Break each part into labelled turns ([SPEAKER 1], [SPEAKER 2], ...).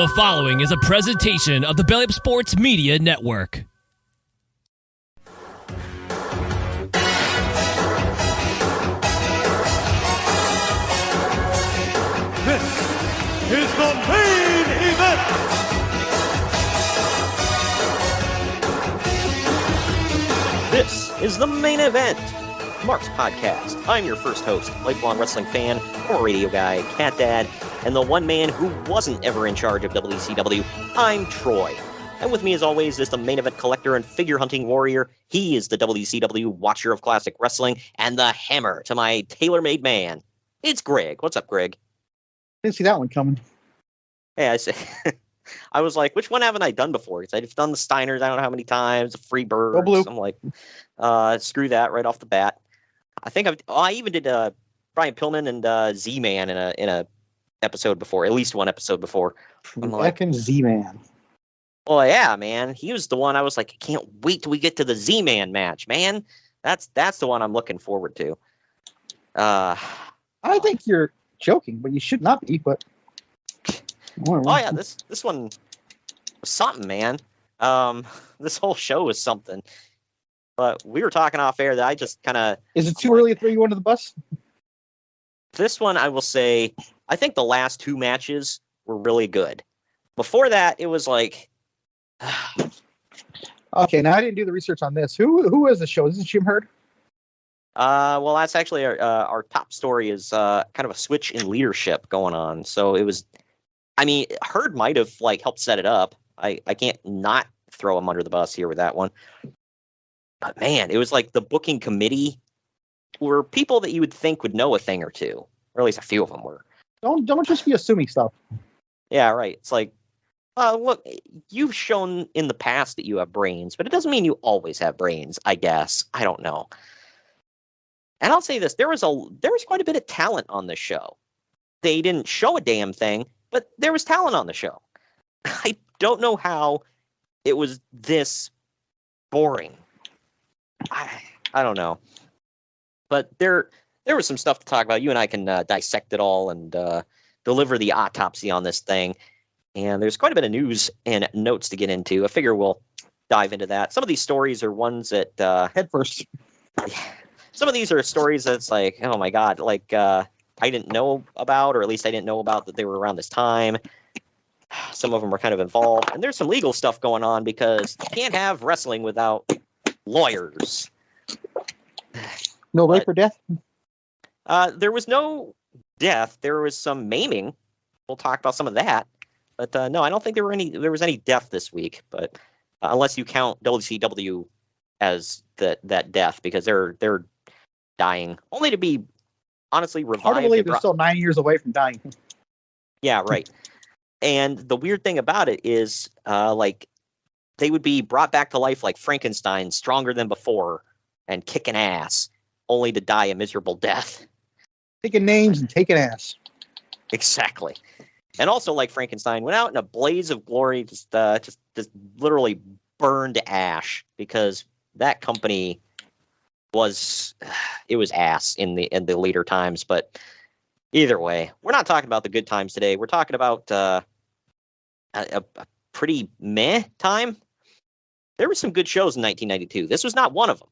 [SPEAKER 1] The following is a presentation of the Belly Up Sports Media Network.
[SPEAKER 2] This is the main event.
[SPEAKER 3] This is the main event. Mark's Podcast. I'm your first host, lifelong wrestling fan, former radio guy, cat dad, and the one man who wasn't ever in charge of WCW. I'm Troy. And with me as always is the main event collector and figure hunting warrior. He is the WCW watcher of classic wrestling and the hammer to my tailor-made man. It's Greg. What's up, Greg?
[SPEAKER 4] Didn't see that one coming.
[SPEAKER 3] Yeah, I was like, which one haven't I done before? Because I've done the Steiners, I don't know how many times, the Freebirds.
[SPEAKER 4] Go blue.
[SPEAKER 3] I'm like, screw that right off the bat. I think I even did Brian Pillman and Z-Man in a episode before, at least one episode before. I'm like,
[SPEAKER 4] Z-Man.
[SPEAKER 3] Oh yeah, man, he was the one I was like, I can't wait till we get to the Z-Man match, man. That's the one I'm looking forward to.
[SPEAKER 4] I think you're joking, but you should not be. But
[SPEAKER 3] oh yeah, this one was something, man. This whole show was something. But we were talking off air that I just kind of...
[SPEAKER 4] Is it too early to throw you under the bus?
[SPEAKER 3] This one, I will say, I think the last two matches were really good. Before that, it was like...
[SPEAKER 4] Okay, now I didn't do the research on this. Who is the show? Is it Jim Herd?
[SPEAKER 3] Well, that's actually our top story is kind of a switch in leadership going on. So it was... I mean, Herd might have helped set it up. I can't not throw him under the bus here with that one. But man, it was like the booking committee were people that you would think would know a thing or two, or at least a few of them were.
[SPEAKER 4] Don't just be assuming stuff.
[SPEAKER 3] Yeah, right. It's like, look, you've shown in the past that you have brains, but it doesn't mean you always have brains, I guess. I don't know. And I'll say this, there was quite a bit of talent on this show. They didn't show a damn thing, but there was talent on the show. I don't know how it was this boring. I don't know. But there was some stuff to talk about. You and I can dissect it all and deliver the autopsy on this thing. And there's quite a bit of news and notes to get into. I figure we'll dive into that. Some of these stories are ones that...
[SPEAKER 4] Head first.
[SPEAKER 3] Some of these are stories that's like, oh my God, I didn't know about, or at least I didn't know about that they were around this time. Some of them were kind of involved. And there's some legal stuff going on because you can't have wrestling without lawyers.
[SPEAKER 4] No rape or death?
[SPEAKER 3] There was no death. There was some maiming. We'll talk about some of that. But no, I don't think there was any death this week. But unless you count WCW as that death, because they're dying, only to be honestly revived.
[SPEAKER 4] Hard to believe they're still 9 years away from dying.
[SPEAKER 3] Yeah, right. And the weird thing about it is, they would be brought back to life like Frankenstein, stronger than before, and kicking ass, only to die a miserable death.
[SPEAKER 4] Taking names and taking ass.
[SPEAKER 3] Exactly. And also, like Frankenstein, went out in a blaze of glory, just literally burned to ash, because that company was ass in the later times. But either way, we're not talking about the good times today. We're talking about a pretty meh time. There were some good shows in 1992. This was not one of them.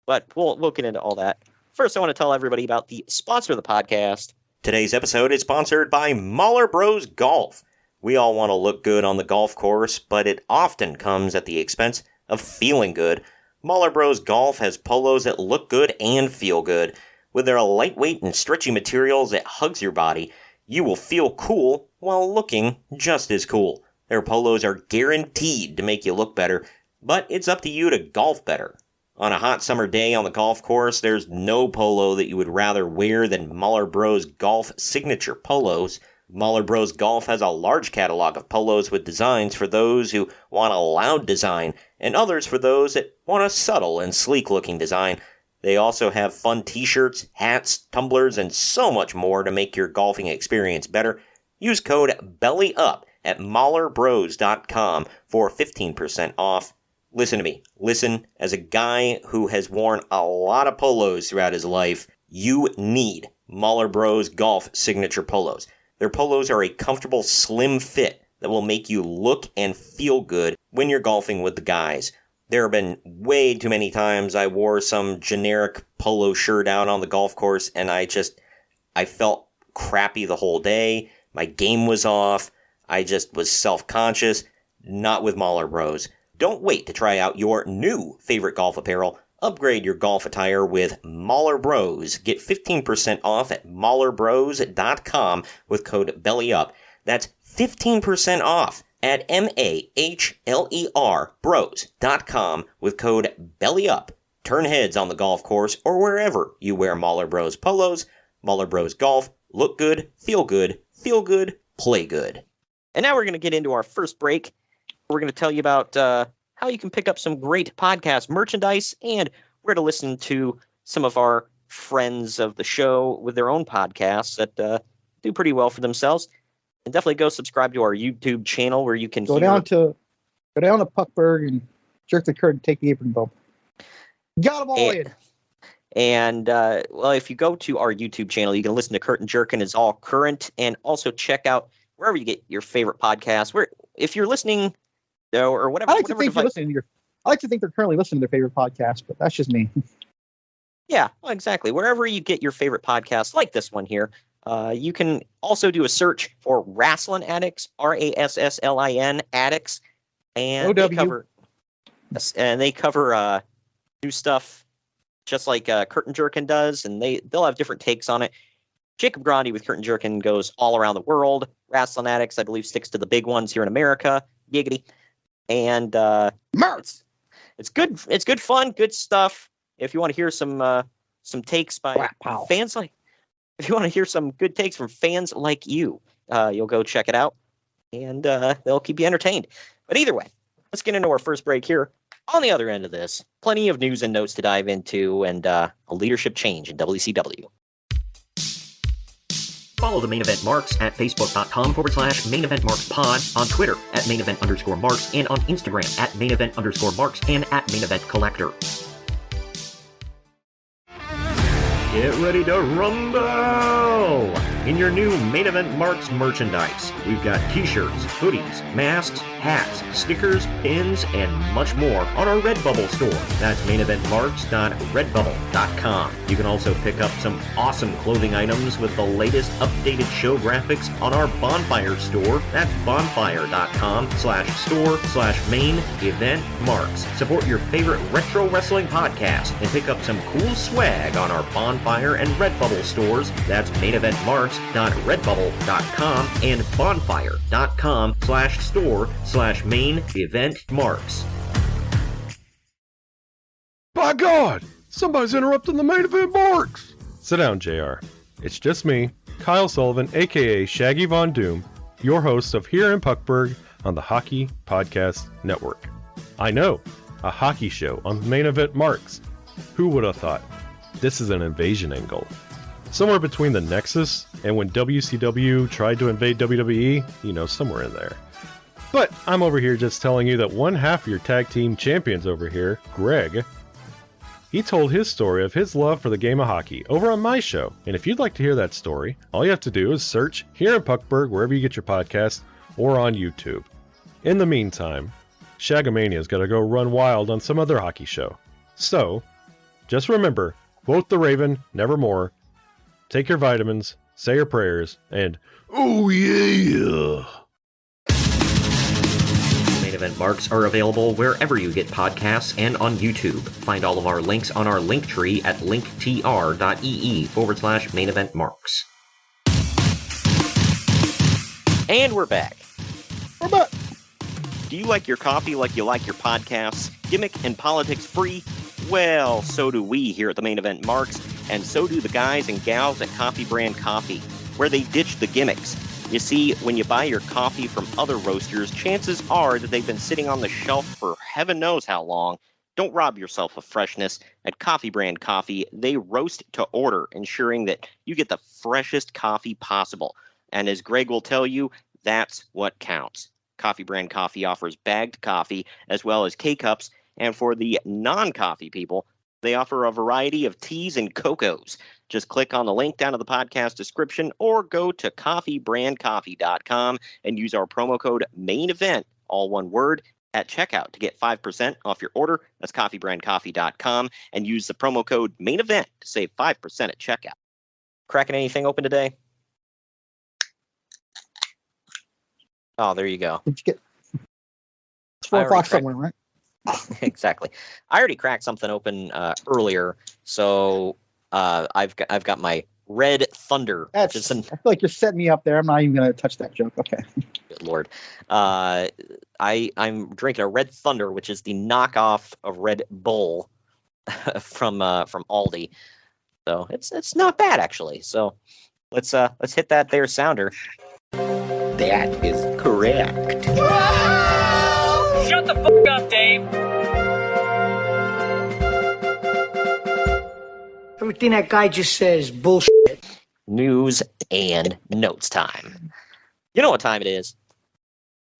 [SPEAKER 3] But we'll get into all that. First, I want to tell everybody about the sponsor of the podcast. Today's episode is sponsored by Mahler Bros Golf. We all want to look good on the golf course, but it often comes at the expense of feeling good. Mahler Bros Golf has polos that look good and feel good. With their lightweight and stretchy materials that hugs your body, you will feel cool while looking just as cool. Their polos are guaranteed to make you look better, but it's up to you to golf better. On a hot summer day on the golf course, there's no polo that you would rather wear than Mahler Bros Golf signature polos. Mahler Bros Golf has a large catalog of polos with designs for those who want a loud design, and others for those that want a subtle and sleek-looking design. They also have fun t-shirts, hats, tumblers, and so much more to make your golfing experience better. Use code BELLYUP at MahlerBros.com for 15% off. Listen to me. Listen, as a guy who has worn a lot of polos throughout his life, you need Mahler Bros Golf signature polos. Their polos are a comfortable, slim fit that will make you look and feel good when you're golfing with the guys. There have been way too many times I wore some generic polo shirt out on the golf course and I felt crappy the whole day. My game was off. I just was self-conscious. Not with Mahler Bros. Don't wait to try out your new favorite golf apparel. Upgrade your golf attire with Mahler Bros. Get 15% off at MahlerBros.com with code BELLYUP. That's 15% off at MAHLER Bros.com with code BELLYUP. Turn heads on the golf course or wherever you wear Mahler Bros polos. Mahler Bros Golf. Look good, feel good, play good. And now we're going to get into our first break. We're going to tell you about how you can pick up some great podcast merchandise and where to listen to some of our friends of the show with their own podcasts that do pretty well for themselves. And definitely go subscribe to our YouTube channel where you can
[SPEAKER 4] go down to Puckberg and jerk the curtain, take the apron bump. Got them all in.
[SPEAKER 3] And, well, if you go to our YouTube channel, you can listen to Curtain Jerkin' is all current, and also check out wherever you get your favorite podcasts. Where, if you're listening, or whatever.
[SPEAKER 4] I like to think they're currently listening to their favorite podcast, but that's just me.
[SPEAKER 3] Yeah, well, exactly. Wherever you get your favorite podcasts, like this one here, you can also do a search for Wrestling Addicts, RASSLIN Addicts, and they cover new stuff. Just like Curtain Jerkin does, and they'll have different takes on it. Jacob Grandi with Curtain Jerkin goes all around the world. Wrestling Addicts, I believe, sticks to the big ones here in America. Giggity. And it's good. It's good fun, good stuff. If you want to hear some takes by fans if you want to hear some good takes from fans like you, you'll go check it out, and they'll keep you entertained. But either way, let's get into our first break here. On the other end of this, plenty of news and notes to dive into, and a leadership change in WCW. Follow the Main Event Marks at Facebook.com/Main Event Marks Pod, on Twitter at Main Event _Marks, and on Instagram at Main Event _Marks and at Main Event Collector. Get ready to rumble in your new Main Event Marks merchandise. We've got t-shirts, hoodies, masks, hats, stickers, pins, and much more on our Redbubble store. That's maineventmarks.redbubble.com. You can also pick up some awesome clothing items with the latest updated show graphics on our Bonfire store. That's bonfire.com/store/main event marks. Support your favorite retro wrestling podcast and pick up some cool swag on our Bonfire and Redbubble stores. That's maineventmarks.redbubble.com and bonfire.com/store/main event marks.
[SPEAKER 5] By God! Somebody's interrupting the Main Event Marks! Sit down, JR. It's just me, Kyle Sullivan, aka Shaggy Von Doom, your host of Here in Puckburg on the Hockey Podcast Network. I know, a hockey show on Main Event Marks. Who would have thought? This is an invasion angle. Somewhere between the Nexus and when WCW tried to invade WWE, somewhere in there. But I'm over here just telling you that one half of your tag team champions over here, Greg, he told his story of his love for the game of hockey over on my show. And if you'd like to hear that story, all you have to do is search Here in Puckburg wherever you get your podcast or on YouTube. In the meantime, Shagamania's got to go run wild on some other hockey show. So, just remember, quote the Raven, nevermore. Take your vitamins, say your prayers, and oh yeah!
[SPEAKER 3] Main Event Marks are available wherever you get podcasts and on YouTube. Find all of our links on our link tree at linktr.ee/Main Event Marks. And we're back. Do you like your coffee like you like your podcasts? Gimmick and politics free? Well, so do we here at the Main Event Marks, and so do the guys and gals at Coffee Brand Coffee, where they ditch the gimmicks. You see, when you buy your coffee from other roasters, chances are that they've been sitting on the shelf for heaven knows how long. Don't rob yourself of freshness. At Coffee Brand Coffee, they roast to order, ensuring that you get the freshest coffee possible. And as Greg will tell you, that's what counts. Coffee Brand Coffee offers bagged coffee as well as K-Cups, and for the non-coffee people, they offer a variety of teas and cocos. Just click on the link down in the podcast description or go to coffeebrandcoffee.com and use our promo code MAINEVENT, all one word, at checkout to get 5% off your order. That's coffeebrandcoffee.com, and use the promo code MAINEVENT to save 5% at checkout. Cracking anything open today? Oh, there you go.
[SPEAKER 4] Did you get? It's 4 o'clock somewhere, right?
[SPEAKER 3] Exactly. I already cracked something open earlier, so I've got my Red Thunder.
[SPEAKER 4] I feel like you're setting me up there. I'm not even going to touch that joke. Okay.
[SPEAKER 3] Good Lord. I'm drinking a Red Thunder, which is the knockoff of Red Bull from Aldi. So it's not bad actually. So let's hit that there sounder. That is correct.
[SPEAKER 1] Shut the fuck up, Dave.
[SPEAKER 6] Everything that guy just says bullshit.
[SPEAKER 3] News and notes time. You know what time it is?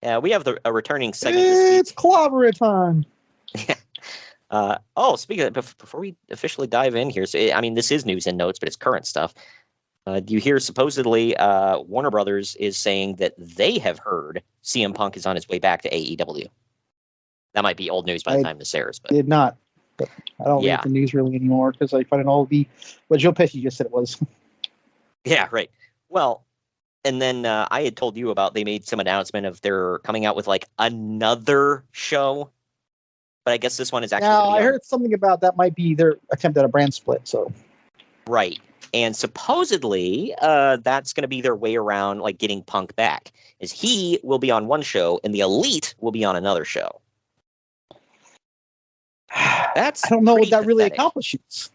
[SPEAKER 3] Yeah, we have a returning segment this week.
[SPEAKER 4] It's clobber time.
[SPEAKER 3] Speaking of, before we officially dive in here, so this is news and notes, but it's current stuff. Do you hear supposedly Warner Brothers is saying that they have heard CM Punk is on his way back to AEW? That might be old news by the time this airs. But
[SPEAKER 4] did not. But I don't read the news really anymore because I find it all to be what Joe Pesci just said it was.
[SPEAKER 3] Yeah, right. Well, and then I had told you about they made some announcement of they're coming out with like another show. But I guess this one is actually.
[SPEAKER 4] Now, I heard something about that might be their attempt at a brand split. So.
[SPEAKER 3] Right. And supposedly that's going to be their way around like getting Punk back. Is he will be on one show and the Elite will be on another show. I
[SPEAKER 4] don't know what that really accomplishes.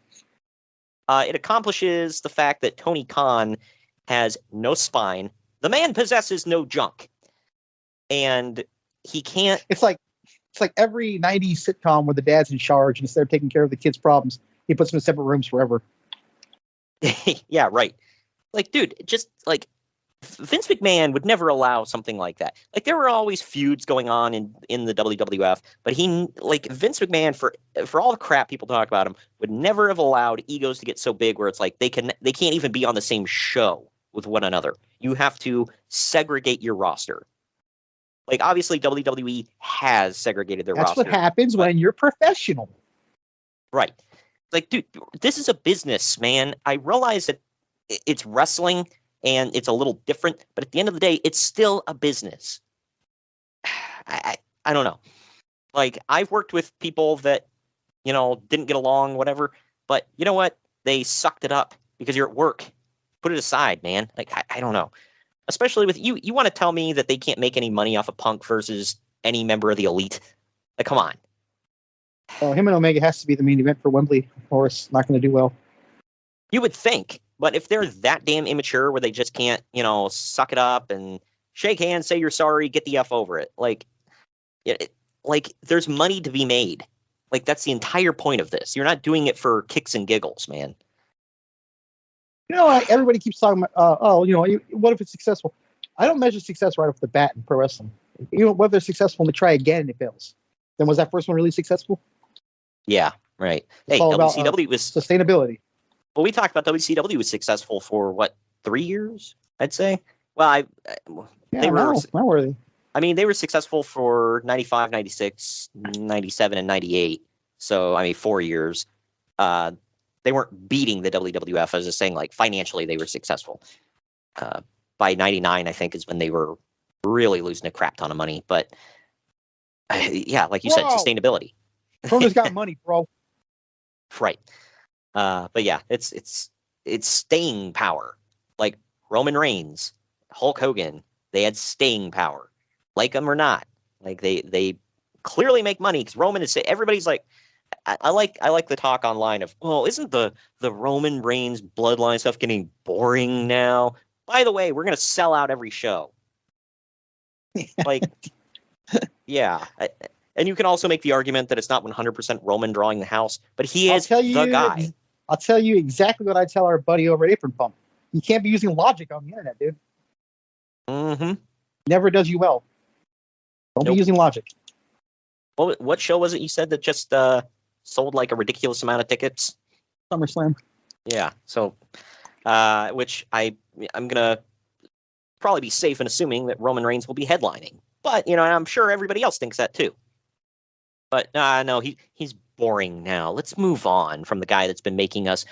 [SPEAKER 3] It accomplishes the fact that Tony Khan has no spine. The man possesses no junk. And he can't.
[SPEAKER 4] It's like every 90s sitcom where the dad's in charge and instead of taking care of the kids' problems, he puts them in separate rooms forever.
[SPEAKER 3] Yeah, right. Like, dude, just like Vince McMahon would never allow something like that. Like, there were always feuds going on in the WWF, but Vince McMahon, for all the crap people talk about him, would never have allowed egos to get so big where it's like they can't even be on the same show with one another. You have to segregate your roster. Like, obviously, WWE has segregated their roster.
[SPEAKER 4] That's what happens when you're professional.
[SPEAKER 3] Right. Like, dude, this is a business, man. I realize that it's wrestling and it's a little different, but at the end of the day, it's still a business. I don't know. Like, I've worked with people that, didn't get along, whatever, but you know what? They sucked it up because you're at work. Put it aside, man. Like, I don't know. Especially with you. You want to tell me that they can't make any money off of Punk versus any member of the Elite? Like, come on.
[SPEAKER 4] Him and Omega has to be the main event for Wembley, or it's not going to do well.
[SPEAKER 3] You would think, but if they're that damn immature where they just can't, suck it up and shake hands, say you're sorry, get the F over it. Like, there's money to be made. Like, that's the entire point of this. You're not doing it for kicks and giggles, man.
[SPEAKER 4] Everybody keeps talking about, what if it's successful? I don't measure success right off the bat in pro wrestling. Whether they're successful and they try again and it fails. Then was that first one really successful?
[SPEAKER 3] Yeah, right.
[SPEAKER 4] It's all
[SPEAKER 3] WCW was
[SPEAKER 4] sustainability.
[SPEAKER 3] Well, we talked about WCW was successful for 3 years? I'd say. Well, they were successful for 95, 96, 97, and 98. So 4 years. They weren't beating the WWF. I was just saying, like, financially they were successful. By 99, I think, is when they were really losing a crap ton of money. But yeah, like you said, sustainability.
[SPEAKER 4] Tony's got money, bro.
[SPEAKER 3] Right. But yeah, it's staying power. Like Roman Reigns, Hulk Hogan, they had staying power. Like them or not. Like they clearly make money because Roman is, everybody's like, I like the talk online of, well, isn't the Roman Reigns bloodline stuff getting boring now? By the way, we're going to sell out every show. Like, yeah. And you can also make the argument that it's not 100% Roman drawing the house, but he is the guy.
[SPEAKER 4] I'll tell you exactly what I tell our buddy over at Apron Pump. You can't be using logic on the internet, dude.
[SPEAKER 3] Mm-hmm.
[SPEAKER 4] Never does you well. Don't be using logic.
[SPEAKER 3] What show was it you said that just sold like a ridiculous amount of tickets?
[SPEAKER 4] SummerSlam.
[SPEAKER 3] Yeah. So, which I'm gonna probably be safe in assuming that Roman Reigns will be headlining. But I'm sure everybody else thinks that too. But no, he's boring now. Let's move on from the guy that's been making us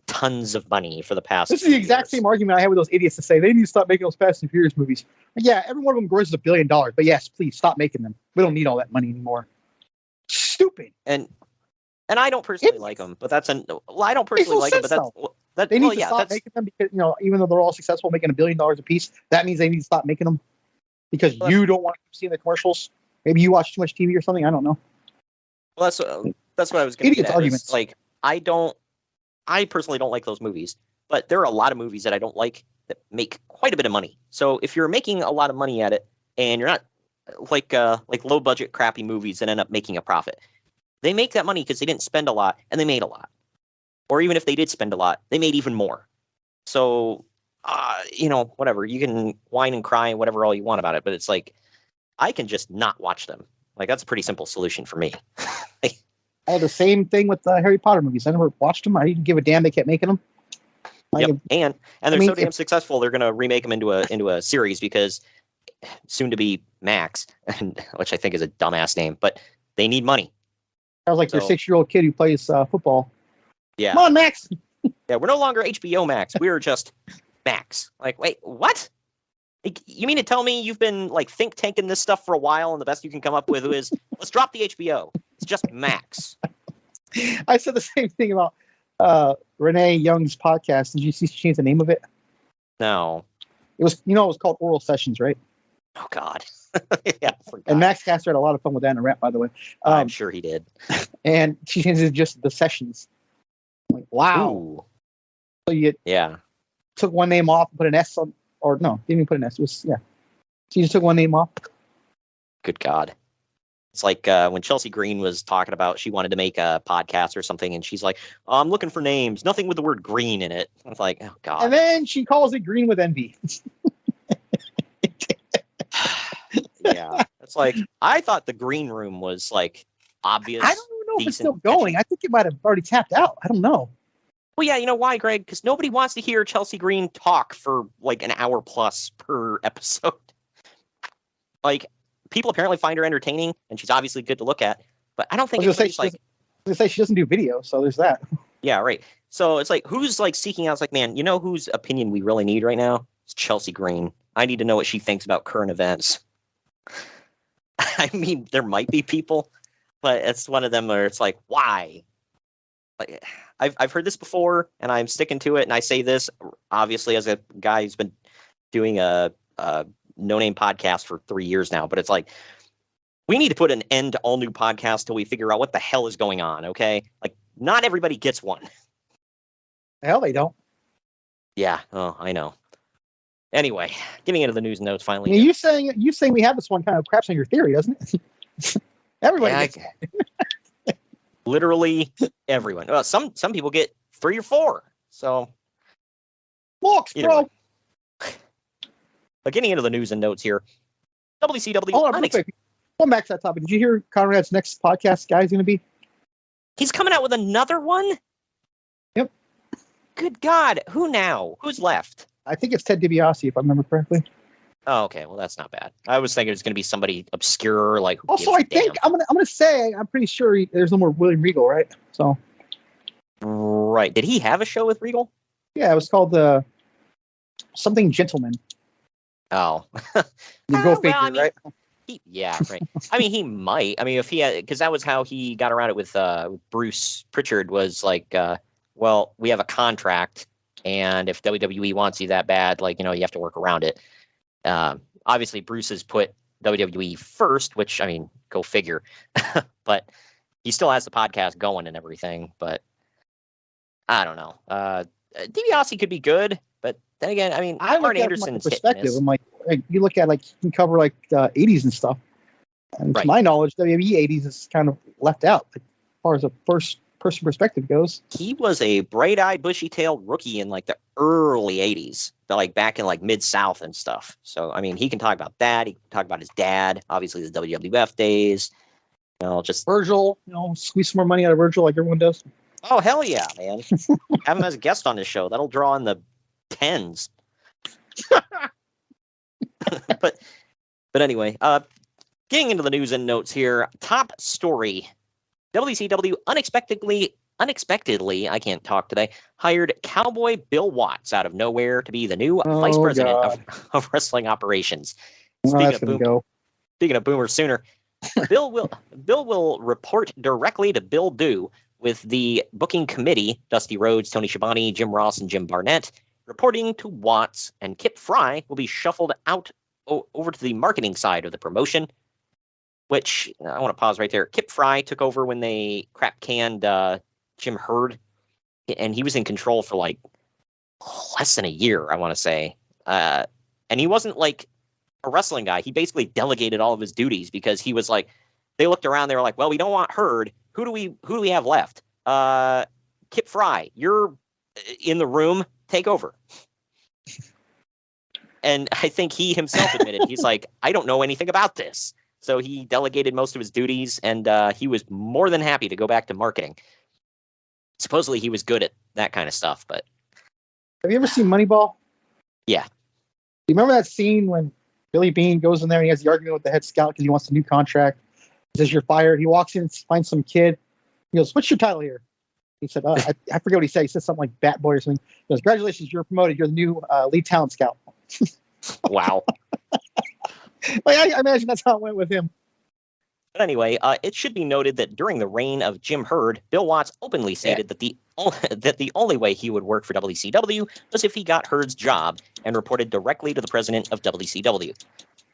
[SPEAKER 3] tons of money for the past.
[SPEAKER 4] This is the exact same argument I had with those idiots to say they need to stop making those Fast and Furious movies. Yeah, every one of them grosses $1 billion, but yes, please stop making them. We don't need all that money anymore. Stupid.
[SPEAKER 3] And I don't personally like them, but I don't personally like them, but
[SPEAKER 4] they need to stop making them because even though they're all successful, making $1 billion a piece, that means they need to stop making them because you don't want to keep seeing the commercials. Maybe you watch too much TV or something. I don't know.
[SPEAKER 3] Well, that's what I was going to get at.
[SPEAKER 4] Arguments.
[SPEAKER 3] Like I personally don't like those movies, but there are a lot of movies that I don't like that make quite a bit of money. So if you're making a lot of money at it and you're not like low budget crappy movies that end up making a profit, they make that money because they didn't spend a lot and they made a lot. Or even if they did spend a lot, they made even more. So, whatever. You can whine and cry and whatever all you want about it, but it's like, I can just not watch them. Like, that's a pretty simple solution for me.
[SPEAKER 4] I had the same thing with the Harry Potter movies. I never watched them. I didn't give a damn they kept making them.
[SPEAKER 3] Yep. And they're so damn successful, they're going to remake them into a series because soon to be Max, which I think is a dumbass name, but they need money.
[SPEAKER 4] Sounds like your 6-year-old kid who plays football.
[SPEAKER 3] Yeah.
[SPEAKER 4] Come on, Max.
[SPEAKER 3] Yeah, we're no longer HBO Max. We're just Max. Like, wait, what? Like, you mean to tell me you've been like think tanking this stuff for a while, and the best you can come up with is let's drop the HBO. It's just Max.
[SPEAKER 4] I said the same thing about Renee Young's podcast. Did you see she changed the name of it?
[SPEAKER 3] No.
[SPEAKER 4] It was it was called Oral Sessions, right?
[SPEAKER 3] Oh God. Yeah, I forgot.
[SPEAKER 4] And Max Caster had a lot of fun with that in a rap, by the way.
[SPEAKER 3] I'm sure he did.
[SPEAKER 4] And she changed it to just the sessions. I'm like, wow.
[SPEAKER 3] Ooh.
[SPEAKER 4] So you took one name off and put an S on, or no, didn't even put an S. It was She just took one name off.
[SPEAKER 3] Good God. It's like when Chelsea Green was talking about she wanted to make a podcast or something, and she's like, oh, I'm looking for names. Nothing with the word green in it. I was like, oh, God.
[SPEAKER 4] And then she calls it Green with Envy.
[SPEAKER 3] Yeah. It's like, I thought the green room was like obvious.
[SPEAKER 4] I don't know if it's still going. I think it might have already tapped out. I don't know.
[SPEAKER 3] Well, yeah, you know why, Greg? Because nobody wants to hear Chelsea Green talk for like an hour plus per episode. Like, people apparently find her entertaining, and she's obviously good to look at. But I don't think anybody's like...
[SPEAKER 4] They say she doesn't do video, so there's that.
[SPEAKER 3] Yeah, right. So it's like, who's like seeking out? It's like, man, you know whose opinion we really need right now? It's Chelsea Green. I need to know what she thinks about current events. I mean, there might be people, but it's one of them where it's like, why? Like, I've heard this before, and I'm sticking to it. And I say this obviously as a guy who's been doing a no-name podcast for 3 years now. But it's like, we need to put an end to all new podcasts till we figure out what the hell is going on. Okay, like not everybody gets one.
[SPEAKER 4] Hell, they don't.
[SPEAKER 3] Yeah. Oh, I know. Anyway, getting into the news notes finally.
[SPEAKER 4] Yeah, you saying we have this one kind of craps on your theory, doesn't it? Everybody gets it.
[SPEAKER 3] Literally everyone. Well, some people get 3 or 4. So
[SPEAKER 4] looks, bro.
[SPEAKER 3] But getting into the news and notes here. WCW.
[SPEAKER 4] Hold on, real quick. Going back to that topic. Did you hear Conrad's next podcast guy is going to be?
[SPEAKER 3] He's coming out with another one?
[SPEAKER 4] Yep.
[SPEAKER 3] Good God. Who now? Who's left?
[SPEAKER 4] I think it's Ted DiBiase, if I remember correctly.
[SPEAKER 3] Oh, okay. Well, that's not bad. I was thinking it's going to be somebody obscure, like.
[SPEAKER 4] Also, I think I'm gonna say I'm pretty sure there's no more William Regal, right? So.
[SPEAKER 3] Right. Did he have a show with Regal?
[SPEAKER 4] Yeah, it was called something Gentleman.
[SPEAKER 3] Oh.
[SPEAKER 4] You go figure, right?
[SPEAKER 3] Yeah, right. I mean, he might. I mean, if he had, because that was how he got around it with Bruce Pritchard. Was like, well, we have a contract. And if WWE wants you that bad, like, you have to work around it. Obviously, Bruce has put WWE first, which, I mean, go figure. But he still has the podcast going and everything. But I don't know. DiBiase could be good. But then again, I mean, Arn Anderson's
[SPEAKER 4] perspective. I'm like, you look at, like, he can cover, like, 80s and stuff. And to my knowledge, WWE 80s is kind of left out as far as a first person perspective goes.
[SPEAKER 3] He was a bright-eyed, bushy-tailed rookie in like the early 80s, like back in like Mid-South and stuff. So, I mean, he can talk about that. He can talk about his dad, obviously the WWF days. Just
[SPEAKER 4] Virgil, squeeze some more money out of Virgil like everyone does.
[SPEAKER 3] Oh, hell yeah, man. Have him as a guest on the show. That'll draw in the tens. but anyway, getting into the news and notes here. Top story. WCW unexpectedly, I can't talk today, hired Cowboy Bill Watts out of nowhere to be the new vice president of wrestling operations. Speaking of Boomer Sooner, Bill will report directly to Bill Doo, with the booking committee, Dusty Rhodes, Tony Schiavone, Jim Ross, and Jim Barnett, reporting to Watts, and Kip Fry will be shuffled out over to the marketing side of the promotion, which I want to pause right there. Kip Fry took over when they crap-canned Jim Herd, and he was in control for like less than a year, I want to say. And he wasn't like a wrestling guy. He basically delegated all of his duties because he was like, they looked around, they were like, well, we don't want Herd. Who do we have left? Kip Fry, you're in the room. Take over. And I think he himself admitted, he's like, I don't know anything about this. So he delegated most of his duties, and he was more than happy to go back to marketing. Supposedly he was good at that kind of stuff, but...
[SPEAKER 4] Have you ever seen Moneyball?
[SPEAKER 3] Yeah.
[SPEAKER 4] You remember that scene when Billy Bean goes in there and he has the argument with the head scout because he wants a new contract? He says, you're fired. He walks in and finds some kid. He goes, what's your title here? He said, I forget what he said. He said something like Bat Boy or something. He goes, congratulations, you're promoted. You're the new lead talent scout.
[SPEAKER 3] Wow.
[SPEAKER 4] I imagine that's how it went with him.
[SPEAKER 3] But anyway, it should be noted that during the reign of Jim Herd, Bill Watts openly stated that the only way he would work for WCW was if he got Herd's job and reported directly to the president of WCW.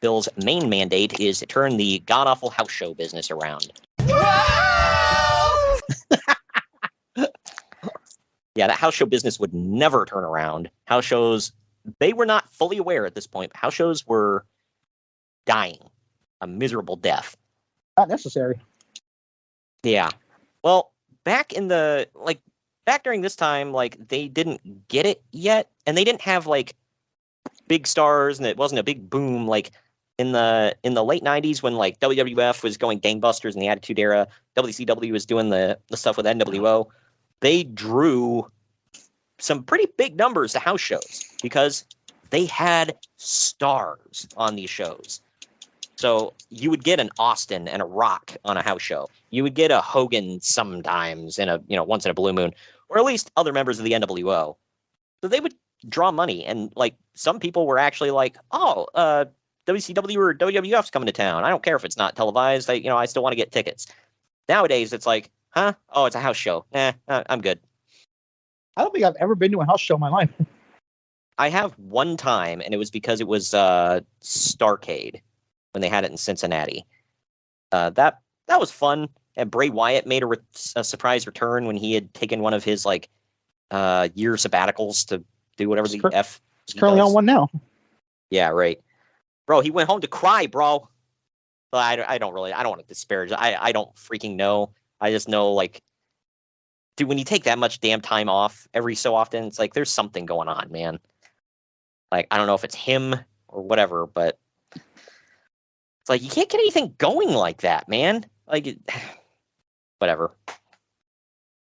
[SPEAKER 3] Bill's main mandate is to turn the god-awful house show business around. Yeah, that house show business would never turn around. House shows, they were not fully aware at this point, but house shows were dying a miserable death.
[SPEAKER 4] Not necessary.
[SPEAKER 3] Yeah. Well, back during this time, they didn't get it yet, and they didn't have big stars, and it wasn't a big boom in the late 90s when WWF was going gangbusters in the Attitude Era. WCW was doing the stuff with NWO. They drew some pretty big numbers to house shows because they had stars on these shows. So you would get an Austin and a Rock on a house show. You would get a Hogan sometimes in once in a blue moon, or at least other members of the NWO. So they would draw money, and some people were actually like, "Oh, WCW or WWF's coming to town. I don't care if it's not televised. I still want to get tickets." Nowadays, it's like, "Huh? Oh, it's a house show. I'm good."
[SPEAKER 4] I don't think I've ever been to a house show in my life.
[SPEAKER 3] I have one time, and it was because it was Starrcade when they had it in Cincinnati. That was fun. And Bray Wyatt made a surprise return when he had taken one of his year sabbaticals to do whatever the F.
[SPEAKER 4] He's currently on one now.
[SPEAKER 3] Yeah, right. Bro, he went home to cry, bro. Well, I don't want to disparage. I don't freaking know. I just know, dude, when you take that much damn time off every so often, it's there's something going on, man. I don't know if it's him or whatever, but it's you can't get anything going like that, man. Whatever.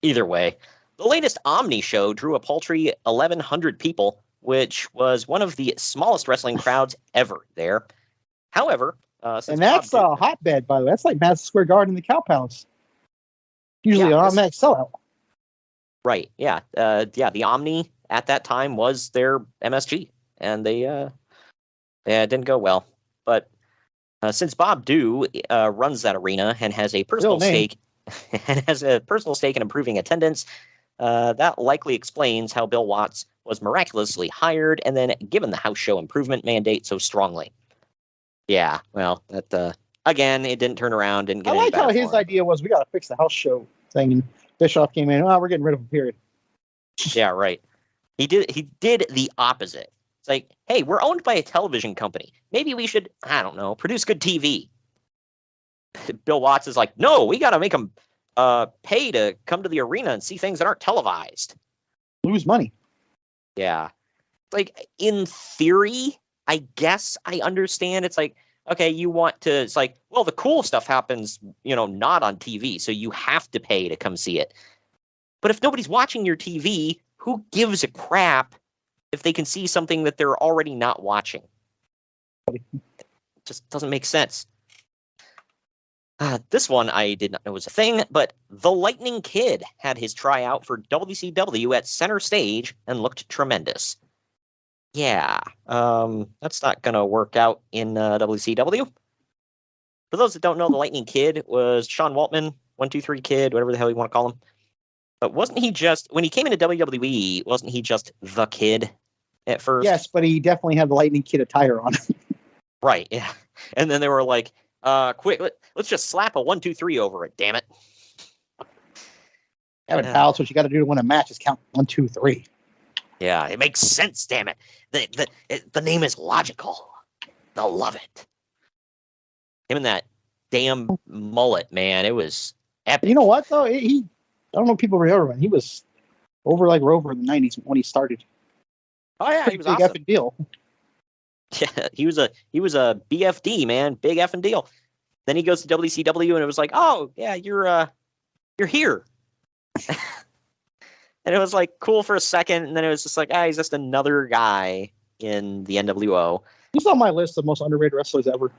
[SPEAKER 3] Either way, the latest Omni show drew a paltry 1,100 people, which was one of the smallest wrestling crowds ever there. However,
[SPEAKER 4] and that's a hotbed, by the way. That's like Madison Square Garden and the Cow Palace. Usually an automatic sellout.
[SPEAKER 3] Right, yeah. The Omni at that time was their MSG, and they didn't go well. But since Bob Dew runs that arena and has a personal stake in improving attendance, that likely explains how Bill Watts was miraculously hired and then given the house show improvement mandate so strongly. Yeah, well, that again, it didn't turn around. Didn't get. I
[SPEAKER 4] like how his idea was, we got to fix the house show thing, and Bischoff came in. Oh, we're getting rid of him. Period.
[SPEAKER 3] Yeah, right. He did the opposite. It's hey, we're owned by a television company. Maybe we should, I don't know, produce good TV. Bill Watts is no, we got to make them pay to come to the arena and see things that aren't televised.
[SPEAKER 4] Lose money.
[SPEAKER 3] Yeah. In theory, I guess I understand. It's okay, you want to, it's well, the cool stuff happens, not on TV, so you have to pay to come see it. But if nobody's watching your TV, who gives a crap if they can see something that they're already not watching? It just doesn't make sense. This one I did not know was a thing, but the Lightning Kid had his tryout for WCW at Center Stage and looked tremendous. Yeah, that's not going to work out in WCW. For those that don't know, the Lightning Kid was Sean Waltman, 1-2-3 Kid, whatever the hell you want to call him. But wasn't he just, when he came into WWE, wasn't he just the Kid at first?
[SPEAKER 4] Yes, but he definitely had the Lightning Kid attire on.
[SPEAKER 3] Right, yeah. And then they were like, quick, let's just slap a 1-2-3 over it, damn it.
[SPEAKER 4] Yeah, pal, that's what you got to do to win a match is count 1, 2, 3.
[SPEAKER 3] Yeah, it makes sense, damn it. The name is logical. They'll love it. Him and that damn mullet, man, it was epic.
[SPEAKER 4] You know what, though? I don't know if people remember him. He was over like Rover in the 90s when he started.
[SPEAKER 3] Oh, yeah, he was
[SPEAKER 4] big
[SPEAKER 3] awesome.
[SPEAKER 4] effing deal.
[SPEAKER 3] Yeah, he was a BFD, man, big effing deal. Then he goes to WCW, and it was like, oh, yeah, you're here. And it was like cool for a second, and then it was just like, he's just another guy in the NWO.
[SPEAKER 4] He's on my list of most underrated wrestlers ever.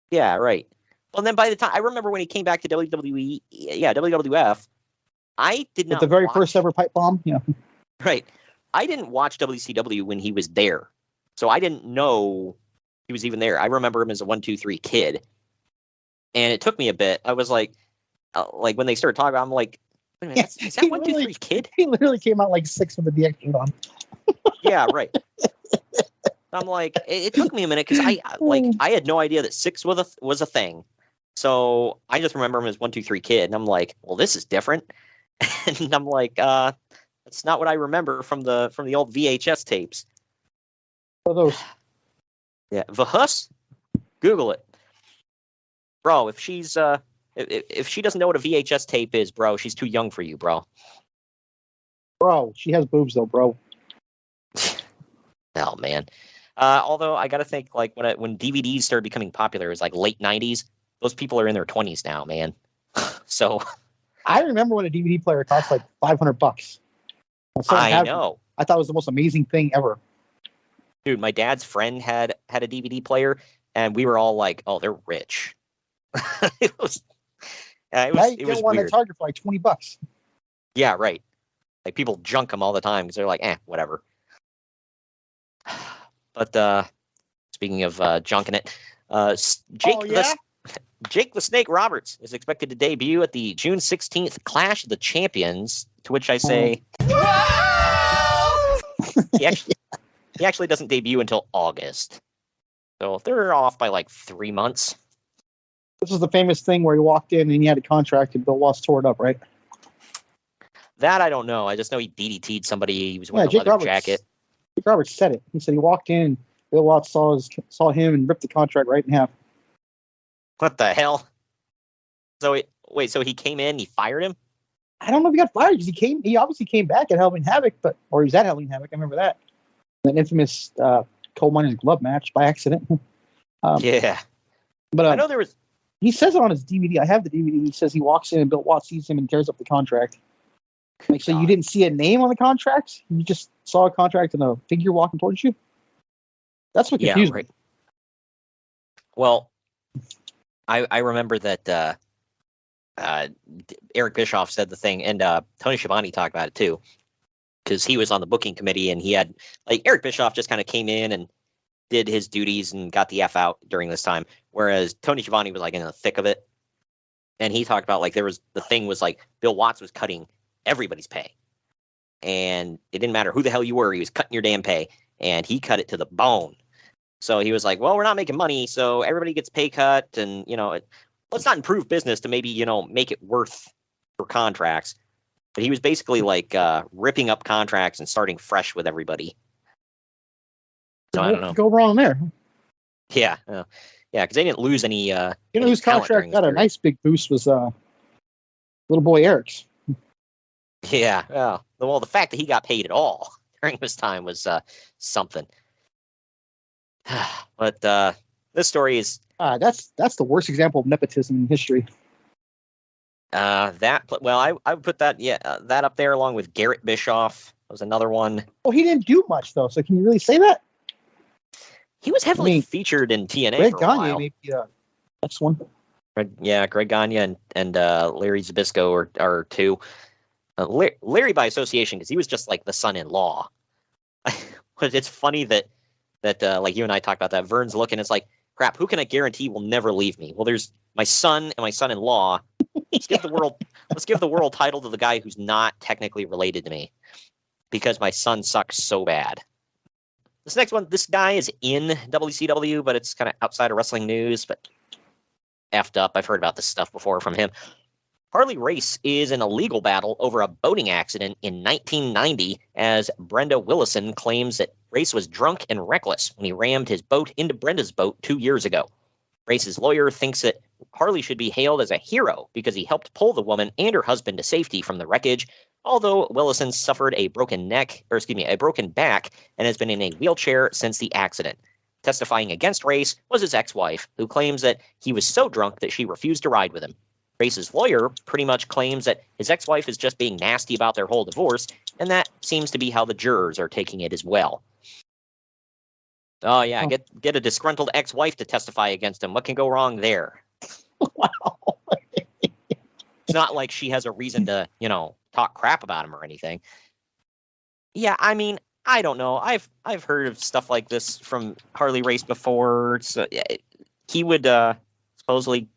[SPEAKER 3] Yeah, right. Well, and then by the time I remember when he came back to WWE, WWF, I did not.
[SPEAKER 4] With the very first ever pipe bomb, yeah.
[SPEAKER 3] Right. I didn't watch WCW when he was there, so I didn't know he was even there. I remember him as a 1-2-3 Kid, and it took me a bit. I was like when they started talking, I'm like, wait a minute, is that 1-2-3 Kid?
[SPEAKER 4] He literally came out like 6 with a DX on.
[SPEAKER 3] Yeah, right. I'm like, it took me a minute because I had no idea that 6 was a thing. So I just remember him as 1-2-3 Kid, and I'm like, well, this is different. And I'm like, that's not what I remember from the old VHS tapes.
[SPEAKER 4] What are those?
[SPEAKER 3] Yeah, Vahus? Google it. Bro, if she's if she doesn't know what a VHS tape is, bro, she's too young for you, bro.
[SPEAKER 4] Bro, she has boobs though, bro.
[SPEAKER 3] Oh man. Although I gotta think, like when DVDs started becoming popular, it was like late 90s. Those people are in their 20s now, man. So
[SPEAKER 4] I remember when a DVD player cost like $500.
[SPEAKER 3] I know.
[SPEAKER 4] I thought it was the most amazing thing ever.
[SPEAKER 3] Dude, my dad's friend had a DVD player, and we were all like, "Oh, they're rich." It was
[SPEAKER 4] one
[SPEAKER 3] weird.
[SPEAKER 4] at Target for like $20.
[SPEAKER 3] Yeah, right. Like people junk them all the time because they're like, whatever. But speaking of junking it, Jake the Snake Roberts is expected to debut at the June 16th Clash of the Champions. To which I say, he actually doesn't debut until August. So they're off by like 3 months.
[SPEAKER 4] This was the famous thing where he walked in and he had a contract and Bill Watts tore it up, right?
[SPEAKER 3] That I don't know. I just know he DDT'd somebody. He was wearing a leather jacket.
[SPEAKER 4] Jake Roberts said it. He said he walked in, Bill Watts saw him and ripped the contract right in half.
[SPEAKER 3] What the hell? So so he came in, he fired him?
[SPEAKER 4] I don't know if he got fired because he obviously came back at Halloween Havoc, or he was at Halloween Havoc. I remember that. That infamous coal miner's glove match by accident.
[SPEAKER 3] Yeah.
[SPEAKER 4] But
[SPEAKER 3] I know there was.
[SPEAKER 4] He says it on his DVD. I have the DVD. He says he walks in and Bill Watts sees him and tears up the contract. Like, so you didn't see a name on the contract? You just saw a contract and a figure walking towards you? That's what confused me.
[SPEAKER 3] Well, I remember that Eric Bischoff said the thing, and Tony Schiavone talked about it too, because he was on the booking committee, and he had Eric Bischoff just kind of came in and did his duties and got the F out during this time, whereas Tony Schiavone was in the thick of it, and he talked about the thing was Bill Watts was cutting everybody's pay, and it didn't matter who the hell you were, he was cutting your damn pay, and he cut it to the bone. So he was like, well, we're not making money, so everybody gets pay cut, and let's not improve business to maybe make it worth for contracts. But he was basically ripping up contracts and starting fresh with everybody. So I don't know.
[SPEAKER 4] Go wrong there.
[SPEAKER 3] Yeah, yeah, because they didn't lose any.
[SPEAKER 4] Whose contract got a nice big boost was little boy Eric's.
[SPEAKER 3] Yeah, well, the fact that he got paid at all during this time was something. But this story is
[SPEAKER 4] that's the worst example of nepotism in history.
[SPEAKER 3] I would put that that up there along with Garrett Bischoff was another one.
[SPEAKER 4] Well, he didn't do much though, so can you really say that?
[SPEAKER 3] He was heavily featured in TNA
[SPEAKER 4] Greg
[SPEAKER 3] for a
[SPEAKER 4] Gagne
[SPEAKER 3] while.
[SPEAKER 4] maybe next one.
[SPEAKER 3] Greg Gagne and Larry Zbyszko are two. Larry by association, because he was just like the son-in-law. But it's funny that like you and I talked about that. Vern's looking, it's like, crap, who can I guarantee will never leave me? Well, there's my son and my son-in-law. Let's give the world title to the guy who's not technically related to me, because my son sucks so bad. This next one, this guy is in WCW, but it's kind of outside of wrestling news, but effed up. I've heard about this stuff before from him. Harley Race is in a legal battle over a boating accident in 1990, as Brenda Willison claims that Race was drunk and reckless when he rammed his boat into Brenda's boat 2 years ago. Race's lawyer thinks that Harley should be hailed as a hero because he helped pull the woman and her husband to safety from the wreckage, although Willison suffered a broken back and has been in a wheelchair since the accident. Testifying against Race was his ex-wife, who claims that he was so drunk that she refused to ride with him. Race's lawyer pretty much claims that his ex-wife is just being nasty about their whole divorce, and that seems to be how the jurors are taking it as well. Oh yeah, get a disgruntled ex-wife to testify against him. What can go wrong there?
[SPEAKER 4] Wow.
[SPEAKER 3] It's not like she has a reason to, talk crap about him or anything. Yeah, I mean, I don't know. I've heard of stuff like this from Harley Race before. So he would supposedly,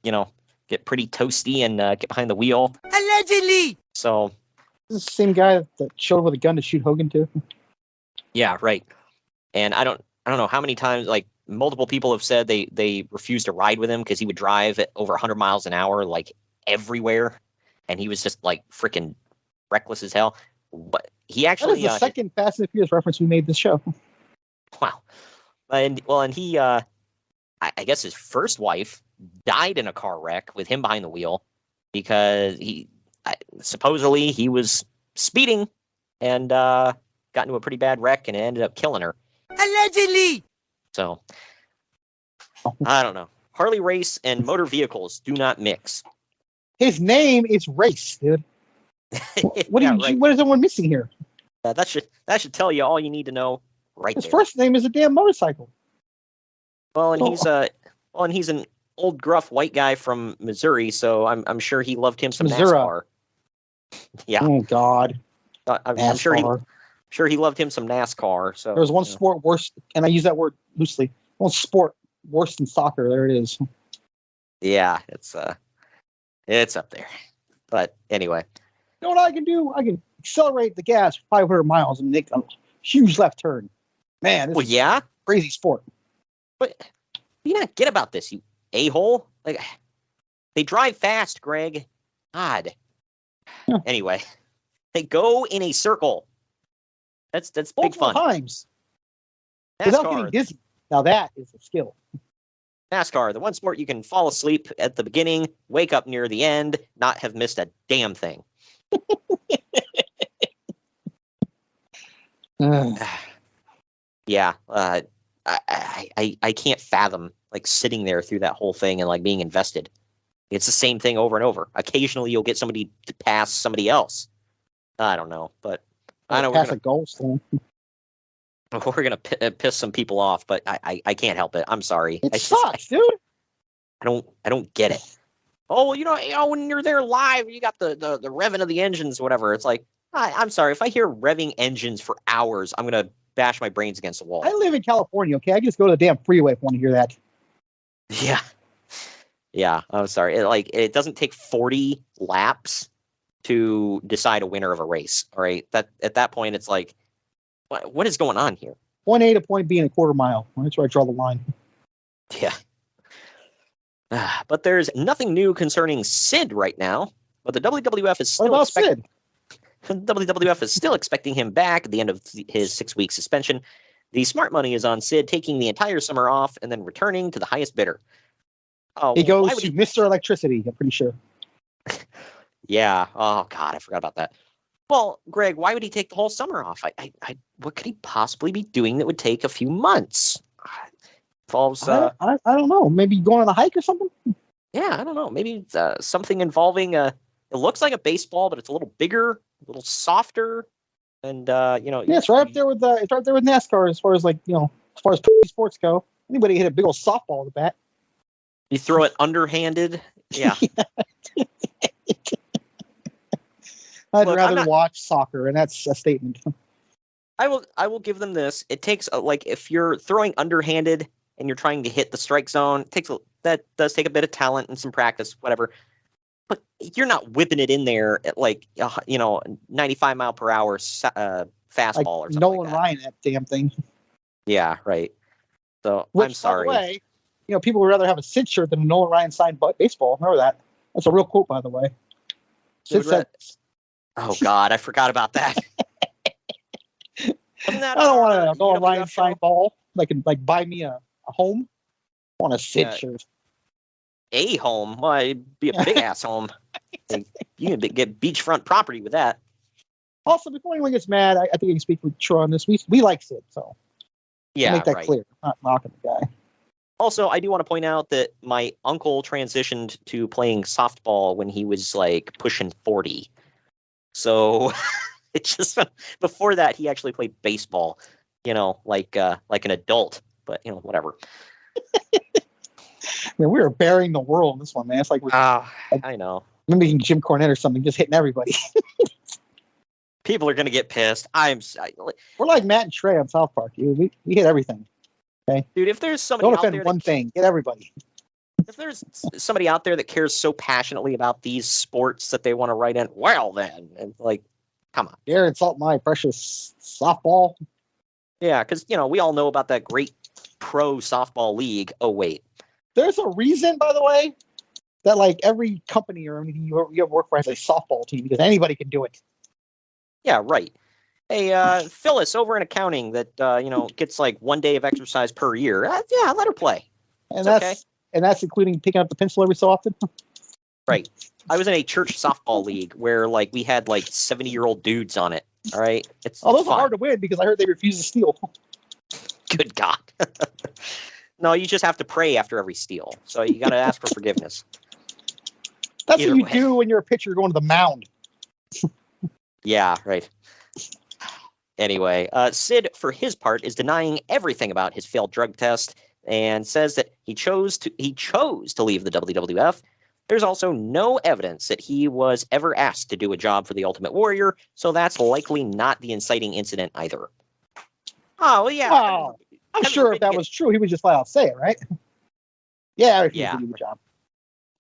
[SPEAKER 3] get pretty toasty and get behind the wheel.
[SPEAKER 7] Allegedly.
[SPEAKER 3] So
[SPEAKER 4] This is the same guy that showed up with a gun to shoot Hogan too.
[SPEAKER 3] yeah, right. And I don't know how many times, like, multiple people have said they refused to ride with him because he would drive at over 100 miles an hour, like, everywhere, and he was just like freaking reckless as hell. But he actually
[SPEAKER 4] that is the second Fast and Furious reference we made this show.
[SPEAKER 3] Wow. And he I guess his first wife died in a car wreck with him behind the wheel because supposedly he was speeding and got into a pretty bad wreck and ended up killing her.
[SPEAKER 7] Allegedly.
[SPEAKER 3] So I don't know. Harley Race and motor vehicles do not mix.
[SPEAKER 4] His name is Race, dude. What is everyone missing here?
[SPEAKER 3] That should tell you all you need to know right
[SPEAKER 4] His
[SPEAKER 3] there.
[SPEAKER 4] first name is a damn motorcycle.
[SPEAKER 3] Well, and he's an old gruff white guy from Missouri, so I'm sure he loved him some
[SPEAKER 4] Missouri.
[SPEAKER 3] NASCAR. Yeah.
[SPEAKER 4] Oh God.
[SPEAKER 3] I'm sure he loved him some NASCAR. So
[SPEAKER 4] There was one sport worse, and I use that word loosely. One sport worse than soccer. There it is.
[SPEAKER 3] Yeah, it's up there. But anyway,
[SPEAKER 4] You know what I can do? I can accelerate the gas 500 miles and make a huge left turn. Man, this is
[SPEAKER 3] yeah,
[SPEAKER 4] a crazy sport.
[SPEAKER 3] but you not get about this, you a-hole. Like, they drive fast, Greg. God.
[SPEAKER 4] Yeah.
[SPEAKER 3] Anyway, they go in a circle. That's big
[SPEAKER 4] Multiple
[SPEAKER 3] fun.
[SPEAKER 4] times without getting
[SPEAKER 3] NASCAR,
[SPEAKER 4] dizzy. Now that is a skill.
[SPEAKER 3] NASCAR, the one sport you can fall asleep at the beginning, wake up near the end, not have missed a damn thing. Yeah, I can't fathom like sitting there through that whole thing and like being invested. It's the same thing over and over. Occasionally, you'll get somebody to pass somebody else. I don't know, but I know
[SPEAKER 4] Pass a goal stand.
[SPEAKER 3] we're gonna piss some people off, but I can't help it. I'm sorry.
[SPEAKER 4] It sucks, dude.
[SPEAKER 3] I don't get it. Oh, well, when you're there live, you got the revving of the engines, whatever. It's like, I'm sorry. If I hear revving engines for hours, I'm gonna bash my brains against the wall.
[SPEAKER 4] I live in California, okay? I just go to the damn freeway if I want to hear that.
[SPEAKER 3] Yeah. Yeah, I'm sorry. It doesn't take 40 laps to decide a winner of a race. All right. At that point, it's like, what is going on here?
[SPEAKER 4] Point A to point B in a quarter mile. That's where I draw the line.
[SPEAKER 3] Yeah. But there's nothing new concerning Sid right now. But the WWF is
[SPEAKER 4] What
[SPEAKER 3] still
[SPEAKER 4] about Sid?
[SPEAKER 3] WWF is still expecting him back at the end of his 6-week suspension. The smart money is on Sid taking the entire summer off and then returning to the highest bidder. Oh,
[SPEAKER 4] He
[SPEAKER 3] why
[SPEAKER 4] goes
[SPEAKER 3] would
[SPEAKER 4] to Mr. Electricity, I'm pretty sure.
[SPEAKER 3] Yeah. Oh God, I forgot about that. Well, Greg, why would he take the whole summer off? What could he possibly be doing that would take a few months? Involves,
[SPEAKER 4] I don't know. Maybe going on a hike or something?
[SPEAKER 3] yeah, I don't know. Maybe something involving a It looks like a baseball, but it's a little bigger, a little softer, and
[SPEAKER 4] Yeah, it's right up there with NASCAR as far as sports go. Anybody hit a big old softball with a bat.
[SPEAKER 3] You throw it underhanded. Yeah.
[SPEAKER 4] I'd
[SPEAKER 3] Look,
[SPEAKER 4] rather watch soccer, and that's a statement.
[SPEAKER 3] I will give them this. It takes if you're throwing underhanded and you're trying to hit the strike zone, that does take a bit of talent and some practice, whatever. But you're not whipping it in there at 95 mile per hour fastball or something.
[SPEAKER 4] Nolan
[SPEAKER 3] like that.
[SPEAKER 4] Ryan, that damn thing.
[SPEAKER 3] Yeah, right. So
[SPEAKER 4] Which,
[SPEAKER 3] I'm sorry.
[SPEAKER 4] By the way, people would rather have a Sid shirt than a Nolan Ryan signed baseball. Remember that? That's a real quote, by the way. Sid said,
[SPEAKER 3] "Oh God, I forgot about that." Wasn't that
[SPEAKER 4] I don't want a Nolan
[SPEAKER 3] UWF
[SPEAKER 4] Ryan
[SPEAKER 3] show?
[SPEAKER 4] signed ball. Like buy me a home. I want a Sid shirt.
[SPEAKER 3] A home? Well, it'd be a big ass home. You can get beachfront property with that.
[SPEAKER 4] Also, before anyone gets mad, I think I can speak with Troy on this. We like Sid, so
[SPEAKER 3] Yeah,
[SPEAKER 4] make that
[SPEAKER 3] right.
[SPEAKER 4] clear. I'm not knocking the guy.
[SPEAKER 3] Also, I do want to point out that my uncle transitioned to playing softball when he was pushing 40. So it just before that he actually played baseball, like an adult. But whatever.
[SPEAKER 4] We were burying the world in this one, man. It's like
[SPEAKER 3] I know.
[SPEAKER 4] mimicking Jim Cornette or something, just hitting everybody.
[SPEAKER 3] People are gonna get pissed.
[SPEAKER 4] We're like Matt and Trey on South Park. Dude. We hit everything. Okay,
[SPEAKER 3] Dude, if there's somebody
[SPEAKER 4] don't
[SPEAKER 3] out there
[SPEAKER 4] offend one thing, hit everybody.
[SPEAKER 3] if there's somebody out there that cares so passionately about these sports that they want to write in, well then, and come on.
[SPEAKER 4] Dare insult my precious softball.
[SPEAKER 3] Yeah, because we all know about that great pro softball league. Oh wait,
[SPEAKER 4] There's a reason, by the way, that every company or anything you ever work for has a softball team because anybody can do it.
[SPEAKER 3] yeah, right. Hey, Phyllis over in accounting that gets 1 day of exercise per year. Yeah, let her play.
[SPEAKER 4] And
[SPEAKER 3] It's
[SPEAKER 4] that's including picking up the pencil every so often.
[SPEAKER 3] Right. I was in a church softball league where we had 70-year-old dudes on it. All right. It's
[SPEAKER 4] Those
[SPEAKER 3] fun.
[SPEAKER 4] are hard to win because I heard they refuse to steal.
[SPEAKER 3] Good God. No, you just have to pray after every steal. So you got to ask for forgiveness.
[SPEAKER 4] That's
[SPEAKER 3] Either
[SPEAKER 4] what you
[SPEAKER 3] way.
[SPEAKER 4] do when you're a pitcher going to the mound.
[SPEAKER 3] Yeah, right. Anyway, Sid, for his part, is denying everything about his failed drug test and says that he chose to leave the WWF. There's also no evidence that he was ever asked to do a job for the Ultimate Warrior, so that's likely not the inciting incident either. Oh, well, yeah.
[SPEAKER 4] Wow. I'm sure if that was true, he would just flat out say it, right? Yeah, I refuse
[SPEAKER 3] Yeah.
[SPEAKER 4] to do the job.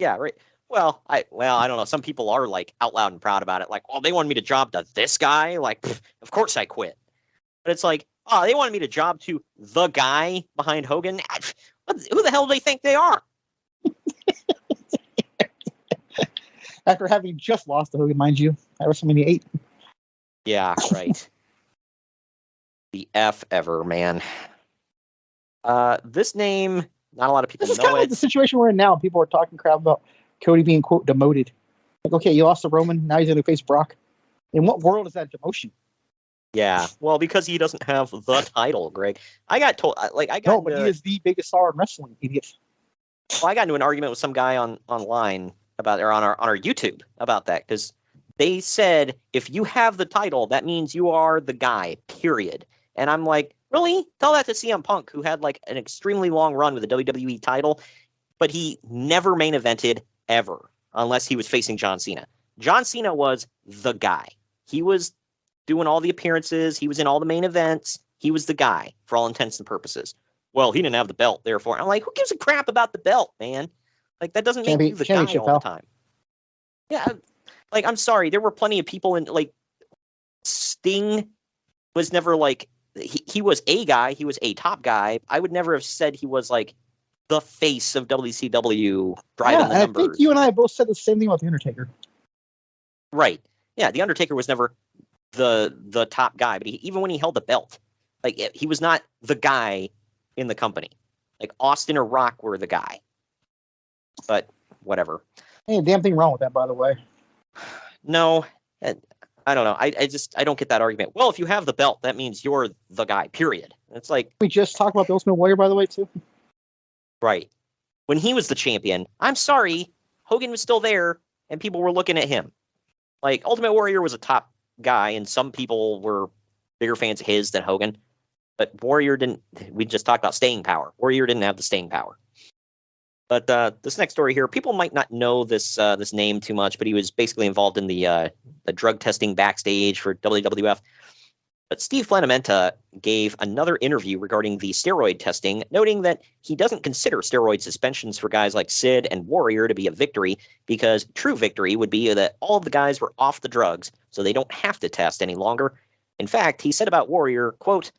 [SPEAKER 3] Yeah, right. Well, I don't know. Some people are out loud and proud about it. Well, they wanted me to job to this guy. Of course I quit. But it's they wanted me to job to the guy behind Hogan. Who the hell do they think they are?
[SPEAKER 4] After having just lost to Hogan, mind you, at WrestleMania 8.
[SPEAKER 3] Yeah, right. The F ever, man. This name, not a lot of people
[SPEAKER 4] This is kind
[SPEAKER 3] know
[SPEAKER 4] of like
[SPEAKER 3] it.
[SPEAKER 4] the situation we're in now. People are talking crap about Cody being, quote, demoted. Okay, you lost to Roman, now he's going to face Brock. In what world is that demotion?
[SPEAKER 3] Yeah, well, because he doesn't have the title, Greg. I got told,
[SPEAKER 4] No, but he is the biggest star in wrestling, idiot.
[SPEAKER 3] Well, I got into an argument with some guy online about, or on our YouTube about that, because they said if you have the title, that means you are the guy. Period. And I'm like, really? Tell that to CM Punk, who had an extremely long run with the WWE title, but he never main evented ever, unless he was facing John Cena. John Cena was the guy. He was doing all the appearances. He was in all the main events. He was the guy for all intents and purposes. Well, he didn't have the belt, therefore. I'm like, who gives a crap about the belt, man? That doesn't make you the guy all the time. Yeah, I'm sorry. There were plenty of people in, Sting was never, he was a guy. He was a top guy. I would never have said he was, the face of WCW driving the numbers.
[SPEAKER 4] I think you and I both said the same thing about The Undertaker.
[SPEAKER 3] Right. Yeah, The Undertaker was never the top guy, but even when he held the belt, he was not the guy in the company. Austin or Rock were the guy. But whatever.
[SPEAKER 4] Ain't a damn thing wrong with that, by the way.
[SPEAKER 3] No, I don't know. I don't get that argument. Well, if you have the belt, that means you're the guy, period. It's
[SPEAKER 4] we just talked about the Ultimate Warrior, by the way, too.
[SPEAKER 3] Right. When he was the champion, I'm sorry, Hogan was still there. and people were looking at him. Like, Ultimate Warrior was a top guy, and some people were bigger fans of his than Hogan. But Warrior didn't. We just talked about staying power. Warrior didn't have the staying power. But this next story here, people might not know this name too much, but he was basically involved in the drug testing backstage for WWF. But Steve Flanamenta gave another interview regarding the steroid testing, noting that he doesn't consider steroid suspensions for guys like Sid and Warrior to be a victory, because true victory would be that all of the guys were off the drugs, so they don't have to test any longer. In fact, he said about Warrior, quote,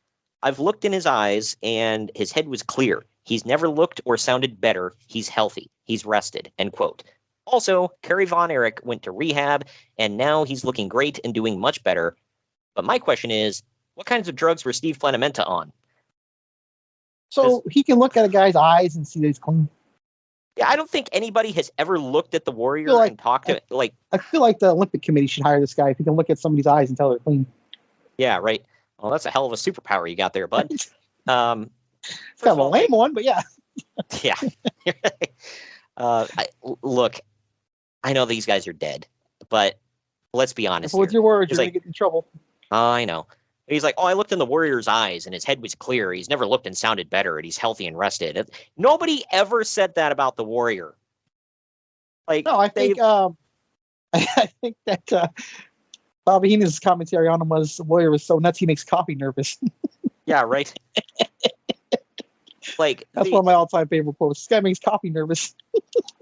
[SPEAKER 3] "I've looked in his eyes, and his head was clear. He's never looked or sounded better. He's healthy. He's rested," end quote. Also, Kerry Von Erich went to rehab, and now he's looking great and doing much better. But my question is, what kinds of drugs were Steve Flanamenta on?
[SPEAKER 4] So he can look at a guy's eyes and see that he's clean.
[SPEAKER 3] Yeah, I don't think anybody has ever looked at the Warrior and talked to it. Like,
[SPEAKER 4] I feel like the Olympic Committee should hire this guy if he can look at somebody's eyes and tell they're clean.
[SPEAKER 3] yeah, right. Well, that's a hell of a superpower you got there, bud.
[SPEAKER 4] It's kind of a lame one, but yeah.
[SPEAKER 3] Yeah. Look, I know these guys are dead, but let's be honest.
[SPEAKER 4] With your words,
[SPEAKER 3] He's
[SPEAKER 4] you're
[SPEAKER 3] like,
[SPEAKER 4] going to get in trouble.
[SPEAKER 3] I know. He's like, I looked in the Warrior's eyes, and his head was clear. He's never looked and sounded better, and he's healthy and rested. Nobody ever said that about the Warrior. Like,
[SPEAKER 4] No, I think I think that Bobby Heenan's commentary on him was the Warrior was so nuts he makes coffee nervous.
[SPEAKER 3] Yeah, right. Like,
[SPEAKER 4] That's one of my all-time favorite quotes. This guy makes coffee nervous.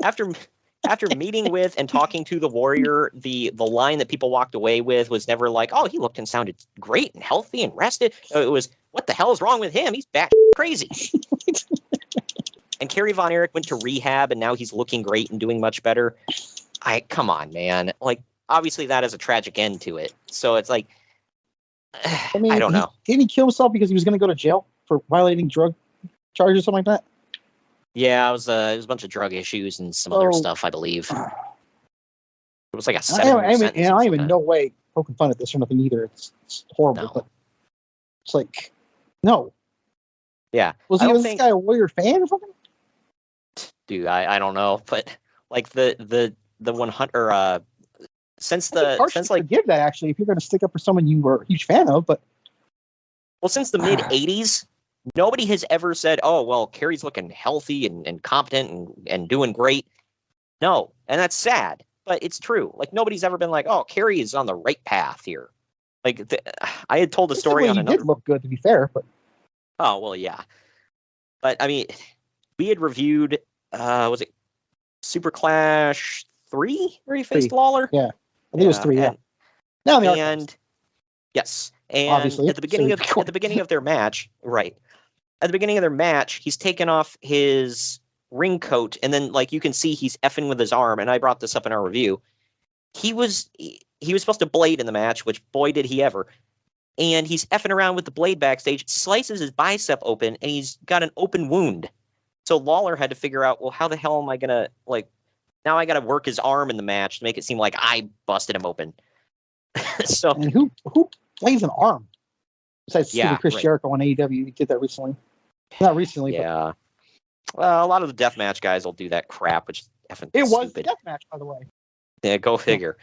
[SPEAKER 3] after meeting with and talking to the Warrior, the line that people walked away with was never like, "Oh, he looked and sounded great and healthy and rested." It was, "What the hell is wrong with him? He's bat crazy." And Kerry Von Erich went to rehab, and now he's looking great and doing much better. Come on, man. Like, obviously that has a tragic end to it. So it's like,
[SPEAKER 4] I mean,
[SPEAKER 3] I don't know.
[SPEAKER 4] Didn't he kill himself because he was going to go to jail for violating drug charges or something like that?
[SPEAKER 3] Yeah, it was a bunch of drug issues and some other stuff, I believe. It was like a 7-year sentence.
[SPEAKER 4] I'm in no way poking fun at this or nothing either. It's horrible,
[SPEAKER 3] No.
[SPEAKER 4] but it's like, no.
[SPEAKER 3] Yeah.
[SPEAKER 4] Was this guy a Warrior fan or something?
[SPEAKER 3] Dude, I don't know, but like the 100 since
[SPEAKER 4] forgive that actually if you're going to stick up for someone you were a huge fan of, but
[SPEAKER 3] since the mid 80s, nobody has ever said, "Oh, well, Kerry's looking healthy and competent and doing great." No, and that's sad, but it's true. Like, nobody's ever been like, "Oh, Kerry is on the right path here." Like, I had told a story on another.
[SPEAKER 4] Did look good, to be fair, but
[SPEAKER 3] oh well, yeah. But I mean, we had reviewed. Was it Super Clash 3 where he faced Lawler?
[SPEAKER 4] Yeah, I think it was 3. Yeah. Now the archives.
[SPEAKER 3] Yes, and
[SPEAKER 4] Obviously,
[SPEAKER 3] at the beginning of their match, right? At the beginning of their match, he's taken off his ring coat, and then like you can see he's effing with his arm. And I brought this up in our review. He was supposed to blade in the match, which boy did he ever. And he's effing around with the blade backstage, slices his bicep open, and he's got an open wound. So Lawler had to figure out, well, how the hell am I gonna now I got to work his arm in the match to make it seem like I busted him open. So
[SPEAKER 4] and who plays an arm besides Chris
[SPEAKER 3] right.
[SPEAKER 4] Jericho on AEW? He did that recently. Not recently,
[SPEAKER 3] yeah. Well, a lot of the deathmatch guys will do that crap, which is effing
[SPEAKER 4] it
[SPEAKER 3] stupid.
[SPEAKER 4] was the deathmatch, by the way.
[SPEAKER 3] Yeah, go figure.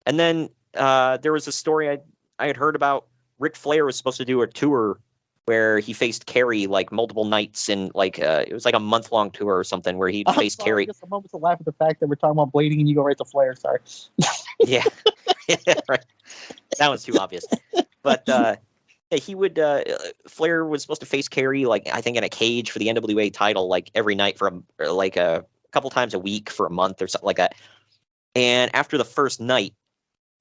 [SPEAKER 3] And then there was a story I had heard about. Ric Flair was supposed to do a tour where he faced Kerry like multiple nights in like it was like a month-long tour or something where he faced Kerry.
[SPEAKER 4] Just a moment to laugh at the fact that we're talking about blading and you go right to Flair. Sorry.
[SPEAKER 3] Yeah. Right. That was too obvious. But he would Flair was supposed to face Kerry like I think in a cage for the NWA title like every night for a couple times a week for a month or something like that. And after the first night,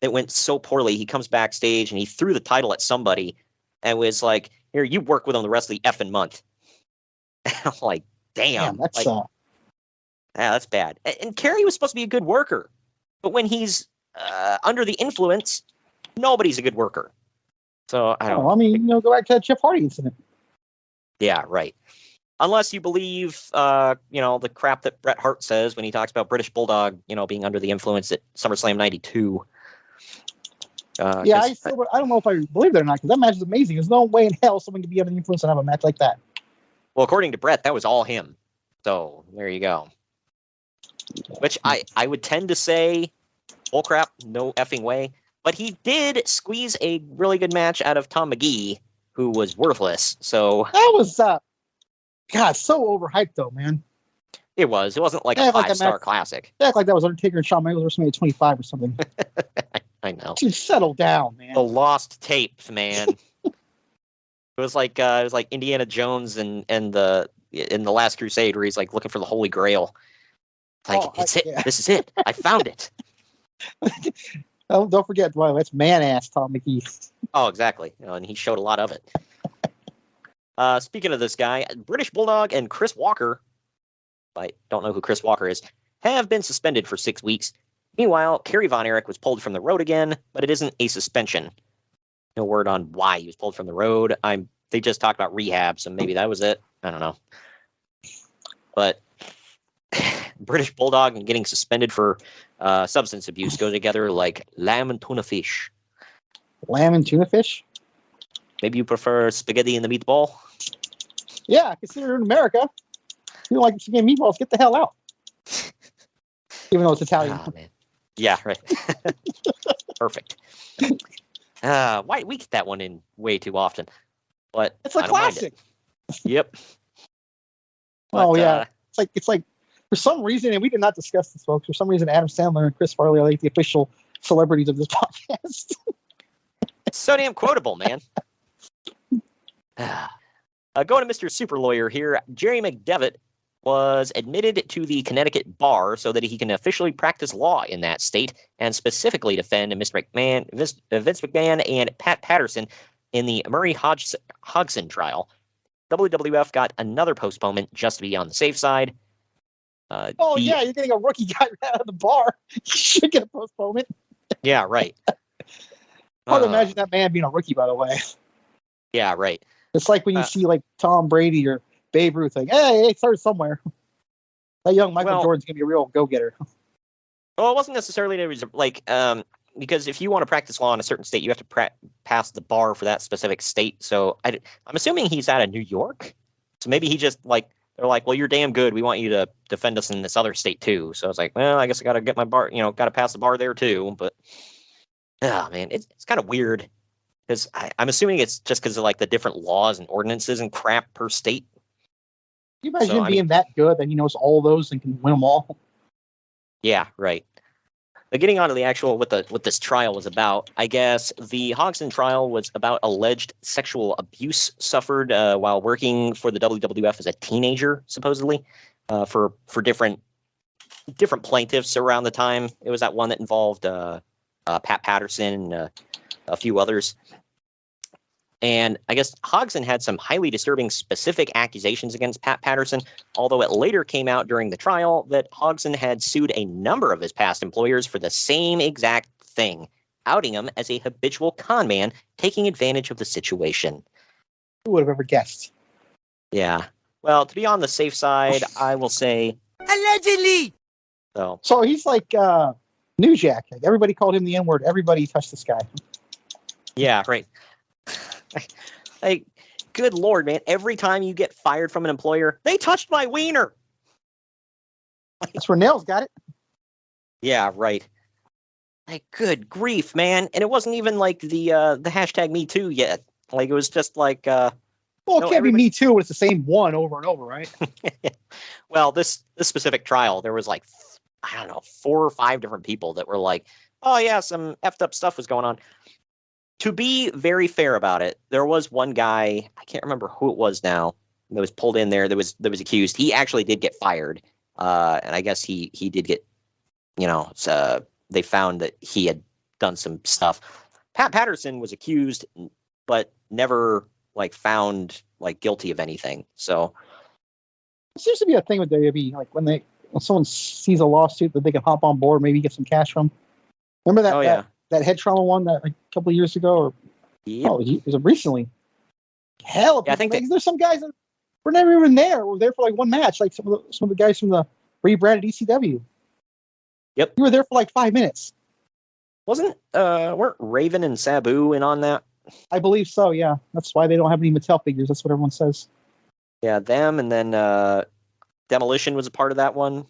[SPEAKER 3] it went so poorly. He comes backstage and he threw the title at somebody and was like, "Here, you work with him the rest of the effing month." And I'm like, damn.
[SPEAKER 4] That's
[SPEAKER 3] that's bad. And Kerry was supposed to be a good worker, but when he's under the influence, nobody's a good worker. So I don't know.
[SPEAKER 4] I mean, go back to that Jeff Hardy incident.
[SPEAKER 3] Yeah, right. Unless you believe, the crap that Bret Hart says when he talks about British Bulldog, being under the influence at SummerSlam '92.
[SPEAKER 4] I don't know if I believe that or not, because that match is amazing. There's no way in hell someone could be under the influence and have a match like that.
[SPEAKER 3] Well, according to Bret, that was all him. So there you go. which I would tend to say, bullcrap, no effing way. But he did squeeze a really good match out of Tom McGee, who was worthless. So
[SPEAKER 4] That was, God, so overhyped, though, man.
[SPEAKER 3] it wasn't like
[SPEAKER 4] Yeah,
[SPEAKER 3] a
[SPEAKER 4] like a
[SPEAKER 3] 5-star
[SPEAKER 4] match-
[SPEAKER 3] classic.
[SPEAKER 4] They act like that was Undertaker and Shawn Michaels WrestleMania 25 or something.
[SPEAKER 3] I know.
[SPEAKER 4] Dude, settle down, man.
[SPEAKER 3] The lost tapes, man. It was like Indiana Jones and the in the Last Crusade, where he's like looking for the Holy Grail. Like, it's it.
[SPEAKER 4] Yeah.
[SPEAKER 3] This is it. I found it.
[SPEAKER 4] Don't forget, well, that's man-ass Tom McGee.
[SPEAKER 3] Oh, exactly. And he showed a lot of it. Speaking of this guy, British Bulldog and Chris Walker, I don't know who Chris Walker is, have been suspended for 6 weeks. Meanwhile, Kerry Von Erich was pulled from the road again, but it isn't a suspension. No word on why he was pulled from the road. They just talked about rehab, so maybe that was it. I don't know. But British Bulldog and getting suspended for substance abuse go together like lamb and tuna fish.
[SPEAKER 4] Lamb and tuna fish?
[SPEAKER 3] Maybe you prefer spaghetti and the meatball?
[SPEAKER 4] Yeah, consider it in America. You don't like spaghetti meatballs, get the hell out. Even though it's Italian.
[SPEAKER 3] Ah, man. Yeah, right. Perfect. Why we get that one in way too often, but
[SPEAKER 4] It's a
[SPEAKER 3] I don't mind
[SPEAKER 4] classic.
[SPEAKER 3] it. Yep.
[SPEAKER 4] Oh,
[SPEAKER 3] But,
[SPEAKER 4] yeah. It's like for some reason, and we did not discuss this, folks. For some reason, Adam Sandler and Chris Farley are like the official celebrities of this podcast.
[SPEAKER 3] so damn quotable, man. Going to Mr. Super Lawyer here, Jerry McDevitt was admitted to the Connecticut bar so that he can officially practice law in that state and specifically defend Vince McMahon and Pat Patterson in the Murray Hodgson trial. WWF got another postponement just to be on the safe side.
[SPEAKER 4] Oh, yeah, you're getting a rookie guy right out of the bar. You should get a postponement.
[SPEAKER 3] Yeah, right.
[SPEAKER 4] Hard to imagine that man being a rookie, by the way.
[SPEAKER 3] Yeah, right.
[SPEAKER 4] It's like when you see like Tom Brady or Babe Ruth, like, hey, start somewhere. That young Michael Jordan's gonna be a real go-getter.
[SPEAKER 3] Well, it wasn't necessarily that it was like because if you want to practice law in a certain state, you have to pass the bar for that specific state. So I'm assuming he's out of New York. So maybe he just they're like, well, you're damn good. We want you to defend us in this other state too. So I was like, well, I guess I got to get my bar, got to pass the bar there too. But man, it's kind of weird because I'm assuming it's just because of like the different laws and ordinances and crap per state.
[SPEAKER 4] Can you imagine him being that good that he knows all those and can win them all?
[SPEAKER 3] Yeah, right. But getting on to the actual what this trial was about, I guess the Hodgson trial was about alleged sexual abuse suffered while working for the WWF as a teenager, supposedly, for different plaintiffs around the time. It was that one that involved Pat Patterson and a few others. And I guess Hodgson had some highly disturbing specific accusations against Pat Patterson, although it later came out during the trial that Hodgson had sued a number of his past employers for the same exact thing, outing him as a habitual con man taking advantage of the situation.
[SPEAKER 4] Who would have ever guessed?
[SPEAKER 3] Yeah. Well, to be on the safe side, I will say...
[SPEAKER 7] Allegedly!
[SPEAKER 3] So
[SPEAKER 4] he's like New Jack. Like, everybody called him the N-word. Everybody touched this guy.
[SPEAKER 3] Yeah, right. Like, good Lord, man. Every time you get fired from an employer, they touched my wiener.
[SPEAKER 4] That's where Nails got it.
[SPEAKER 3] Yeah, right. Like, good grief, man. And it wasn't even like the hashtag Me Too yet. Like, it was just like...
[SPEAKER 4] well, it can't be Me Too when it's the same one over and over, right?
[SPEAKER 3] Well, this specific trial, there was like, I don't know, 4 or 5 different people that were like, oh, yeah, some effed up stuff was going on. To be very fair about it, there was one guy, I can't remember who it was now, that was pulled in there that was accused. He actually did get fired. And I guess he did get, they found that he had done some stuff. Pat Patterson was accused, but never found guilty of anything. So
[SPEAKER 4] it seems to be a thing with WWE. Like when someone sees a lawsuit that they can hop on board, maybe get some cash from. Remember that?
[SPEAKER 3] Oh, yeah.
[SPEAKER 4] That head trauma one that a couple of years ago, or it was recently. Hell,
[SPEAKER 3] yeah, I think
[SPEAKER 4] there's some guys that were never even there. Were there for one match, like some of the guys from the rebranded ECW.
[SPEAKER 3] Yep,
[SPEAKER 4] you were there for 5 minutes.
[SPEAKER 3] Weren't Raven and Sabu in on that?
[SPEAKER 4] I believe so. Yeah, that's why they don't have any Mattel figures. That's what everyone says.
[SPEAKER 3] Yeah, them, and then Demolition was a part of that one.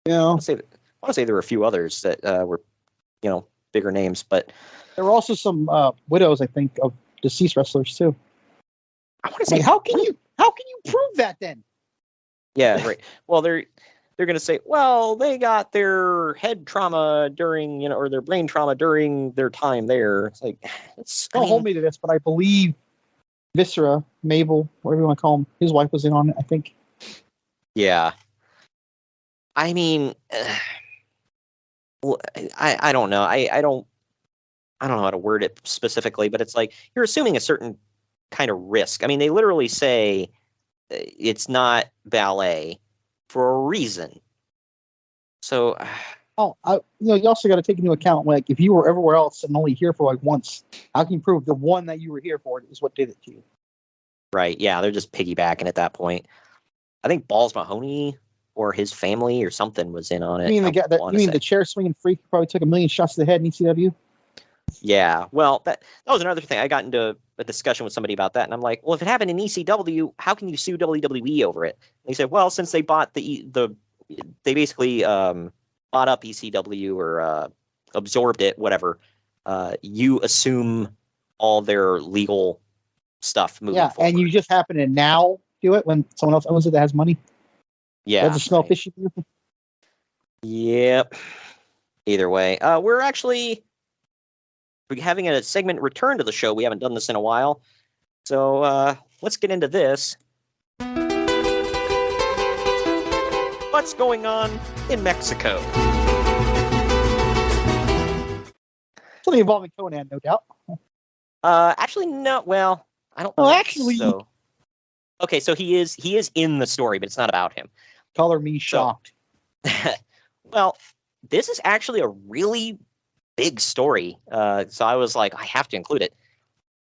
[SPEAKER 4] You know,
[SPEAKER 3] I want to say there were a few others that were, bigger names, but
[SPEAKER 4] there were also some widows, I think, of deceased wrestlers too.
[SPEAKER 3] I want to say,
[SPEAKER 4] Like, how can you prove that then?
[SPEAKER 3] yeah, right. Well, they're going to say, well, they got their head trauma during, or their brain trauma during their time there. It's like,
[SPEAKER 4] Don't hold me to this, but I believe Viscera, Mabel, whatever you want to call him, his wife was in on it, I think.
[SPEAKER 3] Yeah. I mean, I don't know. I don't know how to word it specifically, but it's like you're assuming a certain kind of risk. I mean, they literally say it's not ballet for a reason. So,
[SPEAKER 4] you also got to take into account, like, if you were everywhere else and only here for like once, how can you prove the one that you were here for is what did it to you?
[SPEAKER 3] right? Yeah, they're just piggybacking at that point. I think Balls Mahoney or his family or something was in on it.
[SPEAKER 4] The chair swinging freak who probably took a million shots to the head in ECW?
[SPEAKER 3] Yeah, well, that was another thing. I got into a discussion with somebody about that, and I'm like, well, if it happened in ECW, how can you sue WWE over it? And he said, well, since they bought they basically bought up ECW or absorbed it, whatever, you assume all their legal stuff moving forward.
[SPEAKER 4] And you just happen to now do it when someone else owns it that has money?
[SPEAKER 3] Yeah.
[SPEAKER 4] That's a small fishy.
[SPEAKER 3] Yep. Either way, we're having a segment return to the show. We haven't done this in a while. So let's get into this. What's going on in Mexico?
[SPEAKER 4] Something involving Conan, no doubt.
[SPEAKER 3] Actually, no. Well, I don't.
[SPEAKER 4] Well,
[SPEAKER 3] think
[SPEAKER 4] actually,
[SPEAKER 3] so. Okay, so he is in the story, but it's not about him.
[SPEAKER 4] Color me shocked.
[SPEAKER 3] Well, this is actually a really big story. So I was like, I have to include it.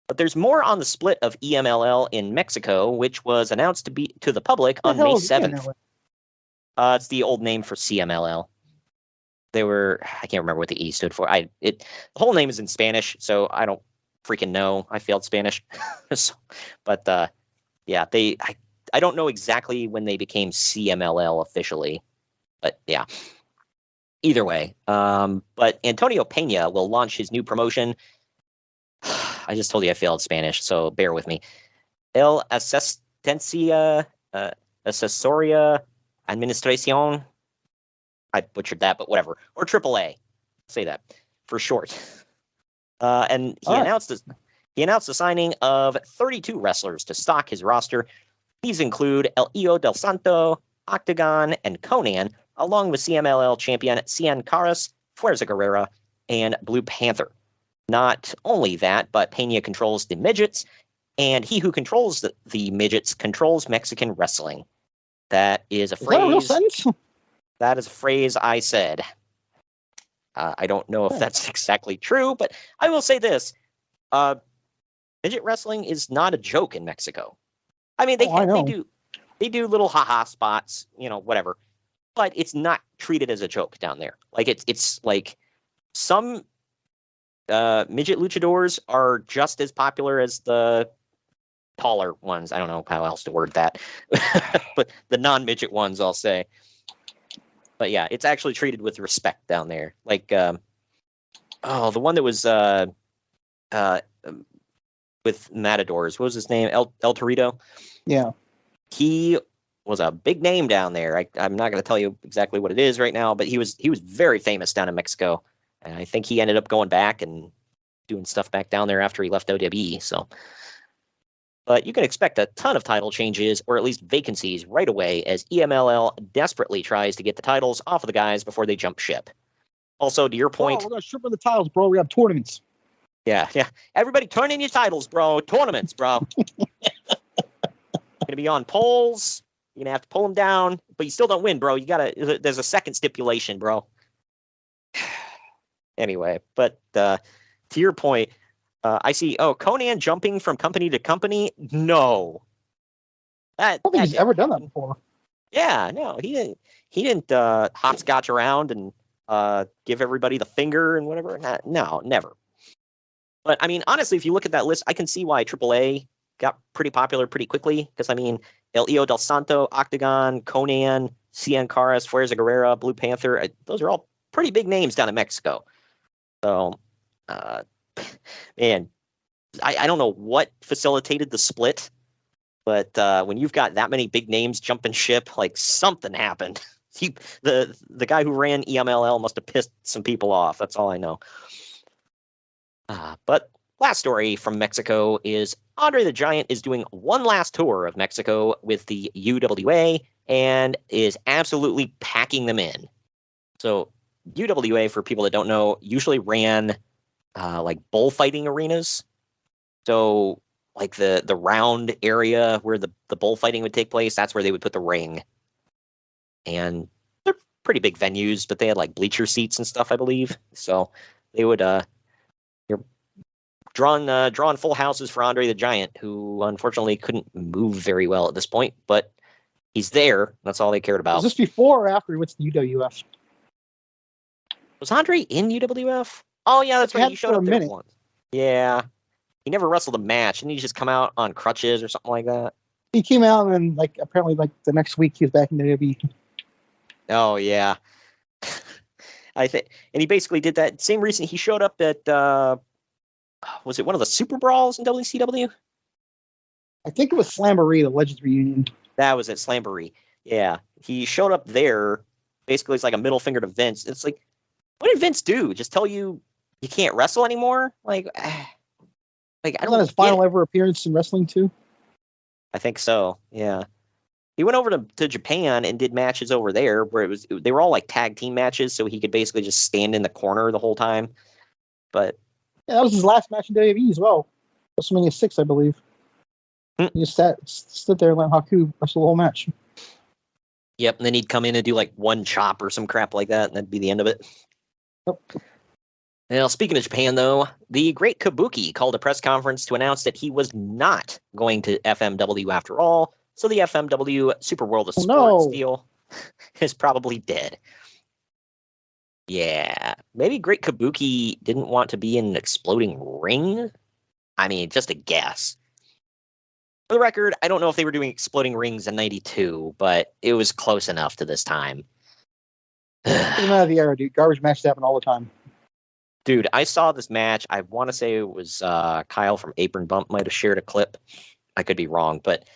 [SPEAKER 3] But there's more on the split of EMLL in Mexico, which was announced to the public on May 7th. It's the old name for CMLL. I can't remember what the E stood for. The whole name is in Spanish, so I don't freaking know. I failed Spanish. But yeah, I don't know exactly when they became CMLL officially, but yeah. Either way, but Antonio Pena will launch his new promotion. I just told you I failed Spanish, so bear with me. El Asistencia Asesoria Administración. I butchered that, but whatever. Or AAA. Say that for short. And he announced the signing of 32 wrestlers to stock his roster. These include El Hijo del Santo, Octagon, and Conan, along with CMLL champion Cien Caras, Fuerza Guerrera, and Blue Panther. Not only that, but Pena controls the midgets, and he who controls the midgets controls Mexican wrestling. That is a phrase.
[SPEAKER 4] Is that a real sentence?
[SPEAKER 3] That is a phrase I said. I don't know if that's exactly true, but I will say this. Midget wrestling is not a joke in Mexico. I mean, they do little haha spots, whatever. But it's not treated as a joke down there. Like it's like some midget luchadors are just as popular as the taller ones. I don't know how else to word that, but the non-midget ones, I'll say. But yeah, it's actually treated with respect down there. Like, the one that was with Matadors. What was his name? El Torito.
[SPEAKER 4] Yeah,
[SPEAKER 3] he was a big name down there. I'm not going to tell you exactly what it is right now, but he was very famous down in Mexico, and I think he ended up going back and doing stuff back down there after he left WWE. So, but you can expect a ton of title changes or at least vacancies right away as EMLL desperately tries to get the titles off of the guys before they jump ship. Also, to your point,
[SPEAKER 4] we're gonna strip on the titles, bro. We have tournaments.
[SPEAKER 3] Yeah. Everybody, turn in your titles, bro. Tournaments, bro. Gonna be on poles. You're gonna have to pull them down, but you still don't win, bro. There's a second stipulation, bro. Anyway, but to your point, I see. Oh, Conan jumping from company to company. No,
[SPEAKER 4] I don't think he's ever done that before.
[SPEAKER 3] Yeah, no, he didn't hopscotch around and give everybody the finger and whatever. No, never. But I mean, honestly, if you look at that list, I can see why AAA got pretty popular pretty quickly. Because I mean, El Hijo del Santo, Octagon, Conan, Cien Caras, Fuerza Guerrera, Blue Panther. Those are all pretty big names down in Mexico. So, man, I don't know what facilitated the split, but when you've got that many big names jumping ship, like something happened. The guy who ran EMLL must have pissed some people off. That's all I know. But last story from Mexico is Andre the Giant is doing one last tour of Mexico with the UWA and is absolutely packing them in. So UWA, for people that don't know, usually ran like bullfighting arenas. So like the round area where the bullfighting would take place, that's where they would put the ring. And they're pretty big venues, but they had like bleacher seats and stuff, I believe. So they would you're drawing full houses for Andre the Giant, who unfortunately couldn't move very well at this point, but he's there. That's all they cared about.
[SPEAKER 4] Was this before or after he went to the UWF?
[SPEAKER 3] Was Andre in UWF? Oh yeah, that's right. He showed up there once. Yeah. He never wrestled a match. Didn't he just come out on crutches or something like that?
[SPEAKER 4] He came out and apparently the next week he was back in WWE.
[SPEAKER 3] Oh yeah. I think, and he basically did that same reason. He showed up at was it one of the Super Brawls in WCW?
[SPEAKER 4] I think it was Slamboree, the Legends reunion.
[SPEAKER 3] That was at Slamboree. Yeah, he showed up there. Basically, it's like a middle finger to Vince. It's like, what did Vince do? Just tell you can't wrestle anymore? Like I don't.
[SPEAKER 4] Was that his final ever appearance in wrestling too?
[SPEAKER 3] I think so. Yeah, he went over to Japan and did matches over there where they were all like tag team matches, so he could basically just stand in the corner the whole time. But
[SPEAKER 4] yeah, that was his last match in WWE as well. WrestleMania 6, I believe. He just stood there and let Haku wrestle the whole match.
[SPEAKER 3] Yep, and then he'd come in and do like one chop or some crap like that, and that'd be the end of it.
[SPEAKER 4] Yep.
[SPEAKER 3] Now, speaking of Japan, though, the Great Kabuki called a press conference to announce that he was not going to FMW after all, so the FMW Super World of Sports deal is probably dead. Yeah, maybe Great Kabuki didn't want to be in an exploding ring? I mean, just a guess. For the record, I don't know if they were doing exploding rings in 92, but it was close enough to this time.
[SPEAKER 4] Doesn't matter the era, dude. Garbage matches happen all the time.
[SPEAKER 3] Dude, I saw this match. I want to say it was Kyle from Apron Bump might have shared a clip. I could be wrong, but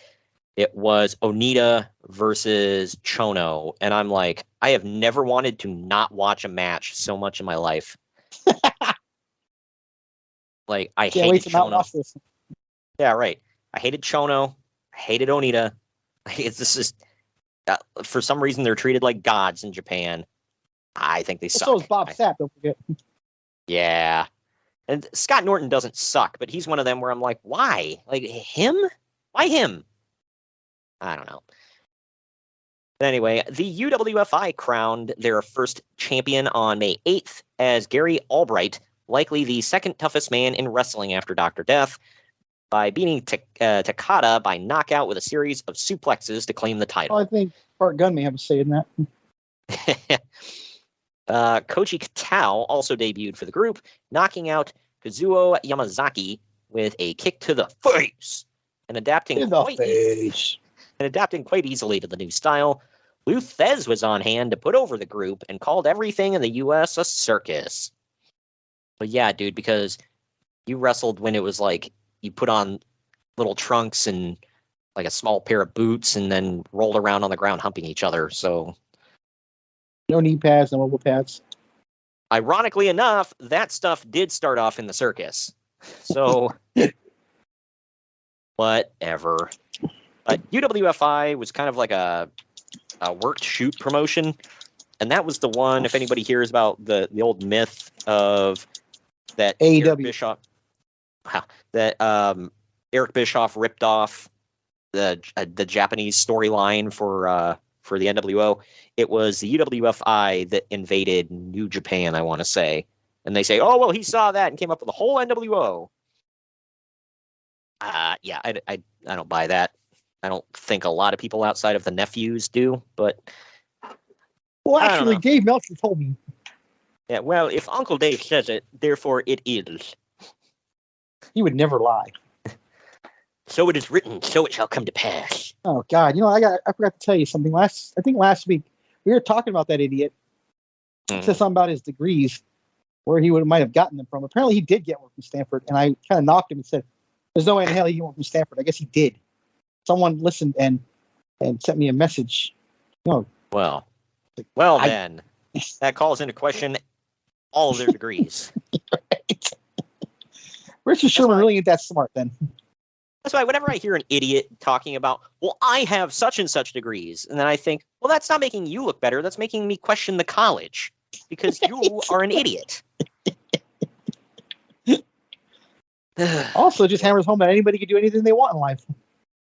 [SPEAKER 3] it was Onita versus Chono. And I'm like, I have never wanted to not watch a match so much in my life. Like, I hated Chono. Yeah, right. I hated Chono. I hated Onita. This is for some reason they're treated like gods in Japan. I think they suck.
[SPEAKER 4] So is Bob Sapp, don't forget.
[SPEAKER 3] Yeah. And Scott Norton doesn't suck, but he's one of them where I'm like, why? Like, him? Why him? I don't know. But anyway, the UWFI crowned their first champion on May 8th as Gary Albright, likely the second toughest man in wrestling after Dr. Death, by beating Takada by knockout with a series of suplexes to claim the title.
[SPEAKER 4] Well, I think Bart Gunn may have a say in that.
[SPEAKER 3] Koji Katao also debuted for the group, knocking out Kazuo Yamazaki with a kick to the face and adapting quite easily to the new style. Lou Thez was on hand to put over the group and called everything in the U.S. a circus. But yeah, dude, because you wrestled when it was like you put on little trunks and like a small pair of boots and then rolled around on the ground humping each other, so...
[SPEAKER 4] No knee pads, no elbow pads.
[SPEAKER 3] Ironically enough, that stuff did start off in the circus. So, whatever. But UWFI was kind of like a worked shoot promotion. And that was the one, if anybody hears about the old myth of that
[SPEAKER 4] AEW.
[SPEAKER 3] Eric Bischoff, Eric Bischoff ripped off the Japanese storyline for the NWO. It was the UWFI that invaded New Japan, I want to say. And they say, oh, well, he saw that and came up with the whole NWO. Yeah, I don't buy that. I don't think a lot of people outside of the nephews do, but...
[SPEAKER 4] Well, actually, Dave Meltzer told me.
[SPEAKER 3] Yeah, well, if Uncle Dave says it, therefore it is.
[SPEAKER 4] He would never lie.
[SPEAKER 3] So it is written, so it shall come to pass.
[SPEAKER 4] Oh God, I forgot to tell you something. I think last week we were talking about that idiot. He said something about his degrees, where he might have gotten them from. Apparently, he did get one from Stanford, and I kind of knocked him and said, "There's no way in hell he got one from Stanford." I guess he did. Someone listened and sent me a message.
[SPEAKER 3] Well, then that calls into question all of their degrees.
[SPEAKER 4] Right. Richard Sherman really ain't that smart, then.
[SPEAKER 3] That's why whenever I hear an idiot talking about, well, I have such and such degrees, and then I think, well, that's not making you look better. That's making me question the college because you are an idiot.
[SPEAKER 4] Also, just hammers home that anybody can do anything they want in life.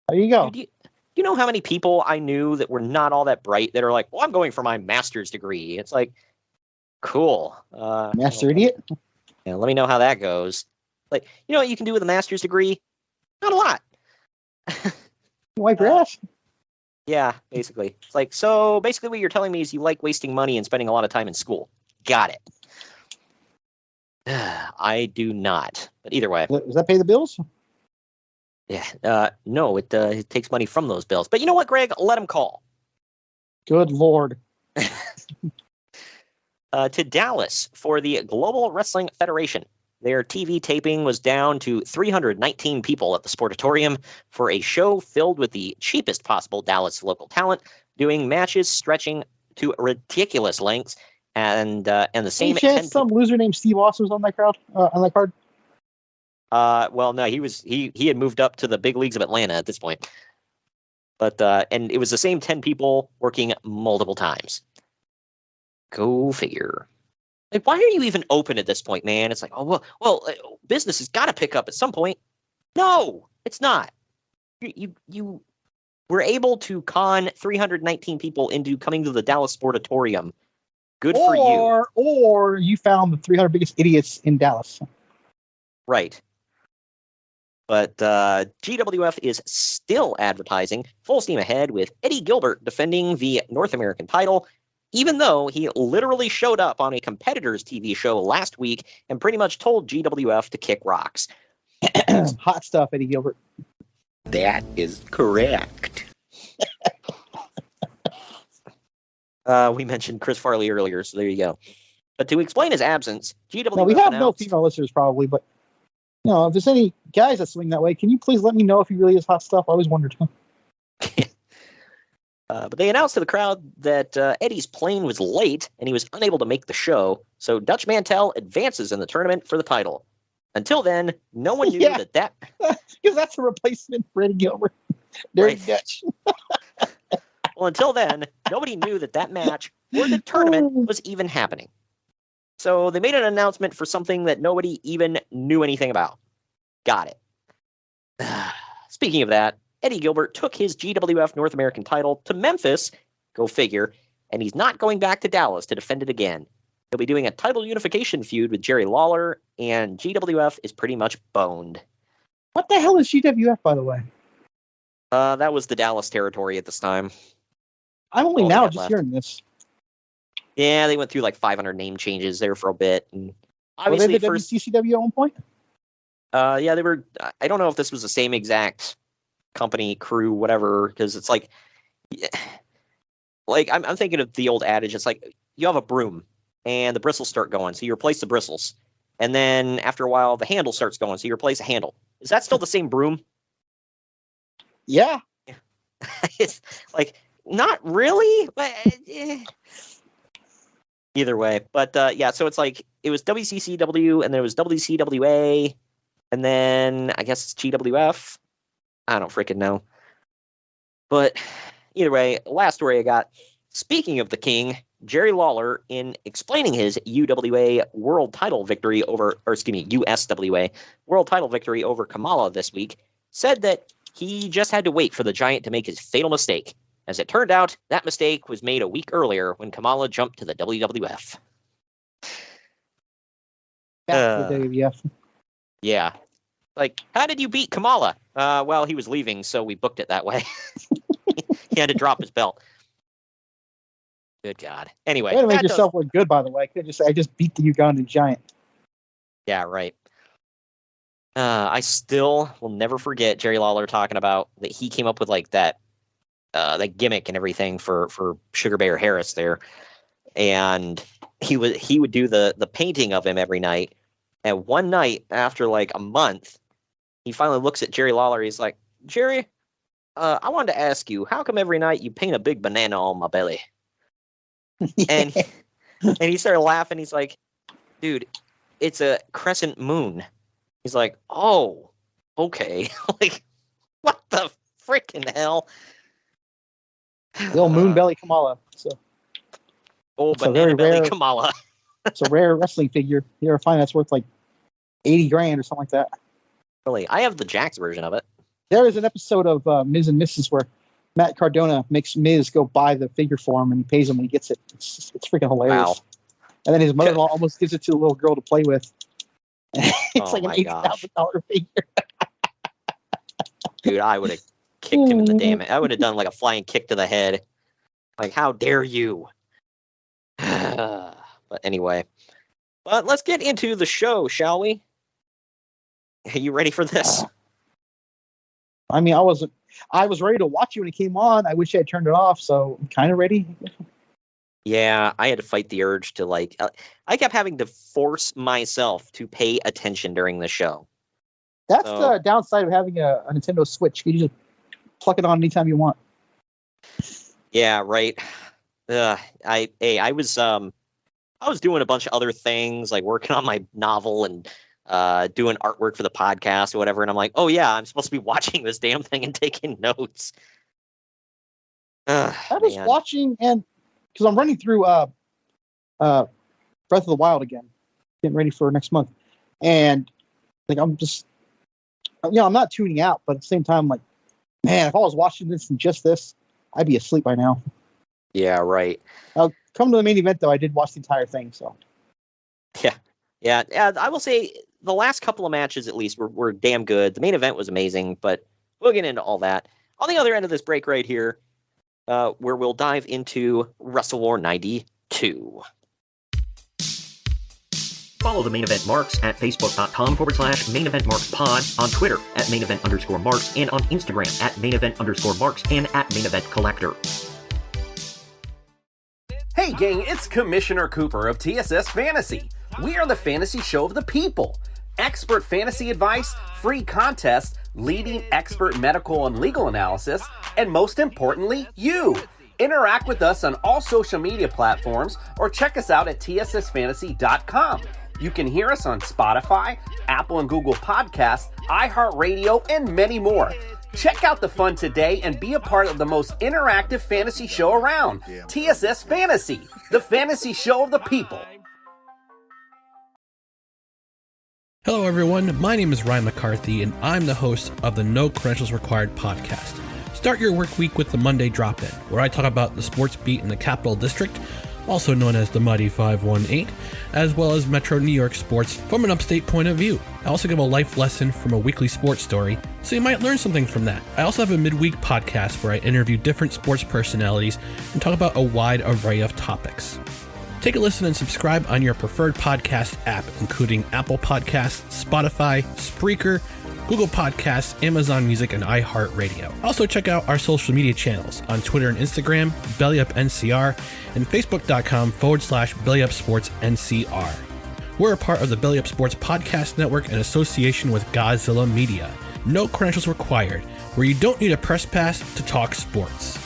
[SPEAKER 4] There you go.
[SPEAKER 3] Do you know how many people I knew that were not all that bright that are like, well, I'm going for my master's degree. It's like, cool.
[SPEAKER 4] Master idiot?
[SPEAKER 3] Yeah, let me know how that goes. Like, you know what you can do with a master's degree? Not a lot.
[SPEAKER 4] Wipe your ass?
[SPEAKER 3] Yeah, basically. It's like, so basically what you're telling me is you like wasting money and spending a lot of time in school. Got it. I do not. But either way.
[SPEAKER 4] Does that pay the bills?
[SPEAKER 3] Yeah. No, it takes money from those bills. But you know what, Greg? Let him call.
[SPEAKER 4] Good Lord.
[SPEAKER 3] To Dallas for the Global Wrestling Federation. Their TV taping was down to 319 people at the Sportatorium for a show filled with the cheapest possible Dallas local talent, doing matches stretching to ridiculous lengths, and the same.
[SPEAKER 4] Any chance some loser named Steve Austin was on that card?
[SPEAKER 3] Well, no, he had moved up to the big leagues of Atlanta at this point, but and it was the same 10 people working multiple times. Go figure. Like, why are you even open at this point, man? It's like, oh, well, business has got to pick up at some point. No, it's not. You were able to con 319 people into coming to the Dallas Sportatorium. Good for you.
[SPEAKER 4] Or you found the 300 biggest idiots in Dallas.
[SPEAKER 3] Right. But GWF is still advertising full steam ahead with Eddie Gilbert defending the North American title, even though he literally showed up on a competitor's TV show last week and pretty much told GWF to kick rocks.
[SPEAKER 4] Hot stuff, Eddie Gilbert.
[SPEAKER 8] That is correct.
[SPEAKER 3] We mentioned Chris Farley earlier, so there you go. But to explain his absence, GWF
[SPEAKER 4] Now, we have
[SPEAKER 3] announced...
[SPEAKER 4] no female listeners probably, but if there's any guys that swing that way, can you please let me know if he really is hot stuff? I always wondered.
[SPEAKER 3] But they announced to the crowd that Eddie's plane was late and he was unable to make the show, so Dutch Mantel advances in the tournament for the title. Until then, no one knew that...
[SPEAKER 4] Because that's a replacement for Eddie Gilbert. Dirty
[SPEAKER 3] Right.
[SPEAKER 4] Dutch.
[SPEAKER 3] Well, until then, nobody knew that match or the tournament was even happening. So they made an announcement for something that nobody even knew anything about. Got it. Speaking of that, Eddie Gilbert took his GWF North American title to Memphis, go figure, and he's not going back to Dallas to defend it again. He'll be doing a title unification feud with Jerry Lawler, and GWF is pretty much boned.
[SPEAKER 4] What the hell is GWF, by the way?
[SPEAKER 3] That was the Dallas territory at this time.
[SPEAKER 4] I'm only
[SPEAKER 3] All they
[SPEAKER 4] now
[SPEAKER 3] had
[SPEAKER 4] just
[SPEAKER 3] left.
[SPEAKER 4] hearing this.
[SPEAKER 3] Yeah, they went through like 500 name changes there for a bit. And
[SPEAKER 4] Were
[SPEAKER 3] obviously,
[SPEAKER 4] they the
[SPEAKER 3] first,
[SPEAKER 4] WCW at one point?
[SPEAKER 3] yeah, they were. I don't know if this was the same exact company, crew, whatever, because it's like I'm thinking of the old adage. It's like you have a broom and the bristles start going, so you replace the bristles, and then after a while, the handle starts going, so you replace the handle. Is that still the same broom?
[SPEAKER 4] Yeah.
[SPEAKER 3] It's like not really, but either way. But yeah, so it's like it was WCCW, and then it was WCWA, and then I guess it's GWF. I don't freaking know. But either way, last story I got. Speaking of the King, Jerry Lawler, in explaining his UWA world title victory over, or excuse me, USWA world title victory over Kamala this week, said that he just had to wait for the Giant to make his fatal mistake. As it turned out, that mistake was made a week earlier when Kamala jumped to the WWF.
[SPEAKER 4] Back to the WWF.
[SPEAKER 3] Yeah. Like, how did you beat Kamala? Well, he was leaving, so we booked it that way. He had to drop his belt. Good God. Anyway.
[SPEAKER 4] Way to make yourself look good, by the way. I just beat the Ugandan Giant.
[SPEAKER 3] Yeah, right. I still will never forget Jerry Lawler talking about that he came up with like that gimmick and everything for Sugar Bear Harris there, and he would do the painting of him every night. And one night after like a month, he finally looks at Jerry Lawler. He's like, Jerry, I wanted to ask you, how come every night you paint a big banana on my belly? And he started laughing. He's like, dude, it's a crescent moon. He's like, oh, okay. Like, what the freaking hell?
[SPEAKER 4] The old moon belly Kamala. So
[SPEAKER 3] Banana belly Kamala.
[SPEAKER 4] It's a rare wrestling figure. You ever find that's worth like $80,000 or something like that?
[SPEAKER 3] Really, I have the Jax version of it.
[SPEAKER 4] There is an episode of Miz and Mrs. where Matt Cardona makes Miz go buy the figure for him, and he pays him when he gets it. It's freaking hilarious.
[SPEAKER 3] Wow.
[SPEAKER 4] And then his mother-in-law almost gives it to the little girl to play with. It's like an $80,000 figure.
[SPEAKER 3] Dude, I would have kicked him in the damn. I would have done like a flying kick to the head. Like, how dare you? But anyway, let's get into the show, shall we? Are you ready for this?
[SPEAKER 4] I mean, I was ready to watch it when it came on. I wish I had turned it off, so I'm kind of ready.
[SPEAKER 3] Yeah, I had to fight the urge to like. I kept having to force myself to pay attention during the show.
[SPEAKER 4] That's the downside of having a Nintendo Switch. You just pluck it on anytime you want.
[SPEAKER 3] Yeah, right. I was doing a bunch of other things, like working on my novel and doing artwork for the podcast or whatever, and I'm like, oh yeah, I'm supposed to be watching this damn thing and taking notes.
[SPEAKER 4] I was watching, and because I'm running through Breath of the Wild again, getting ready for next month, and like I'm just, I'm not tuning out, but at the same time, I'm like, man, if I was watching this and just this, I'd be asleep by now.
[SPEAKER 3] Yeah, right.
[SPEAKER 4] Come to the main event though, I did watch the entire thing, so.
[SPEAKER 3] Yeah. I will say the last couple of matches at least were damn good. The main event was amazing, but we'll get into all that on the other end of this break right here, where we'll dive into WrestleWar 92. Follow the Main Event Marks at facebook.com/Main Event Marks Pod, on Twitter at Main Event _Marks, and on Instagram at Main Event _Marks and at Main Event Collector.
[SPEAKER 9] Hey gang, it's Commissioner Cooper of TSS Fantasy. We are the fantasy show of the people. Expert fantasy advice, free contests, leading expert medical and legal analysis, and most importantly, you. Interact with us on all social media platforms or check us out at tssfantasy.com. You can hear us on Spotify, Apple and Google Podcasts, iHeartRadio, and many more. Check out the fun today and be a part of the most interactive fantasy show around. TSS Fantasy, the fantasy show of the people.
[SPEAKER 1] Hello, everyone. My name is Ryan McCarthy, and I'm the host of the No Credentials Required podcast. Start your work week with the Monday Drop-In, where I talk about the sports beat in the Capital District, also known as the Mighty 518, as well as Metro New York sports from an upstate point of view. I also give a life lesson from a weekly sports story, so you might learn something from that. I also have a midweek podcast where I interview different sports personalities and talk about a wide array of topics. Take a listen and subscribe on your preferred podcast app, including Apple Podcasts, Spotify, Spreaker, Google Podcasts, Amazon Music, and iHeartRadio. Also check out our social media channels on Twitter and Instagram, BellyUpNCR, and Facebook.com/BellyUpSportsNCR. We're a part of the Belly Up Sports Podcast Network in association with Godzilla Media. No credentials required, where you don't need a press pass to talk sports.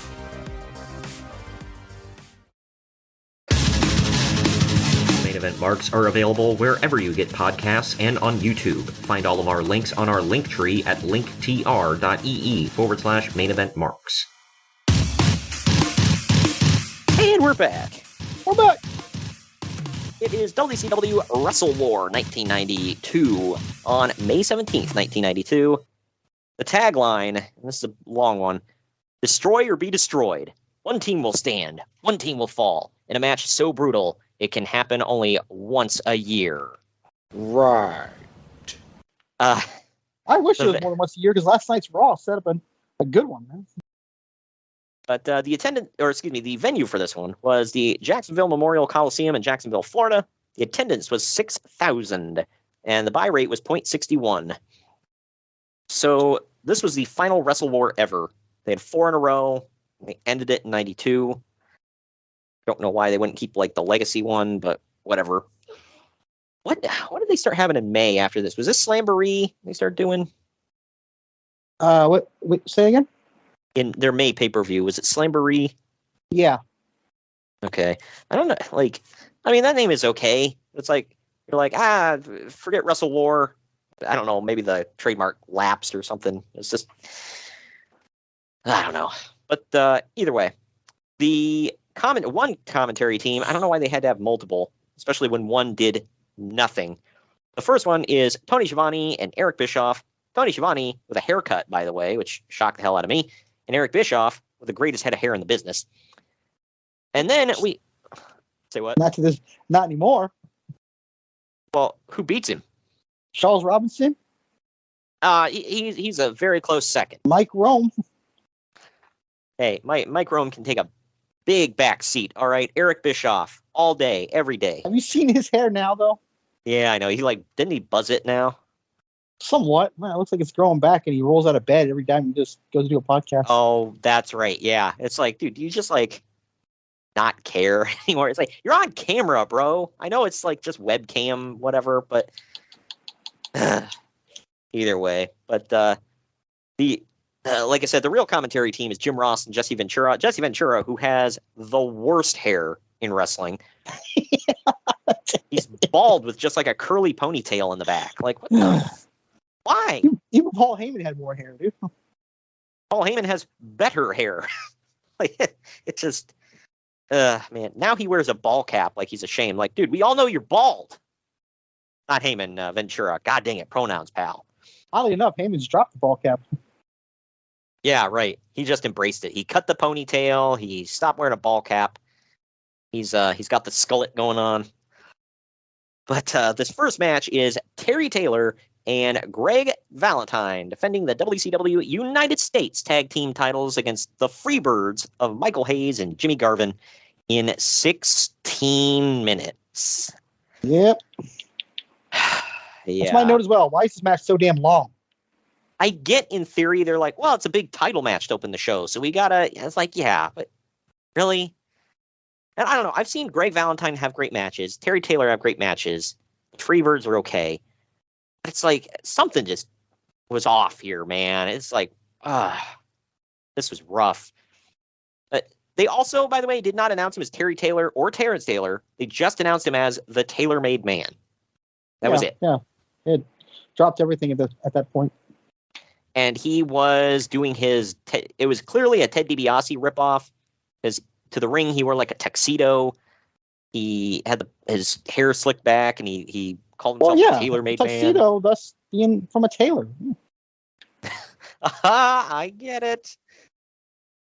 [SPEAKER 3] Main Event Marks are available wherever you get podcasts and on YouTube. Find all of our links on our link tree at linktr.ee/Main Event Marks. And we're back. It is WCW WrestleWar 1992 on May 17th, 1992. The tagline, and this is a long one, destroy or be destroyed. One team will stand, one team will fall. In a match so brutal, it can happen only once a year.
[SPEAKER 8] Right.
[SPEAKER 4] I wish it was more than once a year, because last night's Raw set up a good one, man.
[SPEAKER 3] But the venue for this one was the Jacksonville Memorial Coliseum in Jacksonville, Florida. The attendance was 6,000, and the buy rate was 0.61. So this was the final WrestleWar ever. They had 4 in a row. They ended it in 92. Don't know why they wouldn't keep like the legacy one, but whatever. What did they start having in May after this? Was this Slamboree they started doing?
[SPEAKER 4] What? Wait, say again?
[SPEAKER 3] In their May pay-per-view, was it Slamboree?
[SPEAKER 4] Yeah.
[SPEAKER 3] Okay. I don't know. Like, I mean, that name is okay. It's like, you're like, forget WrestleWar. I don't know. Maybe the trademark lapsed or something. It's just, I don't know. But either way, the one commentary team, I don't know why they had to have multiple, especially when one did nothing. The first one is Tony Schiavone and Eric Bischoff. Tony Schiavone with a haircut, by the way, which shocked the hell out of me. And Eric Bischoff with the greatest head of hair in the business. And then we say what?
[SPEAKER 4] Not anymore.
[SPEAKER 3] Well, who beats him?
[SPEAKER 4] Charles Robinson.
[SPEAKER 3] He's a very close second.
[SPEAKER 4] Mike Rome.
[SPEAKER 3] Hey, Mike Rome can take a big back seat. All right, Eric Bischoff all day, every day.
[SPEAKER 4] Have you seen his hair now, though?
[SPEAKER 3] Yeah, I know. Didn't he buzz it now?
[SPEAKER 4] Somewhat. Man, it looks like it's growing back, and he rolls out of bed every time he just goes to do a podcast.
[SPEAKER 3] Oh, that's right. Yeah, it's like, dude, do you just like not care anymore? It's like you're on camera, bro. I know it's like just webcam, whatever, but either way. But like I said, the real commentary team is Jim Ross and Jesse Ventura. Jesse Ventura, who has the worst hair in wrestling. He's bald with just like a curly ponytail in the back. Like, what the? Why?
[SPEAKER 4] Even Paul Heyman had more hair, dude.
[SPEAKER 3] Paul Heyman has better hair. Like, it just, man. Now he wears a ball cap like he's ashamed. Like, dude, we all know you're bald. Not Heyman, Ventura. God dang it, pronouns, pal.
[SPEAKER 4] Oddly enough, Heyman's dropped the ball cap.
[SPEAKER 3] Yeah, right. He just embraced it. He cut the ponytail. He stopped wearing a ball cap. He's got the skullet going on. But this first match is Terry Taylor and Greg Valentine defending the WCW United States Tag Team Titles against the Freebirds of Michael Hayes and Jimmy Garvin in 16 minutes.
[SPEAKER 4] Yep.
[SPEAKER 3] Yeah.
[SPEAKER 4] That's my note as well. Why is this match so damn long?
[SPEAKER 3] I get in theory they're like, well, it's a big title match to open the show, so we gotta. It's like, yeah, but really. And I don't know. I've seen Greg Valentine have great matches. Terry Taylor have great matches. The Freebirds are okay. It's like something just was off here, man. It's like, this was rough. They also, by the way, did not announce him as Terry Taylor or Terrence Taylor. They just announced him as the Tailor-Made Man. That was it.
[SPEAKER 4] Yeah, it dropped everything at that point.
[SPEAKER 3] And he was doing it was clearly a Ted DiBiase ripoff. To the ring, he wore like a tuxedo. He had his hair slicked back, and he called himself a tailor-made man.
[SPEAKER 4] Tuxedo, thus being from a tailor.
[SPEAKER 3] I get it.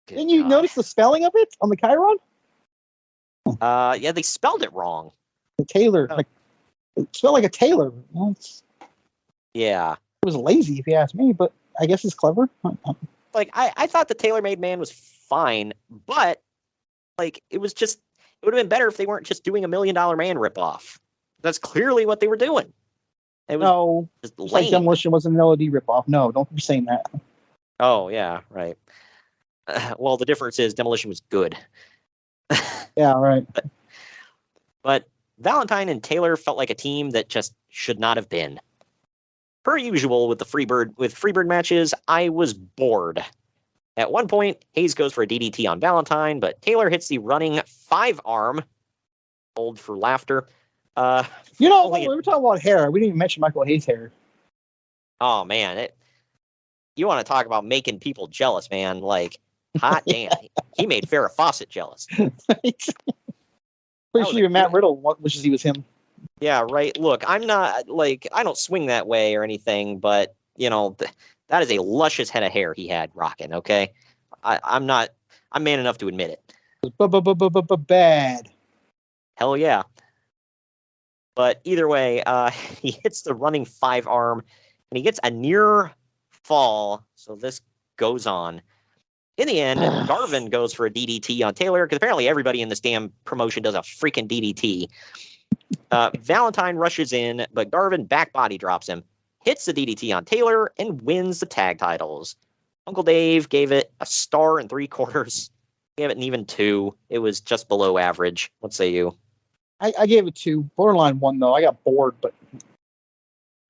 [SPEAKER 4] Didn't you notice the spelling of it on the Chiron?
[SPEAKER 3] Yeah, they spelled it wrong.
[SPEAKER 4] The tailor, it spelled like a tailor. Well,
[SPEAKER 3] yeah,
[SPEAKER 4] it was lazy if you ask me, but I guess it's clever.
[SPEAKER 3] Like I thought the tailor-made man was fine, but like it would have been better if they weren't just doing $1 Million Man ripoff. That's clearly what they were doing. It was just
[SPEAKER 4] like Demolition wasn't an LOD ripoff. No, don't be saying that.
[SPEAKER 3] Oh yeah, right. Well, the difference is Demolition was good.
[SPEAKER 4] Yeah, right.
[SPEAKER 3] But Valentine and Taylor felt like a team that just should not have been. Per usual with Freebird matches, I was bored. At one point, Hayes goes for a DDT on Valentine, but Taylor hits the running 5-arm. Hold for laughter.
[SPEAKER 4] We were talking about hair. We didn't even mention Michael Hayes' hair.
[SPEAKER 3] Oh man, you want to talk about making people jealous, man? Like, hot damn, he made Farrah Fawcett jealous.
[SPEAKER 4] Pretty sure even Matt Riddle wishes he was him.
[SPEAKER 3] Yeah, right. Look, I'm not like I don't swing that way or anything, but that is a luscious head of hair he had rocking. Okay, I'm man enough to admit it.
[SPEAKER 4] Bad.
[SPEAKER 3] Hell yeah. But either way, he hits the running 5-arm, and he gets a near fall. So this goes on. In the end, Garvin goes for a DDT on Taylor, because apparently everybody in this damn promotion does a freaking DDT. Valentine rushes in, but Garvin back body drops him. hits the DDT on Taylor, and wins the tag titles. Uncle Dave gave it a star and 3/4. Gave it an even 2. It was just below average. What say you?
[SPEAKER 4] I gave it 2. Borderline 1, though. I got bored, but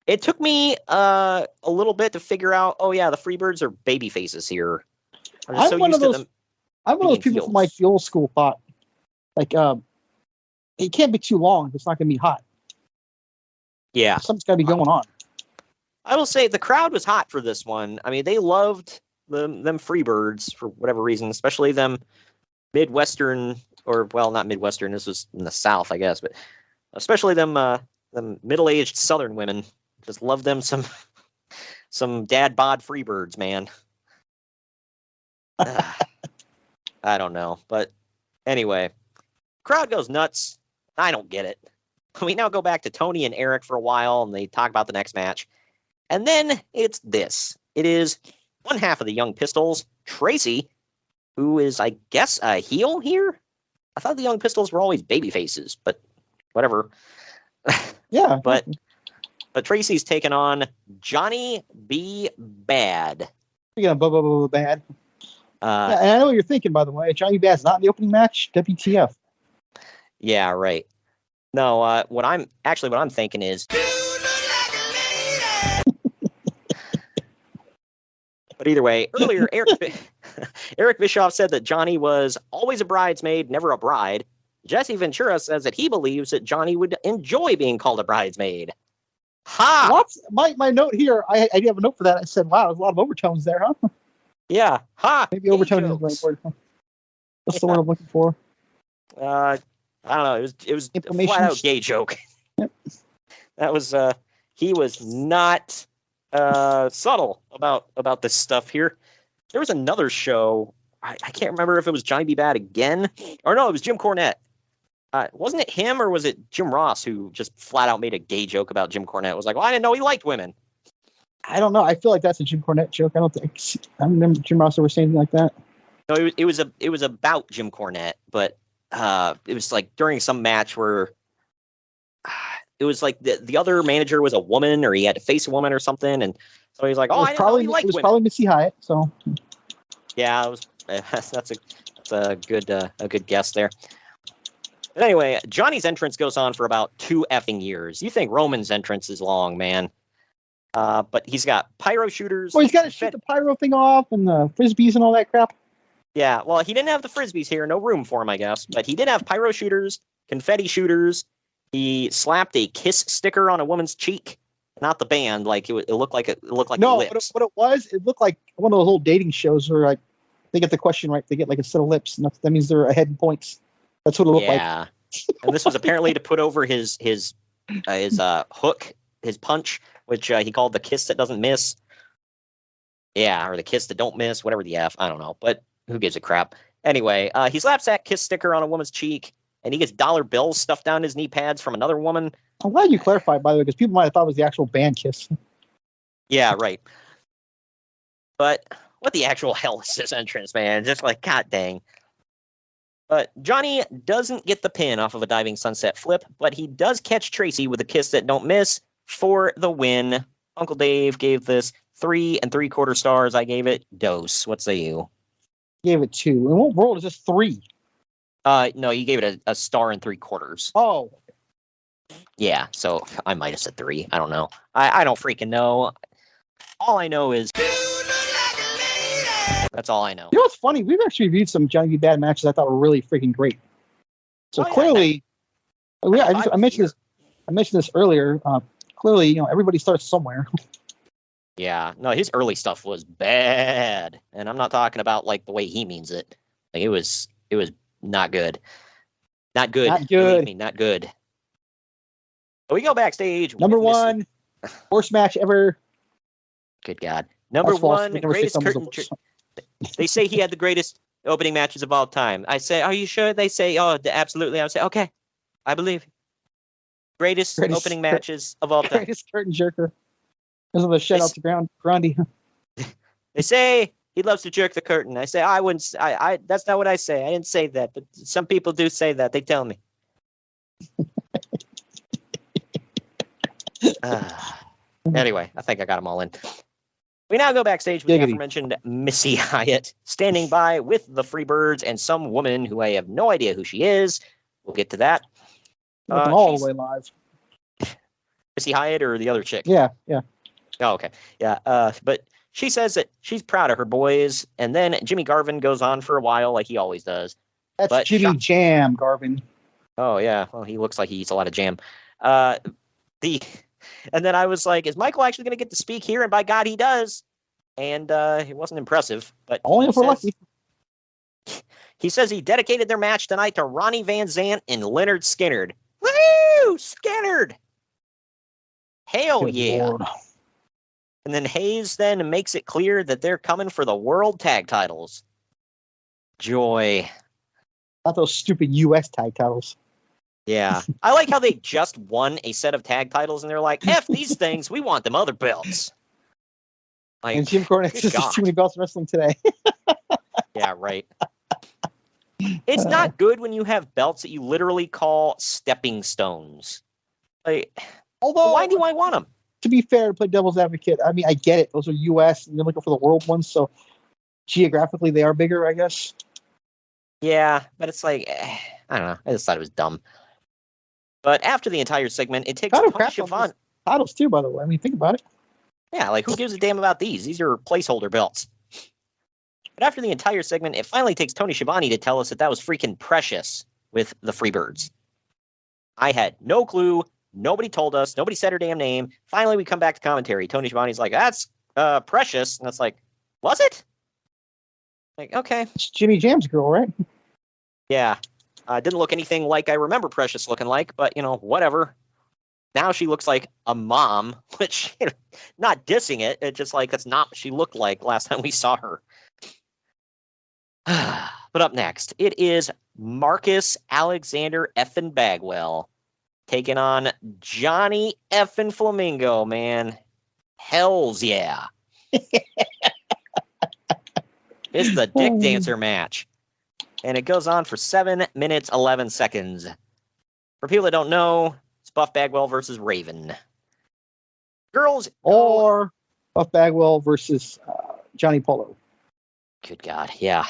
[SPEAKER 3] it took me a little bit to figure out, oh, yeah, the Freebirds are baby faces here.
[SPEAKER 4] I'm one of those people from like the old school thought, like, it can't be too long if it's not going to be hot.
[SPEAKER 3] Yeah.
[SPEAKER 4] Something's got to be going on.
[SPEAKER 3] I will say the crowd was hot for this one. I mean, they loved them Freebirds for whatever reason, especially them Midwestern, or, well, not Midwestern. This was in the South, I guess, but especially them middle-aged Southern women. Just love them some dad bod Freebirds, man. I don't know, but anyway, crowd goes nuts. I don't get it. We now go back to Tony and Eric for a while, and they talk about the next match. And then it's this. It is one half of the Young Pistols, Tracy, who is, I guess, a heel here? I thought the Young Pistols were always baby faces, but whatever.
[SPEAKER 4] Yeah.
[SPEAKER 3] But Tracy's taking on Johnny B. Bad.
[SPEAKER 4] Speaking of bad. Yeah, and I know what you're thinking, by the way. Johnny Bad's not in the opening match. WTF?
[SPEAKER 3] Yeah, right. No, what I'm thinking is. But either way, earlier Eric Bischoff said that Johnny was always a bridesmaid, never a bride. Jesse Ventura says that he believes that Johnny would enjoy being called a bridesmaid. Ha!
[SPEAKER 4] My note here, I do have a note for that. I said, wow, there's a lot of overtones there, huh?
[SPEAKER 3] Yeah. Ha!
[SPEAKER 4] Maybe overtone is right word. What's the word I'm looking for?
[SPEAKER 3] I don't know. It was a flat out gay joke.
[SPEAKER 4] Yep.
[SPEAKER 3] That was he was not subtle about this stuff here. There was another show. I can't remember if it was Johnny B. Bad again, or no, it was Jim Cornette. Wasn't it him, or was it Jim Ross who just flat out made a gay joke about Jim Cornette? It was like, well, I didn't know he liked women.
[SPEAKER 4] I don't know. I feel like that's a Jim Cornette joke. I don't remember Jim Ross ever saying anything like that.
[SPEAKER 3] No, it was about Jim Cornette, but it was like during some match where it was like the other manager was a woman, or he had to face a woman or something, and so he was like, "Oh, I didn't know he liked women." It was
[SPEAKER 4] probably Missy Hyatt. So
[SPEAKER 3] yeah, it was. That's a good guess there. But anyway, Johnny's entrance goes on for about 2 effing years. You think Roman's entrance is long, man? But he's got pyro shooters.
[SPEAKER 4] Well, he's got to shoot the pyro thing off and the frisbees and all that crap.
[SPEAKER 3] Yeah, well, he didn't have the frisbees here. No room for him, I guess. But he did have pyro shooters, confetti shooters. He slapped a kiss sticker on a woman's cheek. Not the band. Like it looked like
[SPEAKER 4] no,
[SPEAKER 3] lips.
[SPEAKER 4] What it was, it looked like one of those old dating shows where like they get the question right, they get like a set of lips, and that means they're ahead in points. That's what it looked like.
[SPEAKER 3] Yeah, and this was apparently to put over his hook, his punch, which he called the kiss that doesn't miss. Yeah, or the kiss that don't miss, whatever the F. I don't know, but who gives a crap? Anyway, he slaps that kiss sticker on a woman's cheek, and he gets dollar bills stuffed down his knee pads from another woman.
[SPEAKER 4] I'm glad you clarified, by the way, because people might have thought it was the actual band Kiss.
[SPEAKER 3] Yeah, right. But what the actual hell is this entrance, man? Just like, god dang. But Johnny doesn't get the pin off of a diving sunset flip, but he does catch Tracy with a kiss that don't miss for the win. Uncle Dave gave this 3 3/4 stars. I gave it dose. What say you?
[SPEAKER 4] Gave it 2. In what world is this 3?
[SPEAKER 3] No, you gave it a star and 3/4.
[SPEAKER 4] Oh.
[SPEAKER 3] Yeah, so I might have said 3. I don't know. I don't freaking know. All I know is that's all I know.
[SPEAKER 4] You know what's funny? We've actually reviewed some Johnny B. Bad matches I thought were really freaking great. So clearly, I mentioned this earlier. Clearly, everybody starts somewhere.
[SPEAKER 3] Yeah, no, his early stuff was bad, and I'm not talking about like the way he means it. Like it was not good. Not good.
[SPEAKER 4] Not good.
[SPEAKER 3] Believe me, not good. So we go backstage.
[SPEAKER 4] Number 1, worst match ever.
[SPEAKER 3] Good God. Number 1, greatest curtain. They say he had the greatest opening matches of all time. I say, are you sure? They say, oh, absolutely. I would say, okay, I believe. Greatest opening matches of all time.
[SPEAKER 4] Greatest curtain jerker. There's a shout out to Grundy.
[SPEAKER 3] They say he loves to jerk the curtain. I say, I wouldn't. I that's not what I say. I didn't say that, but some people do say that. They tell me. Anyway, I think I got them all in. We now go backstage with the
[SPEAKER 4] Giggity.
[SPEAKER 3] aforementioned Missy Hyatt standing by with the Freebirds and some woman who I have no idea who she is. We'll get to that.
[SPEAKER 4] Looking all
[SPEAKER 3] she's-
[SPEAKER 4] the way live.
[SPEAKER 3] Missy Hyatt or the other chick?
[SPEAKER 4] Yeah.
[SPEAKER 3] Oh, okay. Yeah. But she says that she's proud of her boys, and then Jimmy Garvin goes on for a while like he always does.
[SPEAKER 4] That's
[SPEAKER 3] But
[SPEAKER 4] Jimmy Jam, Garvin.
[SPEAKER 3] Oh, yeah. Well, he looks like he eats a lot of jam. And then I was like, is Michael actually going to get to speak here? And by God, he does. And it wasn't impressive. But
[SPEAKER 4] Only if we're lucky.
[SPEAKER 3] He says he dedicated their match tonight to Ronnie Van Zant and Leonard Skinnard. Woo! Skinnard! Hell
[SPEAKER 4] Good
[SPEAKER 3] yeah.
[SPEAKER 4] Lord.
[SPEAKER 3] And then Hayes then makes it clear that they're coming for the World Tag Titles. Joy.
[SPEAKER 4] Not those stupid U.S. tag titles.
[SPEAKER 3] Yeah. I like how they just won a set of tag titles and they're like, F these things, we want them other belts. Like,
[SPEAKER 4] And Jim Cornette
[SPEAKER 3] good
[SPEAKER 4] says there's
[SPEAKER 3] God.
[SPEAKER 4] too many belts in wrestling today.
[SPEAKER 3] Yeah, right. It's not good when you have belts that you literally call stepping stones. Like,
[SPEAKER 4] Although,
[SPEAKER 3] why do I want them?
[SPEAKER 4] to be fair, to play devil's advocate, I mean, I get it. Those are U.S. and you're looking for the world ones, so geographically they are bigger, I guess.
[SPEAKER 3] Yeah, but it's like, I don't know. I just thought it was dumb. But after the entire segment, it takes
[SPEAKER 4] Kind of
[SPEAKER 3] Tony
[SPEAKER 4] crap on
[SPEAKER 3] Schiavone.
[SPEAKER 4] those titles too, by the way. I mean, think about it.
[SPEAKER 3] Yeah, like who gives a damn about these? These are placeholder belts. But after the entire segment, it finally takes Tony Schiavone to tell us that was freaking Precious with the Freebirds. I had no clue. Nobody told us. Nobody said her damn name. Finally, we come back to commentary. Tony Schiavone's like, that's Precious. And it's like, was it? Like, okay.
[SPEAKER 4] It's Jimmy Jam's girl, right?
[SPEAKER 3] Yeah. Didn't look anything like I remember Precious looking like, but, you know, whatever. Now she looks like a mom, which, you know, not dissing it. It's just like, that's not what she looked like last time we saw her. But up next, it is Marcus Alexander effing Bagwell taking on Johnny effing Flamingo, man. Hells yeah. It's the Dick Dancer match. And it goes on for 7 minutes, 11 seconds. For people that don't know, it's Buff Bagwell versus Raven. Girls.
[SPEAKER 4] Or Buff Bagwell versus Johnny Polo.
[SPEAKER 3] Good God, yeah.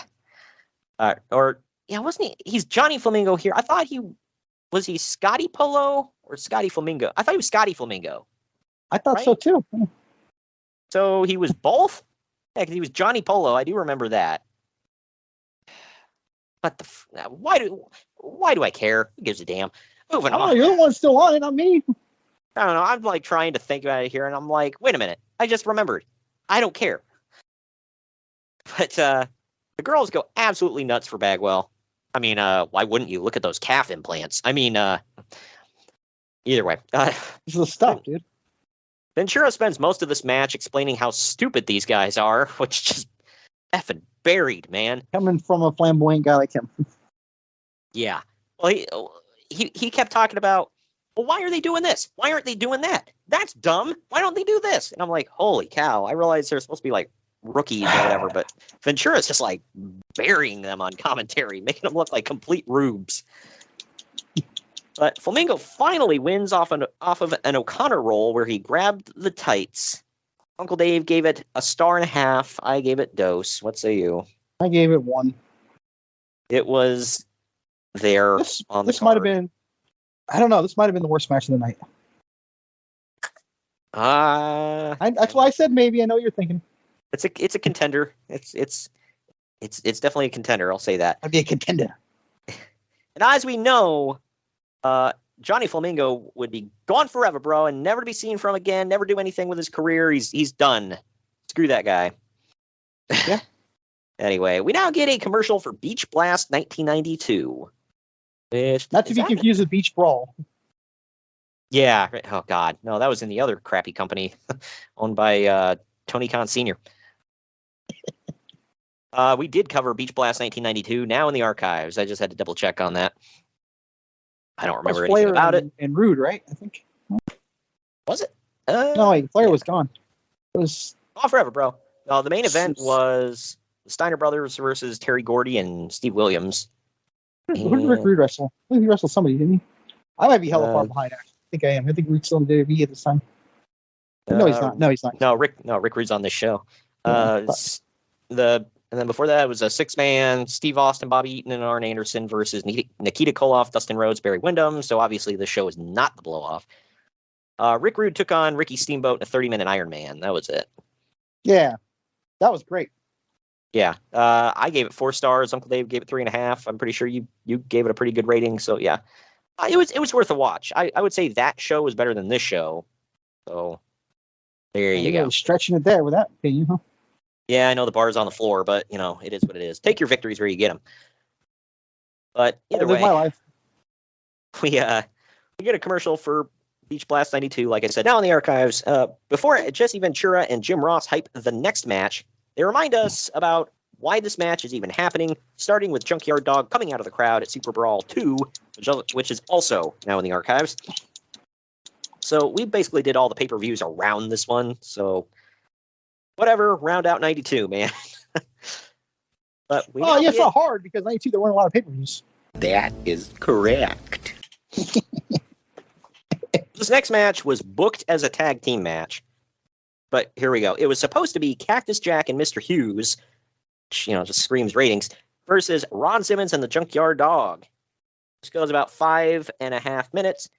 [SPEAKER 3] Wasn't he? He's Johnny Flamingo here. I thought was he Scotty Polo or Scotty Flamingo? I thought he was Scotty Flamingo.
[SPEAKER 4] I thought
[SPEAKER 3] Right?
[SPEAKER 4] so too.
[SPEAKER 3] So he was both? Yeah, 'cause he was Johnny Polo. I do remember that. What the? Why do I care? Who gives a damn? Moving
[SPEAKER 4] Oh,
[SPEAKER 3] on.
[SPEAKER 4] you're the one still on it, not me.
[SPEAKER 3] I don't know. I'm like trying to think about it here, and I'm like, wait a minute. I just remembered. I don't care. But the girls go absolutely nuts for Bagwell. I mean, why wouldn't you? Look at those calf implants. I mean, either way.
[SPEAKER 4] This is the stuff, dude.
[SPEAKER 3] Ventura spends most of this match explaining how stupid these guys are, which just effing buried, man.
[SPEAKER 4] Coming from a flamboyant guy like him.
[SPEAKER 3] Yeah. Well, he kept talking about, well, why are they doing this? Why aren't they doing that? That's dumb. Why don't they do this? And I'm like, holy cow. I realize they're supposed to be like rookies or whatever, but Ventura's just like burying them on commentary, making them look like complete rubes. But Flamingo finally wins off of an O'Connor roll where he grabbed the tights. Uncle Dave gave it a 1.5 stars. I gave it dose. What say you?
[SPEAKER 4] I gave it 1.
[SPEAKER 3] It was there on the
[SPEAKER 4] This might have been, I don't know, this might have been the worst match of the night. That's why I said maybe. I know what you're thinking.
[SPEAKER 3] It's a contender. It's definitely a contender. I'll say that.
[SPEAKER 4] I'd be a contender.
[SPEAKER 3] And as we know, Johnny Flamingo would be gone forever, bro, and never to be seen from again. Never do anything with his career. He's done. Screw that guy.
[SPEAKER 4] Yeah.
[SPEAKER 3] Anyway, we now get a commercial for Beach Blast 1992.
[SPEAKER 4] Not to be confused with Beach Brawl.
[SPEAKER 3] Yeah. Oh God, no, that was in the other crappy company owned by Tony Khan Sr. We did cover Beach Blast 1992. Now in the archives. I just had to double check on that. I don't remember anything
[SPEAKER 4] Flair
[SPEAKER 3] about it.
[SPEAKER 4] and Rude, right? I think.
[SPEAKER 3] Was it?
[SPEAKER 4] No, wait, Flair was gone. It was
[SPEAKER 3] Gone forever, bro. No, the main event was the Steiner brothers versus Terry Gordy and Steve Williams.
[SPEAKER 4] who did Rick Rude wrestle? I think he wrestled somebody, didn't he? I might be hella far behind. Actually. I think I am. I think Rude's still in WWE at this time. No, he's not. No, he's not.
[SPEAKER 3] No, Rick Rude's on this show. And then before that, it was a 6-man, Steve Austin, Bobby Eaton, and Arn Anderson versus Nikita Koloff, Dustin Rhodes, Barry Windham. So obviously the show is not the blow-off. Rick Rude took on Ricky Steamboat in a 30-minute Iron Man. That was it.
[SPEAKER 4] Yeah, that was great.
[SPEAKER 3] Yeah, I gave it 4 stars. Uncle Dave gave it 3.5. I'm pretty sure you gave it a pretty good rating. So yeah, it was worth a watch. I would say that show was better than this show. So there you go.
[SPEAKER 4] Stretching it there with that opinion, huh?
[SPEAKER 3] Yeah, I know the bar's on the floor, but it is what it is. Take your victories where you get them. But either way,
[SPEAKER 4] my life.
[SPEAKER 3] we get a commercial for Beach Blast 92. Like I said, now in the archives. Before Jesse Ventura and Jim Ross hype the next match, they remind us about why this match is even happening, starting with Junkyard Dog coming out of the crowd at Super Brawl 2, which is also now in the archives. So we basically did all the pay-per-views around this one. So whatever, round out 92, man. But
[SPEAKER 4] it's not hard because 92 there weren't a lot of pay-per-views.
[SPEAKER 3] That is correct. This next match was booked as a tag team match. But here we go. It was supposed to be Cactus Jack and Mr. Hughes, which, just screams ratings, versus Ron Simmons and the Junkyard Dog. This goes about 5.5 minutes.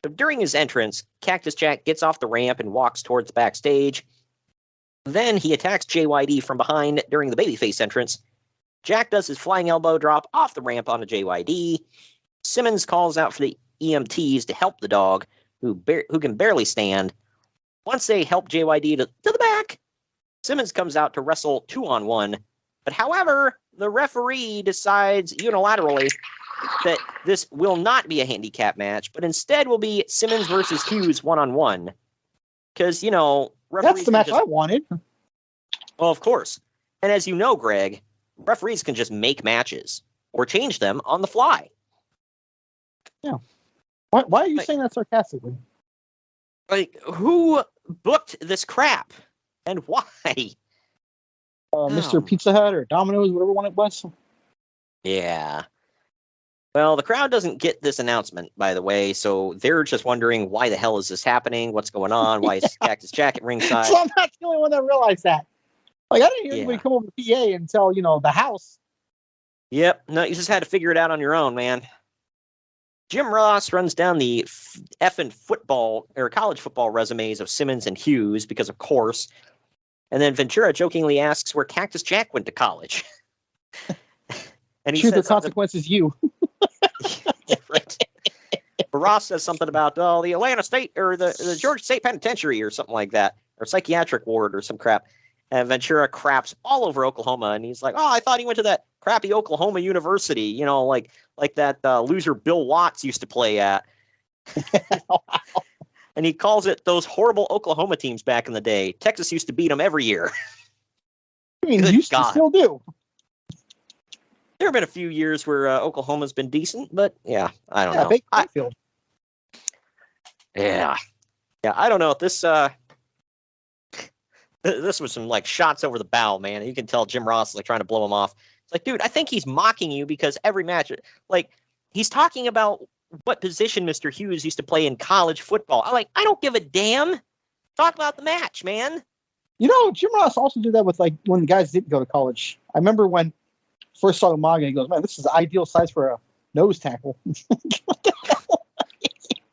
[SPEAKER 3] So during his entrance, Cactus Jack gets off the ramp and walks towards the backstage. Then he attacks JYD from behind during the babyface entrance. Jack does his flying elbow drop off the ramp onto JYD. Simmons calls out for the EMTs to help the dog, who can barely stand. Once they help JYD to the back, Simmons comes out to wrestle 2-on-1. But however, the referee decides unilaterally that this will not be a handicap match, but instead will be Simmons versus Hughes 1-on-1. Because,
[SPEAKER 4] that's the match I wanted.
[SPEAKER 3] Well, of course. And as you know, Greg, referees can just make matches or change them on the fly.
[SPEAKER 4] Yeah. Why are you saying that sarcastically?
[SPEAKER 3] Like, who booked this crap? And why?
[SPEAKER 4] Mr. Pizza Hut or Domino's, whatever one it was.
[SPEAKER 3] Yeah. Well, the crowd doesn't get this announcement, by the way, so they're just wondering, why the hell is this happening? What's going on? Why is Cactus Jack at ringside?
[SPEAKER 4] So I'm not the only one that realized that. Like, I didn't hear anybody come over to PA and tell, the house.
[SPEAKER 3] Yep. No, you just had to figure it out on your own, man. Jim Ross runs down the effing football or college football resumes of Simmons and Hughes, because of course. And then Ventura jokingly asks where Cactus Jack went to college. And he
[SPEAKER 4] says the
[SPEAKER 3] consequence
[SPEAKER 4] consequences you.
[SPEAKER 3] Right. But Ross says something about the Atlanta State or the Georgia State Penitentiary or something like that, or psychiatric ward or some crap. And Ventura craps all over Oklahoma, and he's like, "Oh, I thought he went to that crappy Oklahoma University, like that loser Bill Watts used to play at." And he calls it those horrible Oklahoma teams back in the day. Texas used to beat them every year.
[SPEAKER 4] I mean, used to still do.
[SPEAKER 3] There have been a few years where Oklahoma's been decent, but yeah, I don't know.
[SPEAKER 4] Bakersfield.
[SPEAKER 3] Yeah, I don't know. This was some shots over the bow, man. You can tell Jim Ross is trying to blow him off. It's like, dude, I think he's mocking you because every match, he's talking about what position Mr. Hughes used to play in college football. I don't give a damn. Talk about the match, man.
[SPEAKER 4] Jim Ross also did that with when the guys didn't go to college. I remember when first saw Umaga, he goes, "Man, this is the ideal size for a nose tackle." What the hell?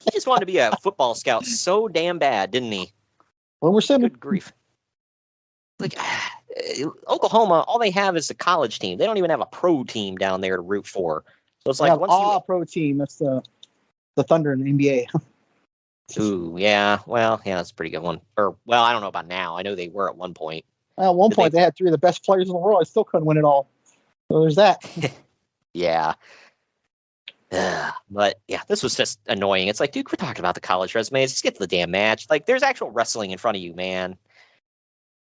[SPEAKER 3] He just wanted to be a football scout so damn bad, didn't he?
[SPEAKER 4] Well, we're saying
[SPEAKER 3] good grief. Oklahoma, all they have is the college team. They don't even have a pro team down there to root for. So it's
[SPEAKER 4] pro team. That's the Thunder in the NBA.
[SPEAKER 3] Ooh, yeah. Well, yeah, that's a pretty good one. I don't know about now. I know they were at one point.
[SPEAKER 4] At one point, they had 3 of the best players in the world. I still couldn't win it all. So there's that.
[SPEAKER 3] Yeah. But yeah, this was just annoying. It's like, dude, we're talking about the college resumes. Just get to the damn match. There's actual wrestling in front of you, man.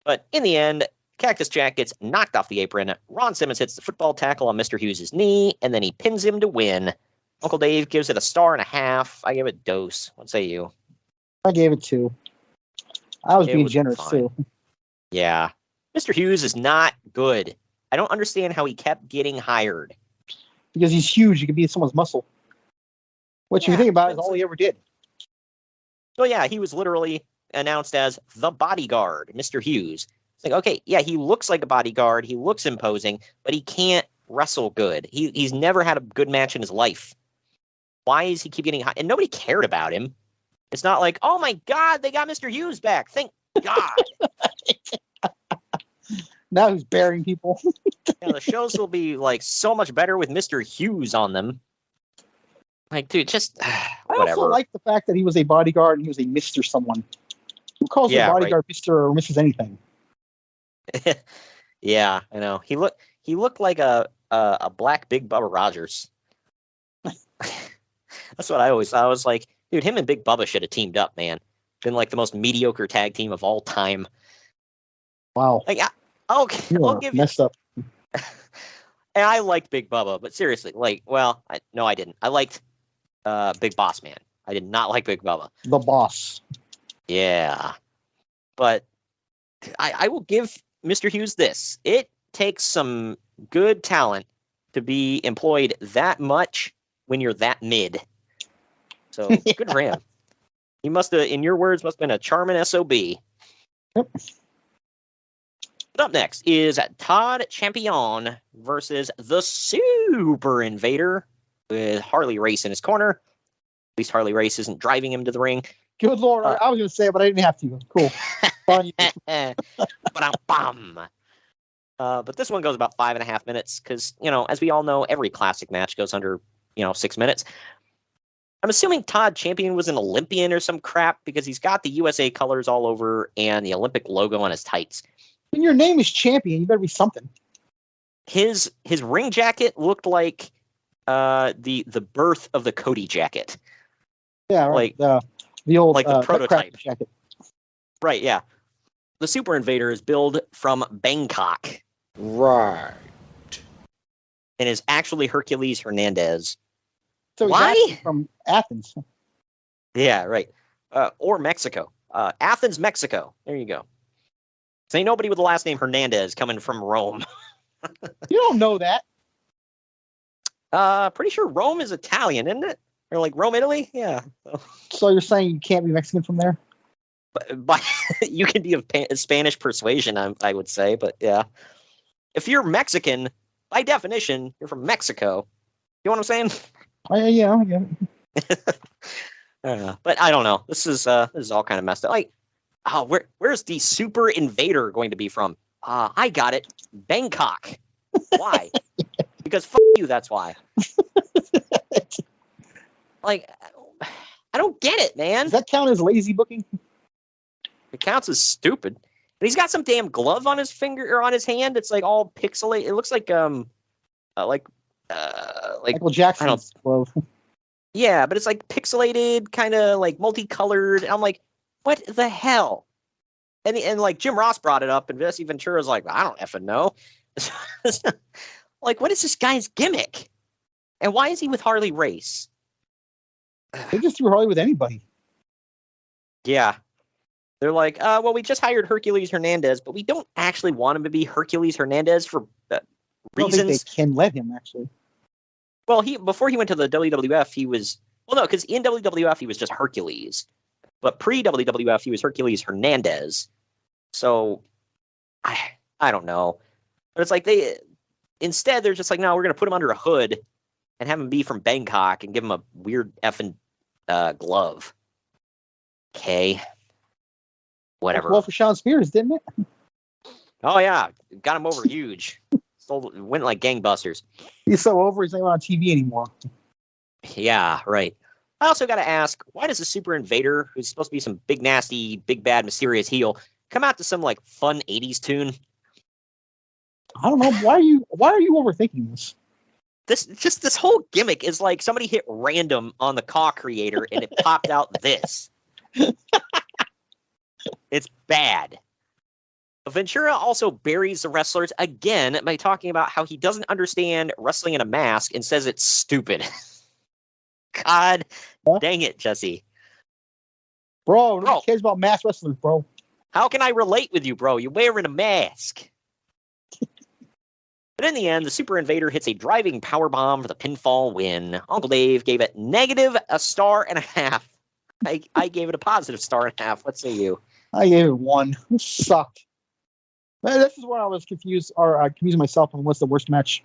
[SPEAKER 3] But in the end, Cactus Jack gets knocked off the apron. Ron Simmons hits the football tackle on Mr. Hughes' knee, and then he pins him to win. Uncle Dave gives it a 1.5 stars. I give it dose. What say you?
[SPEAKER 4] I gave it 2. I was being generous, too.
[SPEAKER 3] Yeah. Mr. Hughes is not good. I don't understand how he kept getting hired.
[SPEAKER 4] Because he's huge. He could be someone's muscle. Which, if you think about it, is all he ever did.
[SPEAKER 3] So, yeah, he was literally announced as the bodyguard, Mr. Hughes. It's like, okay, yeah, he looks like a bodyguard. He looks imposing, but he can't wrestle good. He's never had a good match in his life. Why is he keep getting hot? And nobody cared about him. It's not like, oh my God, they got Mr. Hughes back. Thank God.
[SPEAKER 4] Now he's burying people.
[SPEAKER 3] Yeah, the shows will be like so much better with Mr. Hughes on them. Like, dude, just whatever.
[SPEAKER 4] I also like the fact that he was a bodyguard and he was a Mr. someone. Who calls a bodyguard Mr. or Mrs. anything?
[SPEAKER 3] Yeah, I know. He looked like a black Big Bubba Rogers. That's what I always thought. I was like, dude, him and Big Bubba should have teamed up, man. Been like the most mediocre tag team of all time.
[SPEAKER 4] Wow.
[SPEAKER 3] Like, I'll give
[SPEAKER 4] messed
[SPEAKER 3] you.
[SPEAKER 4] up.
[SPEAKER 3] And I liked Big Bubba, but seriously, like, well, no, I didn't. I liked Big Boss Man. I did not like Big Bubba.
[SPEAKER 4] The boss.
[SPEAKER 3] Yeah. But I will give Mr. Hughes this. It takes some good talent to be employed that much when you're that mid. So good for him. He must have, in your words, must have been a charming SOB.
[SPEAKER 4] Yep.
[SPEAKER 3] Up next is Todd Champion versus the Super Invader with Harley Race in his corner. At least Harley Race isn't driving him to the ring.
[SPEAKER 4] Good Lord. I was going to say it, but I didn't have to. Cool.
[SPEAKER 3] But this one goes about 5.5 minutes because, as we all know, every classic match goes under, 6 minutes. I'm assuming Todd Champion was an Olympian or some crap because he's got the USA colors all over and the Olympic logo on his tights.
[SPEAKER 4] When your name is Champion, you better be something.
[SPEAKER 3] His ring jacket looked like the birth of the Cody jacket.
[SPEAKER 4] Yeah, right. Like the old
[SPEAKER 3] the prototype
[SPEAKER 4] jacket.
[SPEAKER 3] Right, yeah. The Super Invader is billed from Bangkok.
[SPEAKER 8] Right.
[SPEAKER 3] And is actually Hercules Hernandez.
[SPEAKER 4] So he's
[SPEAKER 3] why?
[SPEAKER 4] From Athens.
[SPEAKER 3] Yeah, right. Or Mexico. Athens, Mexico. There you go. So ain't nobody with the last name Hernandez coming from Rome.
[SPEAKER 4] You don't know that.
[SPEAKER 3] Pretty sure Rome is Italian, isn't it? Or like Rome, Italy? Yeah.
[SPEAKER 4] So you're saying you can't be Mexican from there?
[SPEAKER 3] But you can be of Spanish persuasion, I would say. But yeah. If you're Mexican, by definition, you're from Mexico. You know what I'm saying?
[SPEAKER 4] Yeah, I get it.
[SPEAKER 3] But I don't know. This is all kind of messed up. Like, where's the Super Invader going to be from? I got it. Bangkok. Why? Because fuck you, that's why. Like, I don't get it, man.
[SPEAKER 4] Does that count as lazy booking?
[SPEAKER 3] It counts as stupid. And he's got some damn glove on his finger or on his hand. It's like all pixelated. It looks like
[SPEAKER 4] Michael Jackson's glove.
[SPEAKER 3] Yeah, but it's like pixelated, kind of like multicolored. And I'm like, what the hell? And like Jim Ross brought it up, and Jesse Ventura's like, I don't effing know. Like, what is this guy's gimmick? And why is he with Harley Race?
[SPEAKER 4] They just threw Harley with anybody.
[SPEAKER 3] Yeah. They're like, well, we just hired Hercules Hernandez, but we don't actually want him to be Hercules Hernandez for reasons.
[SPEAKER 4] I don't think they can let him, actually.
[SPEAKER 3] Well, before he went to the WWF, he was... Well, no, because in WWF, he was just Hercules. But pre-WWF, he was Hercules Hernandez. So, I don't know. But it's like instead, they're just like, no, we're going to put him under a hood and have him be from Bangkok and give him a weird effing glove. Okay. Whatever.
[SPEAKER 4] Well, for Sean Spears, didn't it?
[SPEAKER 3] Oh, yeah. Got him over huge. Went like gangbusters.
[SPEAKER 4] He's so over, he's not on TV anymore.
[SPEAKER 3] Yeah, right. I also got to ask, why does the Super Invader, who's supposed to be some big, nasty, big, bad, mysterious heel, come out to some like fun 80s tune?
[SPEAKER 4] I don't know. Why are you overthinking this?
[SPEAKER 3] This whole gimmick is like somebody hit random on the Caw Creator and it popped out this. It's bad. Ventura also buries the wrestlers again by talking about how he doesn't understand wrestling in a mask and says it's stupid. God dang it, Jesse.
[SPEAKER 4] Bro, nobody cares about mask wrestlers, bro.
[SPEAKER 3] How can I relate with you, bro? You're wearing a mask. But in the end, the Super Invader hits a driving powerbomb for the pinfall win. Uncle Dave gave it -1.5 stars. I gave it a positive star and a half. What say you?
[SPEAKER 4] I gave it 1. It sucked. Man, this is where I was confused, or confusing myself on what's the worst match.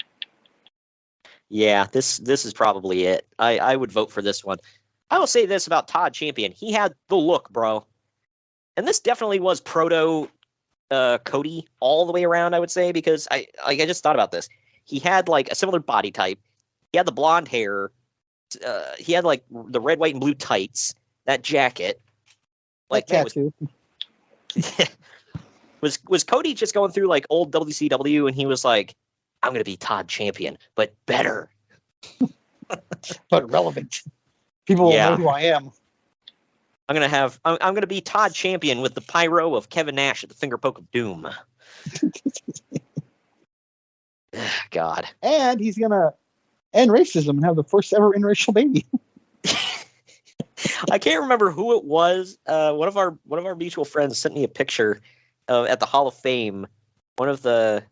[SPEAKER 3] Yeah, this is probably it. I would vote for this one. I will say this about Todd Champion. He had the look, bro. And this definitely was proto Cody all the way around, I would say, because I just thought about this. He had like a similar body type. He had the blonde hair. He had like the red, white, and blue tights. That jacket. Like
[SPEAKER 4] that tattoo.
[SPEAKER 3] Was Cody just going through like old WCW and he was like, I'm gonna be Todd Champion, but better.
[SPEAKER 4] But relevant. People will know who I am.
[SPEAKER 3] I'm gonna be Todd Champion with the pyro of Kevin Nash at the finger poke of doom. God.
[SPEAKER 4] And he's gonna end racism and have the first ever interracial baby.
[SPEAKER 3] I can't remember who it was. One of our mutual friends sent me a picture at the Hall of Fame. One of the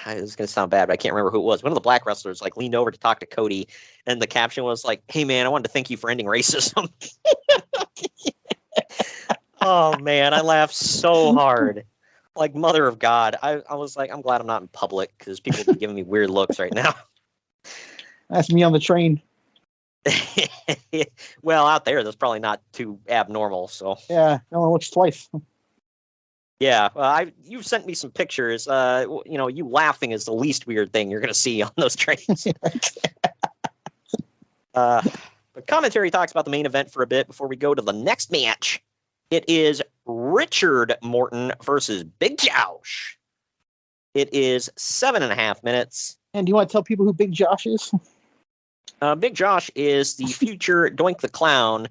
[SPEAKER 3] this is gonna sound bad, but I can't remember who it was. One of the black wrestlers like leaned over to talk to Cody, and the caption was like, "Hey man, I wanted to thank you for ending racism." Oh man, I laughed so hard. Like mother of God. I was like, I'm glad I'm not in public because people would be giving me weird looks right now.
[SPEAKER 4] That's me on the train.
[SPEAKER 3] Well, out there, that's probably not too abnormal. So
[SPEAKER 4] yeah, no one looks twice.
[SPEAKER 3] Yeah, you've sent me some pictures. You laughing is the least weird thing you're going to see on those trains. But commentary talks about the main event for a bit before we go to the next match. It is Richard Morton versus Big Josh. It is 7.5 minutes.
[SPEAKER 4] And do you want to tell people who Big Josh is?
[SPEAKER 3] Big Josh is the future Doink the Clown,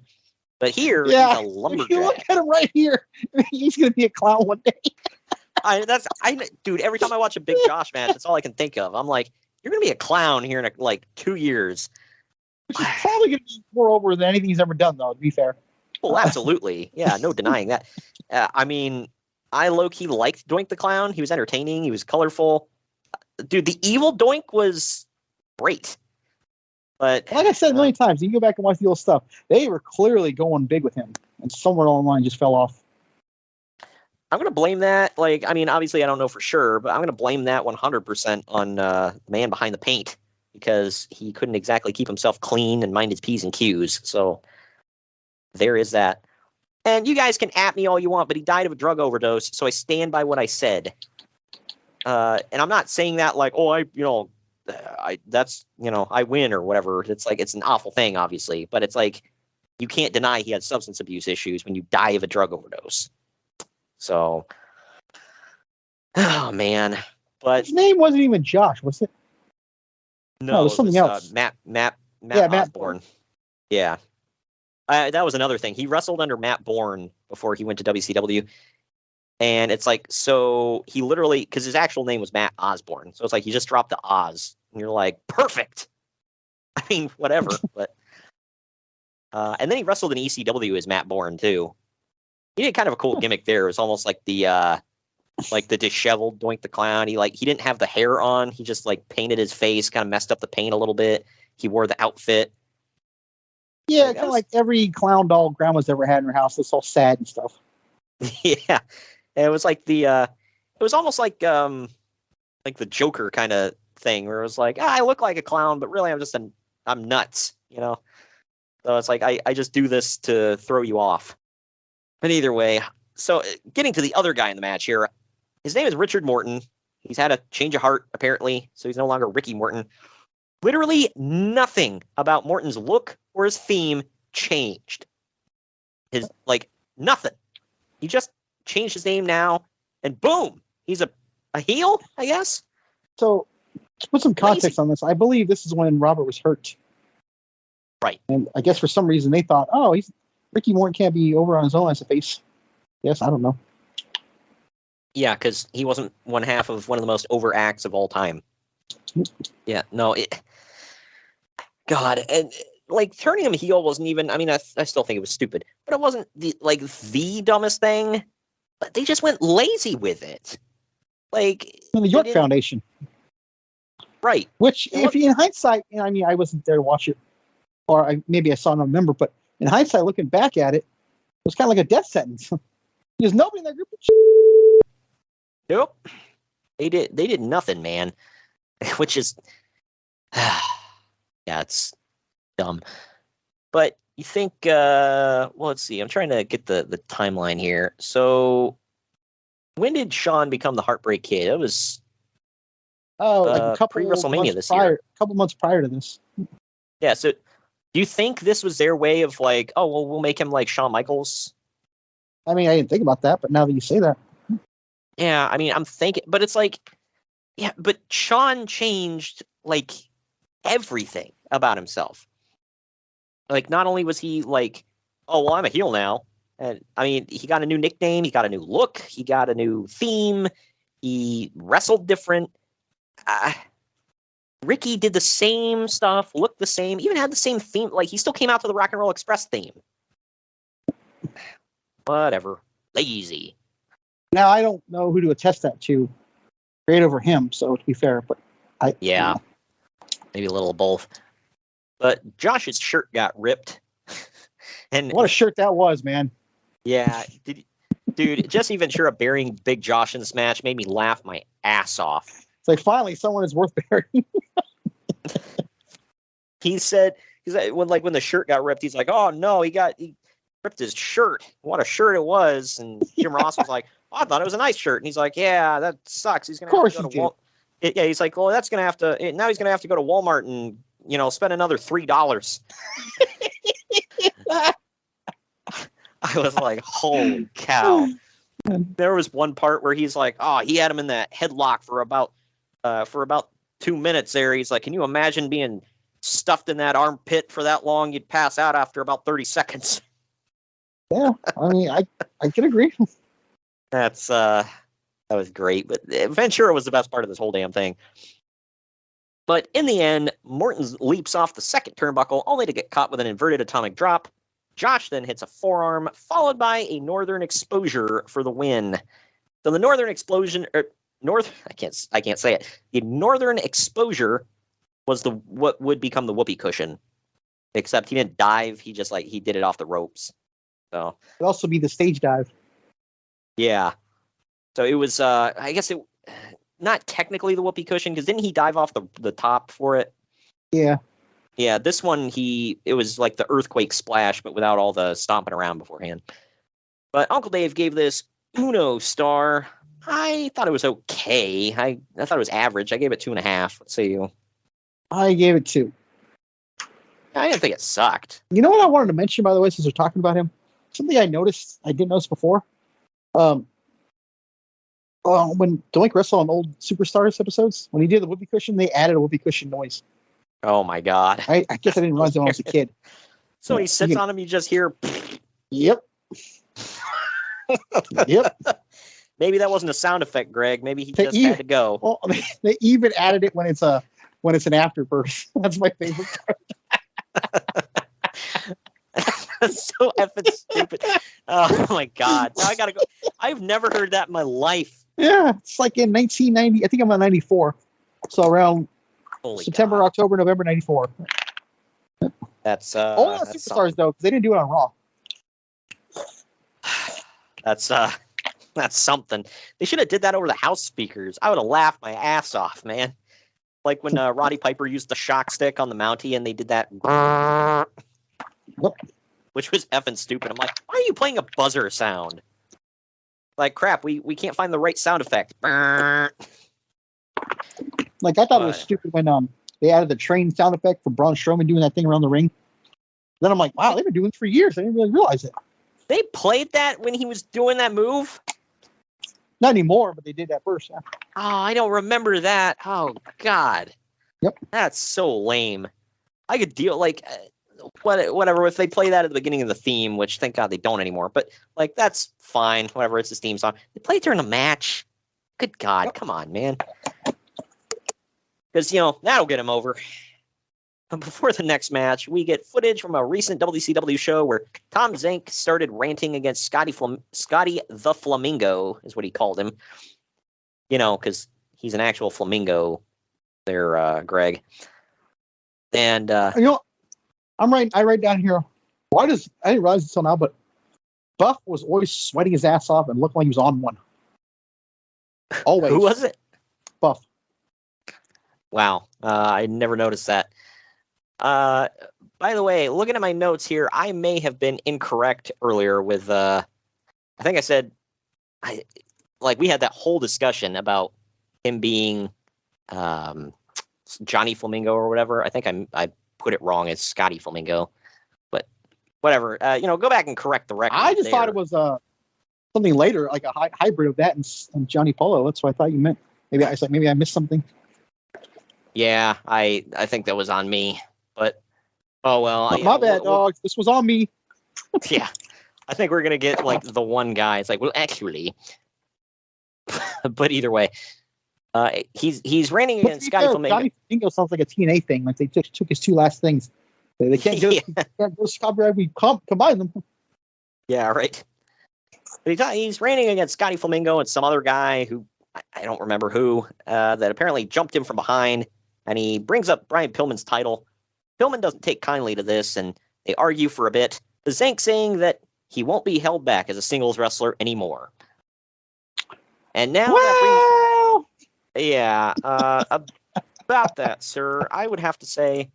[SPEAKER 3] but here he's a lumberjack.
[SPEAKER 4] You look at him right here. He's going to be a clown one day.
[SPEAKER 3] Dude, every time I watch a Big Josh match, that's all I can think of. I'm like, you're going to be a clown here in 2 years.
[SPEAKER 4] Which is probably going to be more over than anything he's ever done, though, to be fair.
[SPEAKER 3] Well, absolutely. Yeah, no denying that. I low-key liked Doink the Clown. He was entertaining. He was colorful. Dude, the evil Doink was great. But
[SPEAKER 4] like I said a million times, you can go back and watch the old stuff. They were clearly going big with him, and somewhere along the line just fell off.
[SPEAKER 3] I'm going to blame that. Obviously I don't know for sure, but I'm going to blame that 100% on the man behind the paint because he couldn't exactly keep himself clean and mind his P's and Q's. So there is that. And you guys can at me all you want, but he died of a drug overdose, so I stand by what I said. And I'm not saying that like, I win or whatever. It's like, it's an awful thing, obviously, but it's like, you can't deny he had substance abuse issues when you die of a drug overdose. So, oh man, but
[SPEAKER 4] his name wasn't even Josh, was it?
[SPEAKER 3] No,
[SPEAKER 4] it was something else.
[SPEAKER 3] Matt Osborne. Yeah. That was another thing. He wrestled under Matt Bourne before he went to WCW. And it's like, so he literally, because his actual name was Matt Osborne. So it's like, he just dropped the Oz. And you're like, perfect. I mean, whatever. But and then he wrestled in ECW as Matt Bourne, too. He did kind of a cool gimmick there. It was almost like the disheveled Doink the Clown. He didn't have the hair on. He just painted his face, kind of messed up the paint a little bit. He wore the outfit.
[SPEAKER 4] Yeah, kind of like every clown doll grandma's ever had in her house. It's all sad and stuff.
[SPEAKER 3] Yeah. It was like it was almost like the Joker kind of thing where it was like, I look like a clown, but really I'm nuts, So it's like, I just do this to throw you off. But either way, so getting to the other guy in the match here, his name is Richard Morton. He's had a change of heart, apparently, so he's no longer Ricky Morton. Literally nothing about Morton's look or his theme changed. Nothing. He just changed his name now, and boom, he's a heel, I guess.
[SPEAKER 4] So, to put some context on this, I believe this is when Robert was hurt.
[SPEAKER 3] Right.
[SPEAKER 4] And I guess for some reason they thought, Ricky Morton can't be over on his own as a face. Yes, I don't know.
[SPEAKER 3] Yeah, because he wasn't one half of one of the most over acts of all time. Yeah, no, God, and turning him heel wasn't even. I still think it was stupid, but it wasn't the dumbest thing. But they just went lazy with it.
[SPEAKER 4] And the York Foundation,
[SPEAKER 3] right?
[SPEAKER 4] Which, in hindsight, I wasn't there to watch it, or maybe I saw it on a member, but in hindsight, looking back at it, it was kind of like a death sentence. There's nobody in that group.
[SPEAKER 3] Nope. They did nothing, man. Which is, yeah, it's dumb. But you think, well, let's see. I'm trying to get the timeline here. So, when did Shawn become the Heartbreak Kid? It was
[SPEAKER 4] like a couple
[SPEAKER 3] pre-WrestleMania this
[SPEAKER 4] year.
[SPEAKER 3] year.
[SPEAKER 4] A couple months prior to this.
[SPEAKER 3] Yeah. So, do you think this was their way of like, oh, well, we'll make him like Shawn Michaels?
[SPEAKER 4] I mean, I didn't think about that, but now that you say that,
[SPEAKER 3] yeah. I mean, I'm thinking, but it's like, yeah, but Shawn changed like everything about himself. Like, not only was he like, oh, well, I'm a heel now. And I mean, he got a new nickname. He got a new look. He got a new theme. He wrestled different. Ricky did the same stuff, looked the same, even had the same theme. Like, he still came out to the Rock and Roll Express theme. Whatever. Lazy.
[SPEAKER 4] now I don't know who to attest that to. Great over him, so to be fair, but
[SPEAKER 3] yeah, maybe a little of both. But Josh's shirt got ripped. And
[SPEAKER 4] what a shirt that was, man.
[SPEAKER 3] Yeah, dude, Jesse Ventura burying Big Josh in this match made me laugh my ass off.
[SPEAKER 4] It's like, finally, someone is worth burying.
[SPEAKER 3] He said, when the shirt got ripped, he's like, oh no, he ripped his shirt. What a shirt it was. And Jim Ross was like, oh, I thought it was a nice shirt. And he's like, yeah, that sucks. He's gonna have to go to Walmart. Yeah, he's like, well, that's gonna have to. Now he's gonna have to go to Walmart and spend another $3. I was like, holy cow. There was one part where he's like, oh, he had him in that headlock for about 2 minutes there. He's like, can you imagine being stuffed in that armpit for that long? You'd pass out after about 30 seconds.
[SPEAKER 4] Yeah, I mean, I can agree.
[SPEAKER 3] That was great. But Ventura was the best part of this whole damn thing. But in the end, Morton leaps off the second turnbuckle, only to get caught with an inverted atomic drop. Josh then hits a forearm, followed by a Northern Exposure for the win. So the Northern Explosion, I can't say it. The Northern Exposure was what would become the whoopee cushion, except he didn't dive. He just he did it off the ropes. So
[SPEAKER 4] it'd also be the stage dive.
[SPEAKER 3] Yeah. So it was, I guess it not technically the whoopee cushion, because didn't he dive off the top for it?
[SPEAKER 4] Yeah.
[SPEAKER 3] Yeah, this one, it was like the earthquake splash, but without all the stomping around beforehand. But Uncle Dave gave this Uno star. I thought it was okay. I thought it was average. I gave it 2.5. Let's see you.
[SPEAKER 4] I gave it 2.
[SPEAKER 3] I didn't think it sucked.
[SPEAKER 4] You know what I wanted to mention, by the way, since we're talking about him? Something I didn't notice before. When Doink wrestled on old Superstars episodes, when he did the whoopee cushion, they added a whoopee cushion noise.
[SPEAKER 3] Oh my God.
[SPEAKER 4] I guess I didn't realize it when I was a kid.
[SPEAKER 3] So when he sits on him, you just hear.
[SPEAKER 4] Yep. Yep.
[SPEAKER 3] Maybe that wasn't a sound effect, Greg. Maybe he just had to go.
[SPEAKER 4] Well, they even added it when it's an afterburst. That's my favorite part.
[SPEAKER 3] That's so effing stupid. Oh my God. Now I gotta go. I've never heard that in my life.
[SPEAKER 4] Yeah, it's like in 1990. I think I'm on 94. So around September,
[SPEAKER 3] God.
[SPEAKER 4] October, November 94.
[SPEAKER 3] That's
[SPEAKER 4] only on Superstars
[SPEAKER 3] something.
[SPEAKER 4] though, because they didn't do it on Raw.
[SPEAKER 3] That's something. They should have did that over the house speakers. I would have laughed my ass off, man. Like when Roddy Piper used the shock stick on the Mountie and they did that. Which was effing stupid. I'm like, why are you playing a buzzer sound? Like, crap, we can't find the right sound effect.
[SPEAKER 4] Like, I thought it was stupid when they added the train sound effect for Braun Strowman doing that thing around the ring. Then I'm like, wow, they've been doing it for years. I didn't really realize it.
[SPEAKER 3] They played that when he was doing that move?
[SPEAKER 4] Not anymore, but they did that first. Yeah.
[SPEAKER 3] Oh, I don't remember that. Oh, God.
[SPEAKER 4] Yep.
[SPEAKER 3] That's so lame. I could deal, whatever, if they play that at the beginning of the theme, which thank God they don't anymore, but that's fine, whatever, it's his theme song. They play it during the match. Good God, come on, man. Because, that'll get him over. But before the next match, we get footage from a recent WCW show where Tom Zenk started ranting against Scotty the Flamingo, is what he called him. Because he's an actual flamingo there, Greg. And,
[SPEAKER 4] I write down here I didn't realize it until now, but Buff was always sweating his ass off and looked like he was on one. Always.
[SPEAKER 3] Who was it?
[SPEAKER 4] Buff.
[SPEAKER 3] Wow. I never noticed that. By the way, looking at my notes here, I may have been incorrect earlier with, I think I said, we had that whole discussion about him being Johnny Flamingo or whatever. I think I put it wrong as Scotty Flamingo, but whatever. Go back and correct the record.
[SPEAKER 4] I just thought it was something later, like a hybrid of that and Johnny Polo. That's what I thought you meant. Maybe I missed something.
[SPEAKER 3] Yeah, I think that was on me, but oh well.
[SPEAKER 4] My bad, dog. This was on me.
[SPEAKER 3] Yeah, I think we're gonna get like the one guy. It's like, well, actually, but either way, he's reigning against Scotty Flamingo.
[SPEAKER 4] Johnny Flamingo sounds like a TNA thing. Like they just took his two last things. They can't go. Can't go copyright. We combine them.
[SPEAKER 3] Yeah, right. But he's reigning against Scotty Flamingo and some other guy who I don't remember who that apparently jumped him from behind, and he brings up Brian Pillman's title. Pillman doesn't take kindly to this, and they argue for a bit. The Zank saying that he won't be held back as a singles wrestler anymore. And now about that, sir, I would have to say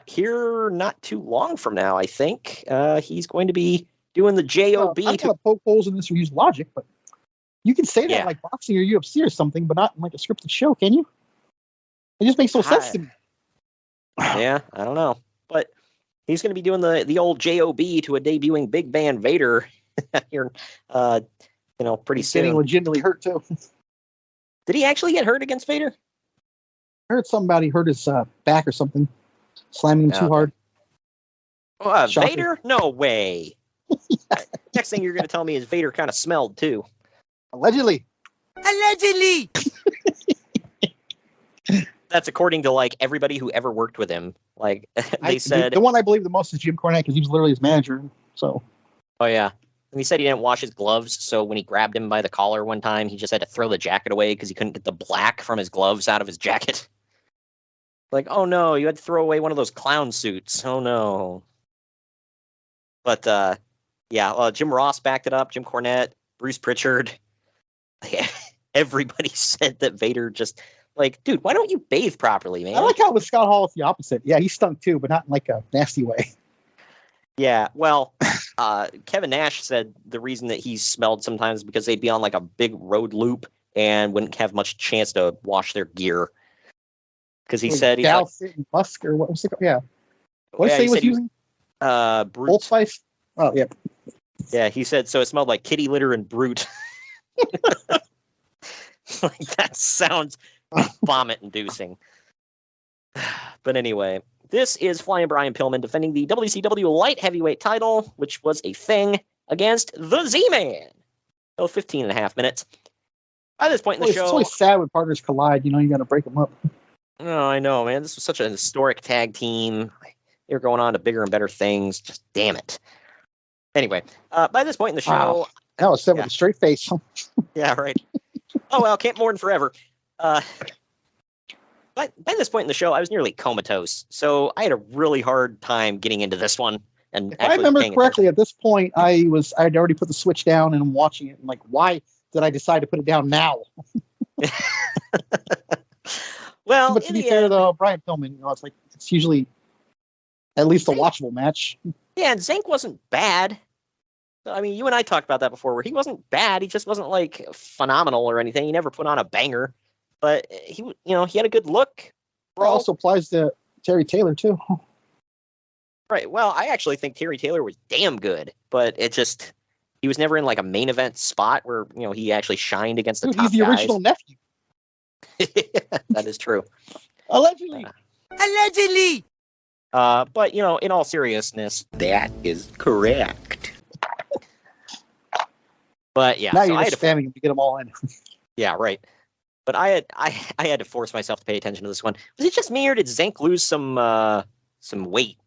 [SPEAKER 3] here not too long from now, I think he's going to be doing the JOB.
[SPEAKER 4] I'm gonna poke holes in this or use logic, but you can say that like boxing or UFC or something, but not in like a scripted show, can you? It just makes no sense to me.
[SPEAKER 3] Yeah, I don't know, but he's going to be doing the old JOB to a debuting Big Van Vader here, pretty soon.
[SPEAKER 4] Getting legitimately hurt too.
[SPEAKER 3] Did he actually get hurt against Vader?
[SPEAKER 4] I heard somebody hurt his back or something, slamming him too hard.
[SPEAKER 3] Vader? No way. Next thing you're going to tell me is Vader kind of smelled too.
[SPEAKER 4] Allegedly.
[SPEAKER 3] That's according to like everybody who ever worked with him. Like they said,
[SPEAKER 4] the one I believe the most is Jim Cornette because he was literally his manager. So.
[SPEAKER 3] Oh yeah, and he said he didn't wash his gloves, so when he grabbed him by the collar one time, he just had to throw the jacket away because he couldn't get the black from his gloves out of his jacket. Like, oh no, you had to throw away one of those clown suits. Oh no. But Jim Ross backed it up. Jim Cornette, Bruce Pritchard. Everybody said that Vader just. Like, dude, why don't you bathe properly, man?
[SPEAKER 4] I like how with Scott Hall it's the opposite. Yeah, he stunk too, but not in like a nasty way.
[SPEAKER 3] Yeah, well, Kevin Nash said the reason that he smelled sometimes because they'd be on like a big road loop and wouldn't have much chance to wash their gear. Because he said he's like,
[SPEAKER 4] Musk or what was it? Yeah. What did he say he was using?
[SPEAKER 3] Brute.
[SPEAKER 4] Old Spice. Oh yeah.
[SPEAKER 3] Yeah, he said so. It smelled like kitty litter and Brute. Like that sounds vomit-inducing. But anyway, this is Flyin' Brian Pillman defending the WCW Light Heavyweight title, which was a thing against the Z-Man. 15 and a half minutes. By this point in the show...
[SPEAKER 4] It's always sad when partners collide. You got to break them up.
[SPEAKER 3] Oh, I know, man. This was such a historic tag team. They were going on to bigger and better things. Just damn it. Anyway, by this point in the show...
[SPEAKER 4] Wow. That was said with a straight face.
[SPEAKER 3] Yeah, right. Oh, well, Camp Morton forever. But by this point in the show, I was nearly comatose, so I had a really hard time getting into this one. And
[SPEAKER 4] if I remember correctly, at this point, I had already put the Switch down and I'm watching it. And like, why did I decide to put it down now?
[SPEAKER 3] Well,
[SPEAKER 4] but to be fair, though, Brian Pillman, it's usually at least a watchable match. Yeah,
[SPEAKER 3] and Zank wasn't bad. I mean, you and I talked about that before, where he wasn't bad. He just wasn't like phenomenal or anything. He never put on a banger, but he had a good look.
[SPEAKER 4] It also applies to Terry Taylor too.
[SPEAKER 3] Right. Well, I actually think Terry Taylor was damn good, but he was never in like a main event spot where he actually shined against the top guys.
[SPEAKER 4] He's the original nephew.
[SPEAKER 3] That is true.
[SPEAKER 4] Allegedly.
[SPEAKER 3] But in all seriousness,
[SPEAKER 8] That is correct.
[SPEAKER 3] But yeah,
[SPEAKER 4] now you're just spamming him to get them all in.
[SPEAKER 3] Yeah, right. But I had to force myself to pay attention to this one. Was it just me, or did Zank lose some weight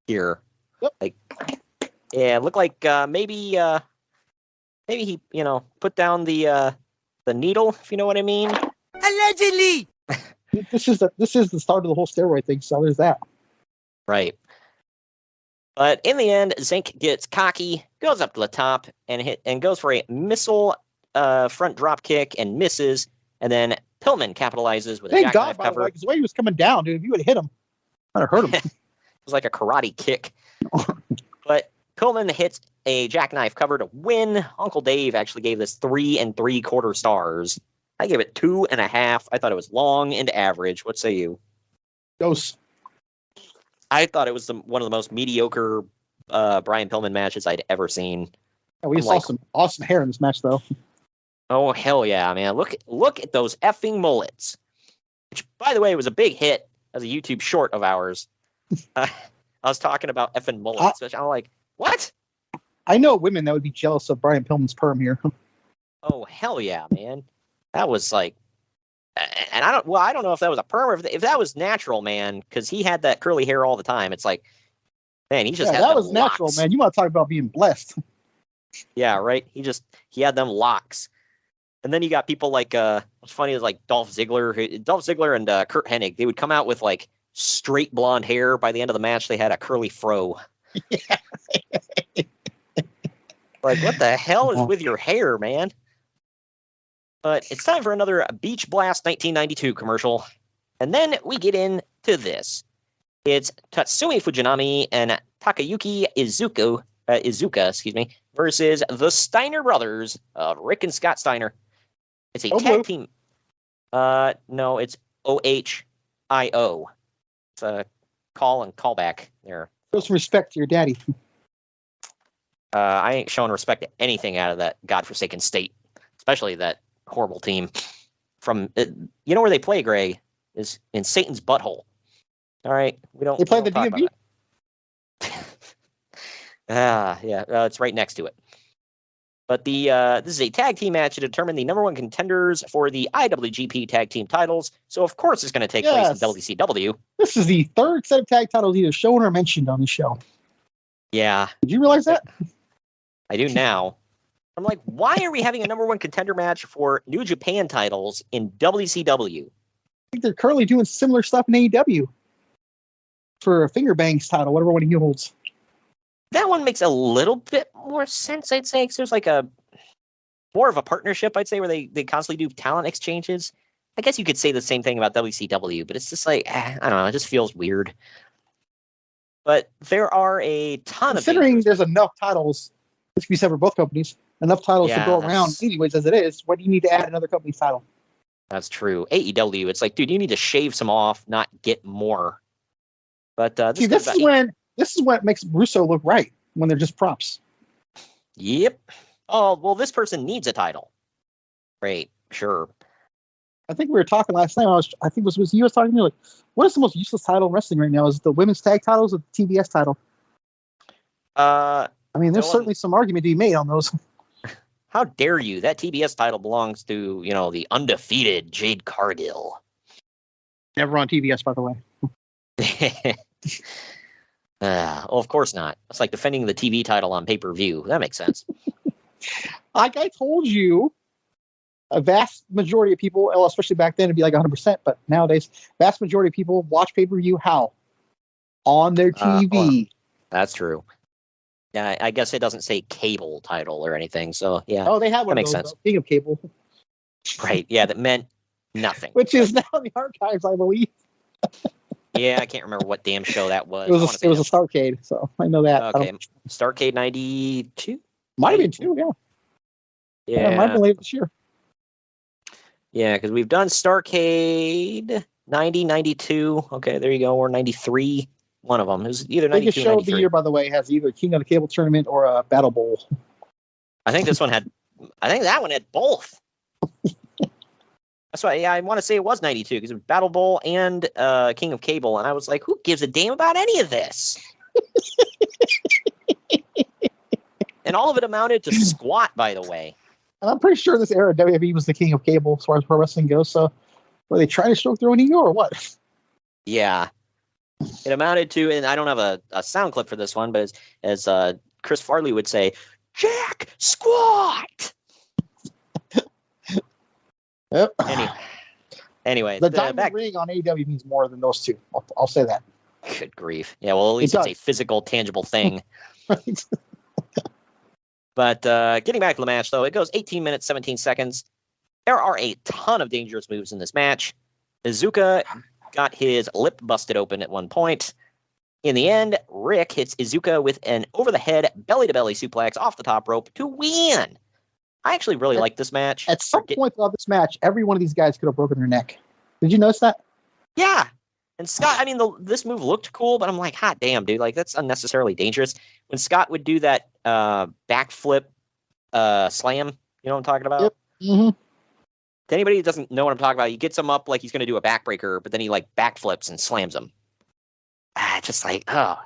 [SPEAKER 3] here?
[SPEAKER 4] Yep.
[SPEAKER 3] Like, yeah, it looked like maybe he put down the needle, if you know what I mean.
[SPEAKER 7] Allegedly.
[SPEAKER 4] This is the start of the whole steroid thing. So there's that.
[SPEAKER 3] Right. But in the end, Zink gets cocky, goes up to the top, and goes for a missile front drop kick and misses. And then Pillman capitalizes with a
[SPEAKER 4] Thank
[SPEAKER 3] jackknife
[SPEAKER 4] God, by the
[SPEAKER 3] cover.
[SPEAKER 4] way, because the way he was coming down, dude, if you would have hit him, I'd have hurt him.
[SPEAKER 3] It was like a karate kick. But Pillman hits a jackknife cover to win. Uncle Dave actually gave this 3 3/4 stars. I gave it 2.5. I thought it was long and average. What say you?
[SPEAKER 4] Dose.
[SPEAKER 3] I thought it was one of the most mediocre Brian Pillman matches I'd ever seen.
[SPEAKER 4] Yeah, we saw some awesome hair in this match, though.
[SPEAKER 3] Oh, hell yeah, man. Look at those effing mullets. Which, by the way, was a big hit as a YouTube short of ours. I was talking about effing mullets, which I'm like, what?
[SPEAKER 4] I know women that would be jealous of Brian Pillman's perm here.
[SPEAKER 3] Oh, hell yeah, man. That was like, and I don't know if that was a perm or if that was natural, man, because he had that curly hair all the time. It's like, man, he just had
[SPEAKER 4] that was
[SPEAKER 3] locks.
[SPEAKER 4] natural, man. You want to talk about being blessed?
[SPEAKER 3] Yeah, right. He had them locks. And then you got people like what's funny is like Dolph Ziggler and Kurt Hennig. They would come out with like straight blonde hair. By the end of the match, they had a curly fro.
[SPEAKER 4] Yeah.
[SPEAKER 3] Like, what the hell is with your hair, man? But it's time for another Beach Blast 1992 commercial. And then we get into this. It's Tatsumi Fujinami and Takayuki Izuka, versus the Steiner brothers of Rick and Scott Steiner. It's a tag team. No, it's OHIO. It's a call and callback there.
[SPEAKER 4] Show some respect to your daddy.
[SPEAKER 3] I ain't showing respect to anything out of that godforsaken state, especially that horrible team. From you know where they play, Greg, is in Satan's butthole. All right, we don't.
[SPEAKER 4] They play the
[SPEAKER 3] talk
[SPEAKER 4] DMV.
[SPEAKER 3] Yeah, it's right next to it. But this is a tag team match to determine the #1 contenders for the IWGP Tag Team Titles. So of course it's going to take place in WCW.
[SPEAKER 4] This is the third set of tag titles either shown or mentioned on the show.
[SPEAKER 3] Yeah.
[SPEAKER 4] Did you realize that?
[SPEAKER 3] I do now. I'm like, why are we having a #1 contender match for New Japan titles in WCW?
[SPEAKER 4] I think they're currently doing similar stuff in AEW for a Finger Bangs title, whatever one he holds.
[SPEAKER 3] That one makes a little bit more sense, I'd say, because there's like more of a partnership, I'd say, where they constantly do talent exchanges. I guess you could say the same thing about WCW, but it's just like, I don't know, it just feels weird. But there are a ton
[SPEAKER 4] Considering there's enough titles, this can be said for both companies, enough titles to go around anyways as it is, why do you need to add another company's title?
[SPEAKER 3] That's true. AEW, it's like, dude, you need to shave some off, not get more. But
[SPEAKER 4] this is what makes Russo look right, when they're just props.
[SPEAKER 3] Yep. Oh, well, this person needs a title. Great, sure.
[SPEAKER 4] I think we were talking last night. I think it was you was talking to me, like, what is the most useless title in wrestling right now? Is it the women's tag titles or the TBS title? I mean, there's certainly some argument to be made on those.
[SPEAKER 3] How dare you? That TBS title belongs to, the undefeated Jade Cargill.
[SPEAKER 4] Never on TBS, by the way.
[SPEAKER 3] Well, of course not. It's like defending the TV title on pay-per-view. That makes sense.
[SPEAKER 4] Like I told you, a vast majority of people, well, especially back then, it'd be like 100%, but nowadays, vast majority of people watch pay-per-view how? On their TV.
[SPEAKER 3] That's true. Yeah, I guess it doesn't say cable title or anything, so yeah.
[SPEAKER 4] Oh, they have one
[SPEAKER 3] that
[SPEAKER 4] of
[SPEAKER 3] makes
[SPEAKER 4] those,
[SPEAKER 3] sense.
[SPEAKER 4] though. Speaking of cable.
[SPEAKER 3] Right, yeah, that meant nothing.
[SPEAKER 4] Which is now in the archives, I believe.
[SPEAKER 3] Yeah, I can't remember what damn show that was.
[SPEAKER 4] It was a Starrcade, so I know that.
[SPEAKER 3] Okay, Starrcade 92?
[SPEAKER 4] Might have been 2, yeah.
[SPEAKER 3] Yeah,
[SPEAKER 4] might have been late this year.
[SPEAKER 3] Yeah, because we've done Starrcade 90, 92. Okay, there you go, or 93. One of them. It was either 92 or 93.
[SPEAKER 4] Biggest show of the year, by the way, has either King of the Cable Tournament or a Battle Bowl.
[SPEAKER 3] I think that one had both. That's why, I want to say it was 92 because it was Battle Bowl and King of Cable, and I was like, who gives a damn about any of this? And all of it amounted to squat, by the way.
[SPEAKER 4] And I'm pretty sure this era WWE was the king of cable as far as pro wrestling goes. So were they trying to stroke their own ego or what?
[SPEAKER 3] Yeah. It amounted to, and I don't have a sound clip for this one, but as Chris Farley would say, Jack Squat!
[SPEAKER 4] Yep.
[SPEAKER 3] Anyway. Anyway,
[SPEAKER 4] The diamond ring on AEW means more than those two. I'll say that.
[SPEAKER 3] Good grief. Yeah, well, at least it's a physical, tangible thing.
[SPEAKER 4] Right.
[SPEAKER 3] But getting back to the match, though, it goes 18 minutes, 17 seconds. There are a ton of dangerous moves in this match. Iizuka got his lip busted open at one point. In the end, Rick hits Iizuka with an over-the-head, belly-to-belly suplex off the top rope to win. I actually really like this match.
[SPEAKER 4] At some point throughout this match, every one of these guys could have broken their neck. Did you notice that?
[SPEAKER 3] Yeah. And Scott, I mean, this move looked cool, but I'm like, hot damn, dude. Like, that's unnecessarily dangerous. When Scott would do that backflip slam, you know what I'm talking about?
[SPEAKER 4] Yep. Mm-hmm.
[SPEAKER 3] To anybody who doesn't know what I'm talking about, he gets him up like he's going to do a backbreaker, but then he, like, backflips and slams him. Just like, oh,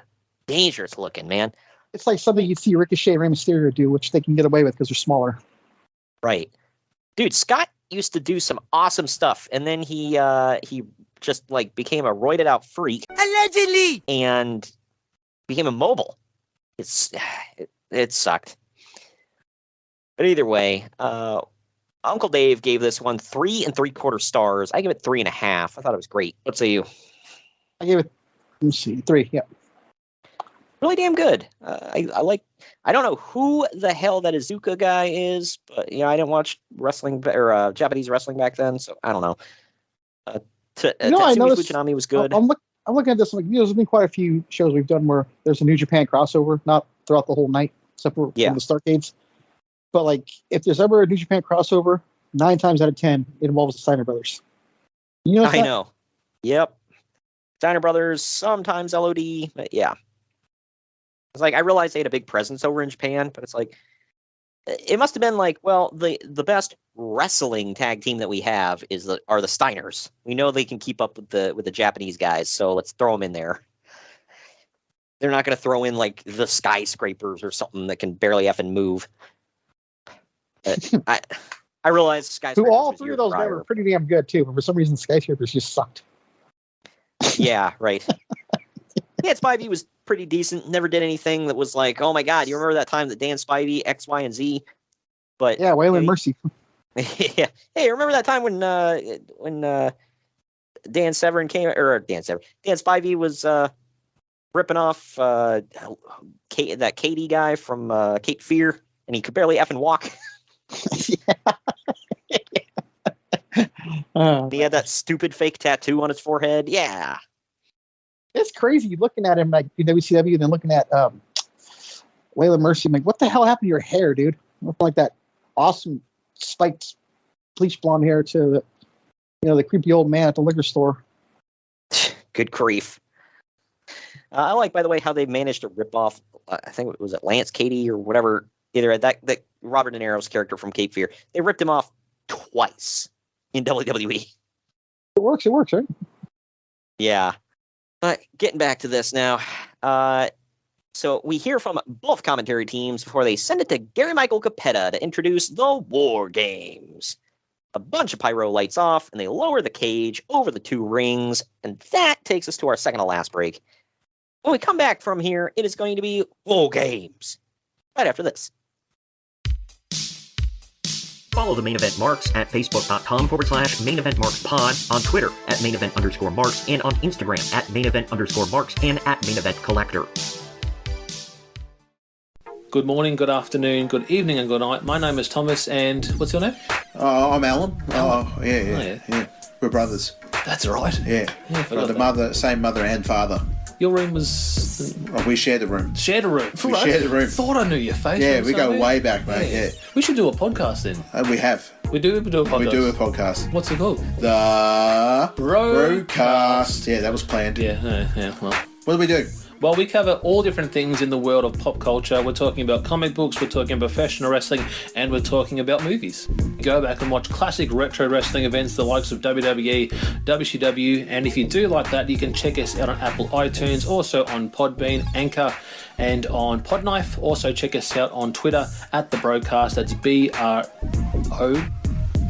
[SPEAKER 3] dangerous looking, man.
[SPEAKER 4] It's like something you'd see Ricochet and Rey Mysterio do, which they can get away with because they're smaller.
[SPEAKER 3] Right. Dude, Scott used to do some awesome stuff, and then he just, like, became a roided out freak.
[SPEAKER 7] Allegedly!
[SPEAKER 3] And became immobile. It sucked. But either way, Uncle Dave gave this one 3 3/4 stars. I give it 3.5. I thought it was great. What say you?
[SPEAKER 4] I gave it, let's see, 3. Yeah.
[SPEAKER 3] Really damn good. I like. I don't know who the hell that Iizuka guy is, but I didn't watch wrestling or Japanese wrestling back then, so I don't know. Tatsumi Fujinami was good.
[SPEAKER 4] I'm looking at this. Like, there's been quite a few shows we've done where there's a New Japan crossover, not throughout the whole night, except for from the Starcades. But like, if there's ever a New Japan crossover, 9 times out of 10, it involves the Steiner brothers. You know?
[SPEAKER 3] I know. Yep. Steiner brothers, sometimes LOD, but yeah. It's like, I realized they had a big presence over in Japan, but it's like, it must have been like, well, the best wrestling tag team that we have are the Steiners. We know they can keep up with the Japanese guys, so let's throw them in there. They're not going to throw in like the Skyscrapers or something that can barely effing move. I realized Skyscrapers.
[SPEAKER 4] All 3 of those guys were pretty damn good too, but for some reason Skyscrapers just sucked.
[SPEAKER 3] Yeah, right. Yeah, Spivey was pretty decent. Never did anything that was like, oh my god, you remember that time that Dan Spivey X, Y, and Z? But
[SPEAKER 4] yeah, Waylon Mercy.
[SPEAKER 3] Yeah. Hey, remember that time when Dan Spivey was ripping off that Katie guy from Cape Fear, and he could barely effing walk. He had that stupid fake tattoo on his forehead. Yeah.
[SPEAKER 4] It's crazy looking at him like WCW and then looking at Waylon Mercy. I'm like, what the hell happened to your hair, dude? Look like that awesome spiked bleach blonde hair to the creepy old man at the liquor store.
[SPEAKER 3] Good grief. I like, by the way, how they managed to rip off, I think it was Lance Katie or whatever, either that Robert De Niro's character from Cape Fear. They ripped him off twice in WWE.
[SPEAKER 4] It works, right?
[SPEAKER 3] Yeah. But getting back to this now. So we hear from both commentary teams before they send it to Gary Michael Capetta to introduce the WarGames. A bunch of pyro lights off, and they lower the cage over the 2 rings, and that takes us to our second to last break. When we come back from here, it is going to be WarGames. Right after this. Follow the Main Event Marks at Facebook.com/Main Event Marks Pod, on Twitter at Main Event _Marks, and on Instagram at Main Event _Marks and at Main Event Collector.
[SPEAKER 10] Good morning, good afternoon, good evening, and good night. My name is Thomas, and what's your name?
[SPEAKER 11] I'm Alan. Oh, yeah. We're brothers.
[SPEAKER 10] That's right.
[SPEAKER 11] Yeah. Same mother and father.
[SPEAKER 10] Your room was...
[SPEAKER 11] we shared a room.
[SPEAKER 10] Shared a room?
[SPEAKER 11] We shared a room.
[SPEAKER 10] Thought I knew your face.
[SPEAKER 11] Yeah, we go way back, mate. Yeah.
[SPEAKER 10] We should do a podcast then.
[SPEAKER 11] We have.
[SPEAKER 10] We do a podcast?
[SPEAKER 11] We do a podcast.
[SPEAKER 10] What's it called?
[SPEAKER 11] The Brocast. Yeah, that was planned.
[SPEAKER 10] Yeah, well.
[SPEAKER 11] What do we do?
[SPEAKER 10] Well, we cover all different things in the world of pop culture. We're talking about comic books, we're talking about professional wrestling, and we're talking about movies. Go back and watch classic retro wrestling events, the likes of WWE, WCW, and if you do like that, you can check us out on Apple iTunes, also on Podbean, Anchor, and on Podknife. Also check us out on Twitter at The Brocast. That's BROKAST.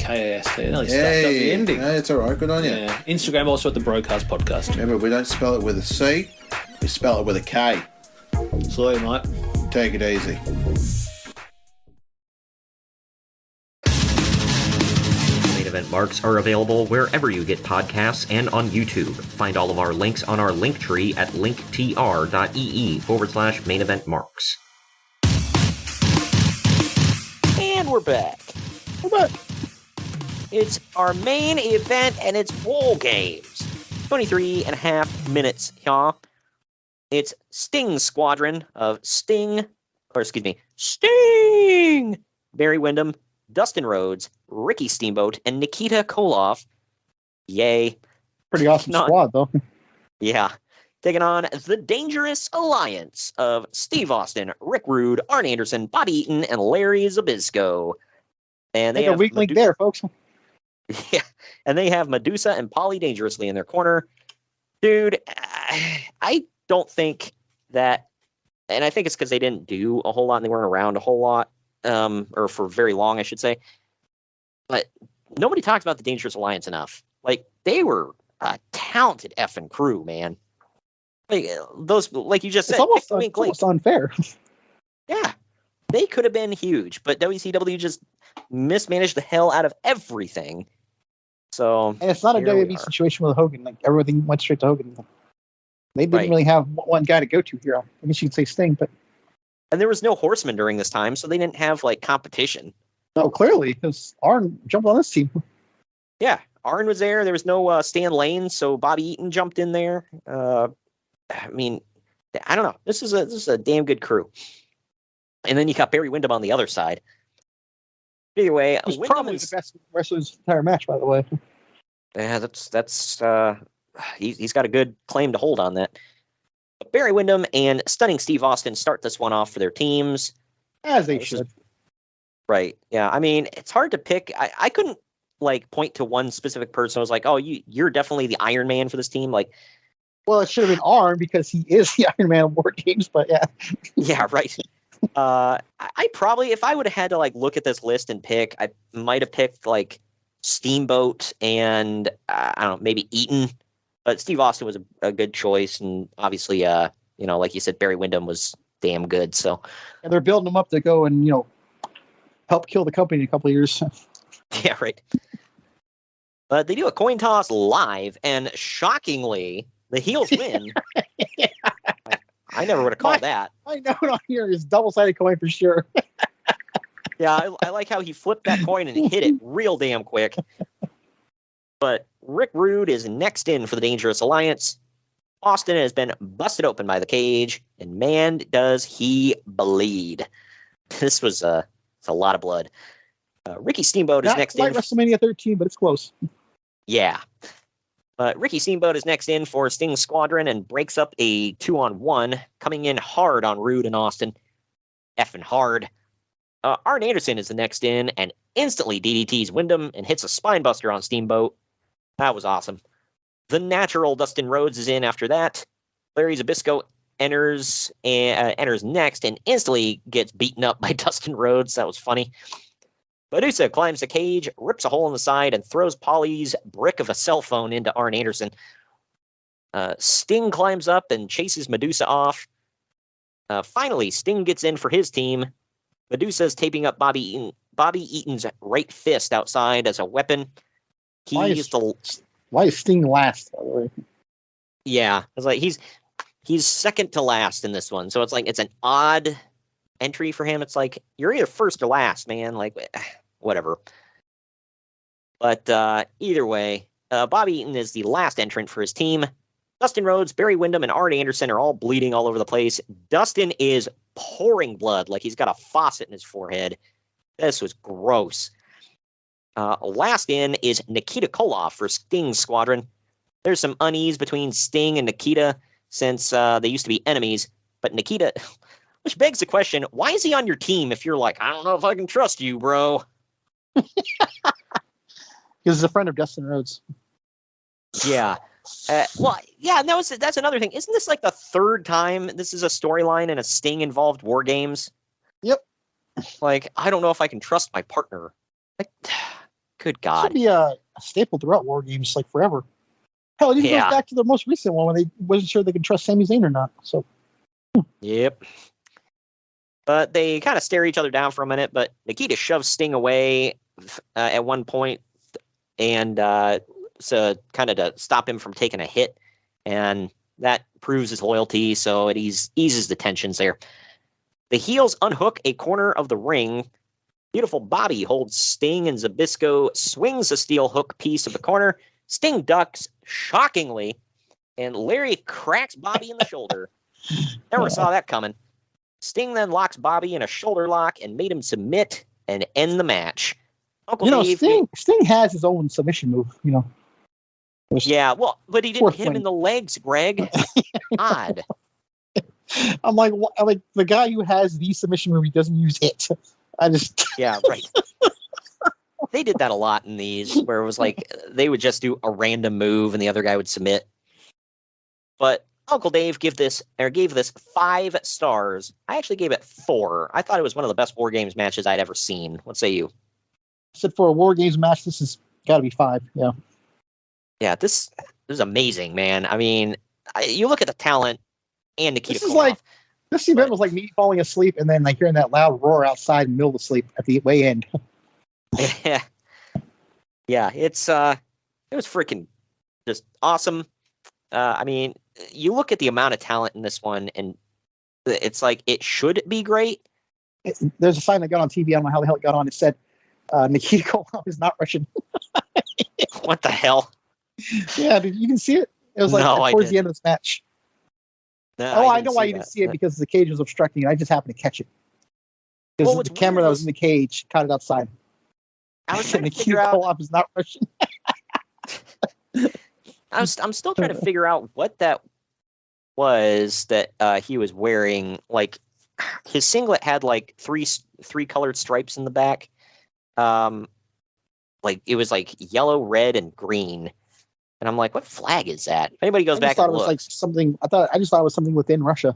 [SPEAKER 10] I nearly stuffed up the ending.
[SPEAKER 11] No, it's all right. Good on you.
[SPEAKER 10] Yeah. Instagram also at The Brocast Podcast.
[SPEAKER 11] Remember, we don't spell it with a C. We spell it with a K.
[SPEAKER 10] Sorry, mate.
[SPEAKER 11] Take it easy.
[SPEAKER 3] Main Event Event Marks are available wherever you get podcasts and on YouTube. Find all of our links on our link tree at linktr.ee/main event marks. And we're back. It's our main event, and it's WarGames. 23.5 minutes, y'all. It's Sting Squadron of Sting, Barry Windham, Dustin Rhodes, Ricky Steamboat, and Nikita Koloff. Yay.
[SPEAKER 4] Pretty awesome squad, though.
[SPEAKER 3] Yeah. Taking on the Dangerous Alliance of Steve Austin, Rick Rude, Arn Anderson, Bobby Eaton, and Larry Zbyszko. And they have
[SPEAKER 4] a weak link there, folks.
[SPEAKER 3] Yeah. And they have Medusa and Polly Dangerously in their corner. Dude, I don't think that, and I think it's because they didn't do a whole lot and they weren't around a whole lot, or for very long, I should say. But nobody talks about the Dangerous Alliance enough. Like, they were a talented effing crew, man. Like, those, like you just said,
[SPEAKER 4] it's almost unfair.
[SPEAKER 3] Yeah, they could have been huge, but WCW just mismanaged the hell out of everything. So,
[SPEAKER 4] and it's not a WWE situation with Hogan. Like, everything went straight to Hogan. They didn't really have one guy to go to here. I guess you could say Sting, but
[SPEAKER 3] and there was no Horseman during this time, so they didn't have like competition.
[SPEAKER 4] No, clearly, because Arn jumped on this team.
[SPEAKER 3] Yeah, Arn was there. There was no Stan Lane, so Bobby Eaton jumped in there. I mean, I don't know. This is a damn good crew. And then you got Barry Windham on the other side. Either way,
[SPEAKER 4] he's probably the best wrestler in this entire match, by the way.
[SPEAKER 3] Yeah, that's he's got a good claim to hold on that. But Barry Windham and Stunning Steve Austin start this one off for their teams.
[SPEAKER 4] As they should.
[SPEAKER 3] Right. Yeah. I mean, it's hard to pick. I couldn't like point to one specific person. I was like, oh, you're definitely the Iron Man for this team. Like,
[SPEAKER 4] well, it should have been Arn because he is the Iron Man of WarGames, but yeah.
[SPEAKER 3] Yeah, right. I probably, if I would have had to like look at this list and pick, I might have picked like Steamboat and I don't know, maybe Eaton. But Steve Austin was a good choice, and obviously, like you said, Barry Windham was damn good. So,
[SPEAKER 4] and they're building him up to go and help kill the company in a couple of years.
[SPEAKER 3] Yeah, right. But they do a coin toss live, and shockingly, the heels win. I never would have called that.
[SPEAKER 4] I know on here is double-sided coin for sure.
[SPEAKER 3] Yeah, I like how he flipped that coin and hit it real damn quick. But Rick Rude is next in for the Dangerous Alliance. Austin has been busted open by the cage, and man, does he bleed. This was a lot of blood. Ricky Steamboat is next in.
[SPEAKER 4] Not like WrestleMania 13, but it's close.
[SPEAKER 3] Yeah. Ricky Steamboat is next in for Sting Squadron and breaks up a 2-on-1, coming in hard on Rude and Austin. Effing hard. Arn Anderson is the next in and instantly DDTs Windham and hits a spinebuster on Steamboat. That was awesome. The natural Dustin Rhodes is in after that. Larry Zbyszko enters next and instantly gets beaten up by Dustin Rhodes. That was funny. Medusa climbs the cage, rips a hole in the side, and throws Polly's brick of a cell phone into Arn Anderson. Sting climbs up and chases Medusa off. Finally, Sting gets in for his team. Medusa's taping up Bobby Eaton's right fist outside as a weapon.
[SPEAKER 4] Why is Sting last, by the way?
[SPEAKER 3] Yeah, it's like he's second to last in this one, so it's like it's an odd entry for him. It's like you're either first or last, man. Like whatever. But either way, Bobby Eaton is the last entrant for his team. Dustin Rhodes, Barry Windham, and Arn Anderson are all bleeding all over the place. Dustin is pouring blood like he's got a faucet in his forehead. This was gross. Last in is Nikita Koloff for Sting's Squadron. There's some unease between Sting and Nikita since they used to be enemies. But Nikita, which begs the question, why is he on your team if you're like, I don't know if I can trust you, bro?
[SPEAKER 4] Because he's a friend of Dustin Rhodes.
[SPEAKER 3] Yeah. That's another thing. Isn't this like the third time this is a storyline in a Sting-involved WarGames?
[SPEAKER 4] Yep.
[SPEAKER 3] Like, I don't know if I can trust my partner. Like, good God.
[SPEAKER 4] It should be a staple throughout WarGames, like, forever. Hell, it even goes back to the most recent one when they wasn't sure they could trust Sami Zayn or not. So.
[SPEAKER 3] Yep. But they kind of stare each other down for a minute, but Nikita shoves Sting away at one point. and so kind of to stop him from taking a hit, and that proves his loyalty, so it eases the tensions there. The heels unhook a corner of the ring. Beautiful Bobby holds Sting, and Zbyszko swings a steel hook piece of the corner. Sting ducks, shockingly, and Larry cracks Bobby in the shoulder. Never saw that coming. Sting then locks Bobby in a shoulder lock and made him submit and end the match. Uncle Dave,
[SPEAKER 4] Sting has his own submission move,
[SPEAKER 3] Yeah, well, but he didn't hit him in the legs, Greg. Odd.
[SPEAKER 4] I'm like, the guy who has the submission move, he doesn't use it.
[SPEAKER 3] Yeah, right. They did that a lot in these, where it was like they would just do a random move and the other guy would submit. But Uncle Dave gave this 5 stars. I actually gave it 4. I thought it was one of the best WarGames matches I'd ever seen. What say you?
[SPEAKER 4] I said for a WarGames match, this has got to be 5. Yeah.
[SPEAKER 3] Yeah, this is amazing, man. I mean, you look at the talent and Nikita Koloff.
[SPEAKER 4] This event was like me falling asleep and then like hearing that loud roar outside in the middle of the sleep at the way end.
[SPEAKER 3] Yeah. Yeah, it was freaking just awesome. I mean, you look at the amount of talent in this one, and it's like it should be great.
[SPEAKER 4] There's a sign that got on TV. I don't know how the hell it got on. It said, Nikita Koloff is not Russian.
[SPEAKER 3] What the hell?
[SPEAKER 4] Yeah, dude, you can see it. It was like towards the end of this match.
[SPEAKER 3] No,
[SPEAKER 4] I know why you didn't see it, because the cage was obstructing it. I just happened to catch it. Because the camera that was in the cage caught it outside.
[SPEAKER 3] I was trying to
[SPEAKER 4] Nikita
[SPEAKER 3] figure out.
[SPEAKER 4] Koloff is not Russian.
[SPEAKER 3] I'm still trying to figure out what that was that he was wearing. Like his singlet had like three colored stripes in the back. Like it was like yellow, red, and green. And I'm like, what flag is that? If anybody goes back and looks.
[SPEAKER 4] Like something. I just thought it was something within Russia.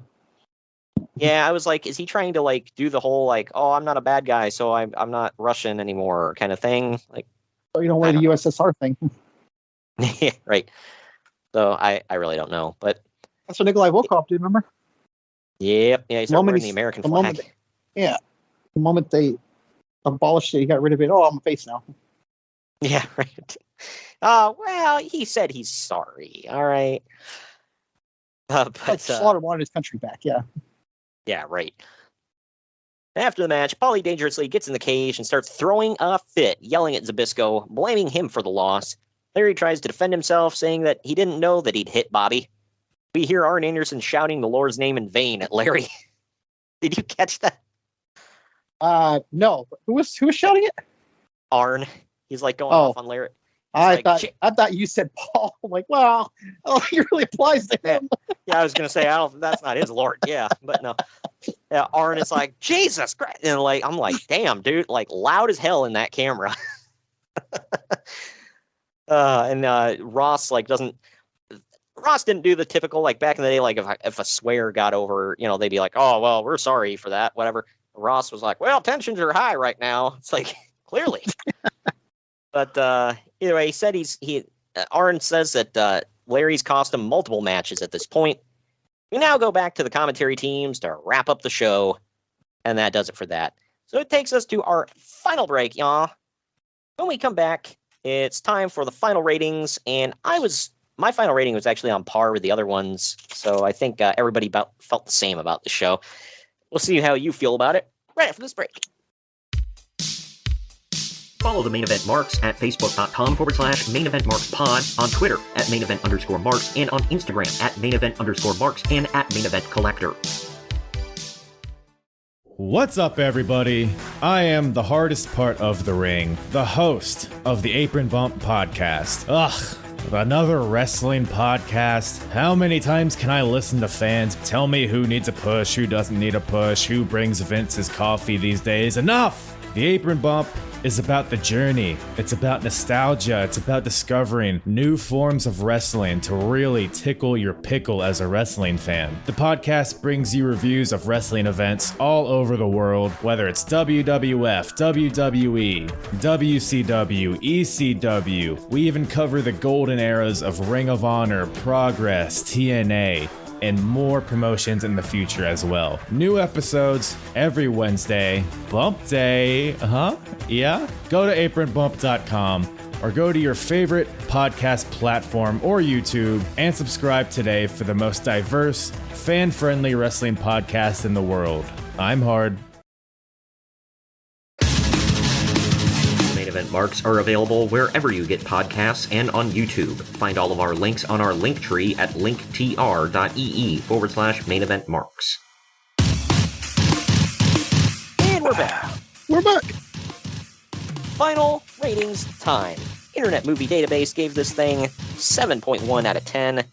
[SPEAKER 3] Yeah, I was like, is he trying to like do the whole like, oh, I'm not a bad guy, so I'm not Russian anymore kind of thing? Like,
[SPEAKER 4] so you don't wear the USSR thing.
[SPEAKER 3] Yeah, right. So I really don't know, but
[SPEAKER 4] that's what Nikolai Volkov did. Remember?
[SPEAKER 3] Yep. Yeah, he started wearing the American flag.
[SPEAKER 4] The moment they abolished it, he got rid of it. Oh, I'm a face now.
[SPEAKER 3] Yeah, right. Well, he said he's sorry. All right. But
[SPEAKER 4] Slaughter wanted his country back. Yeah.
[SPEAKER 3] Yeah, right. After the match, Paulie dangerously gets in the cage and starts throwing a fit, yelling at Zbyszko, blaming him for the loss. Larry tries to defend himself, saying that he didn't know that he'd hit Bobby. We hear Arn Anderson shouting the Lord's name in vain at Larry. Did you catch that?
[SPEAKER 4] No. Who was shouting it?
[SPEAKER 3] Arn. He's like going off on Larry.
[SPEAKER 4] I thought you said Paul. I'm like, wow, he really applies to him.
[SPEAKER 3] Yeah, I was gonna say, that's not his Lord. Yeah, but no. Yeah, Arn is like, Jesus Christ, and like I'm like, damn, dude, like loud as hell in that camera. And Ross didn't do the typical, like back in the day, like if a swear got over, they'd be like, oh well, we're sorry for that, whatever. Ross was like, well, tensions are high right now. It's like clearly. But either way, he said Arn says that Larry's cost him multiple matches at this point. We now go back to the commentary teams to wrap up the show, and that does it for that. So it takes us to our final break, y'all. When we come back, it's time for the final ratings, and my final rating was actually on par with the other ones, so I think everybody felt the same about the show. We'll see how you feel about it right after this break. Follow the Main Event Marks at facebook.com/Main Event Marks Pod, on Twitter at Main Event _Marks, and on Instagram at Main Event _Marks and at Main Event Collector.
[SPEAKER 12] What's up, everybody? I am the hardest part of the ring, the host of the Apron Bump podcast. Ugh. Another wrestling podcast. How many times can I listen to fans tell me who needs a push, who doesn't need a push, who brings Vince's coffee these days? Enough! The Apron Bump is about the journey. It's about nostalgia. It's about discovering new forms of wrestling to really tickle your pickle as a wrestling fan. The podcast brings you reviews of wrestling events all over the world, whether it's WWF, WWE, WCW, ECW. We even cover the golden eras of Ring of Honor, Progress, TNA, and more promotions in the future as well. New episodes every Wednesday. Bump day, yeah? Go to apronbump.com or go to your favorite podcast platform or YouTube and subscribe today for the most diverse, fan-friendly wrestling podcast in the world. I'm Hard.
[SPEAKER 3] Main event marks are available wherever you get podcasts and on YouTube. Find all of our links on our link tree at linktr.ee/main event marks. And we're back.
[SPEAKER 4] We're back.
[SPEAKER 3] Final ratings time. Internet Movie Database gave this thing 7.1 out of 10.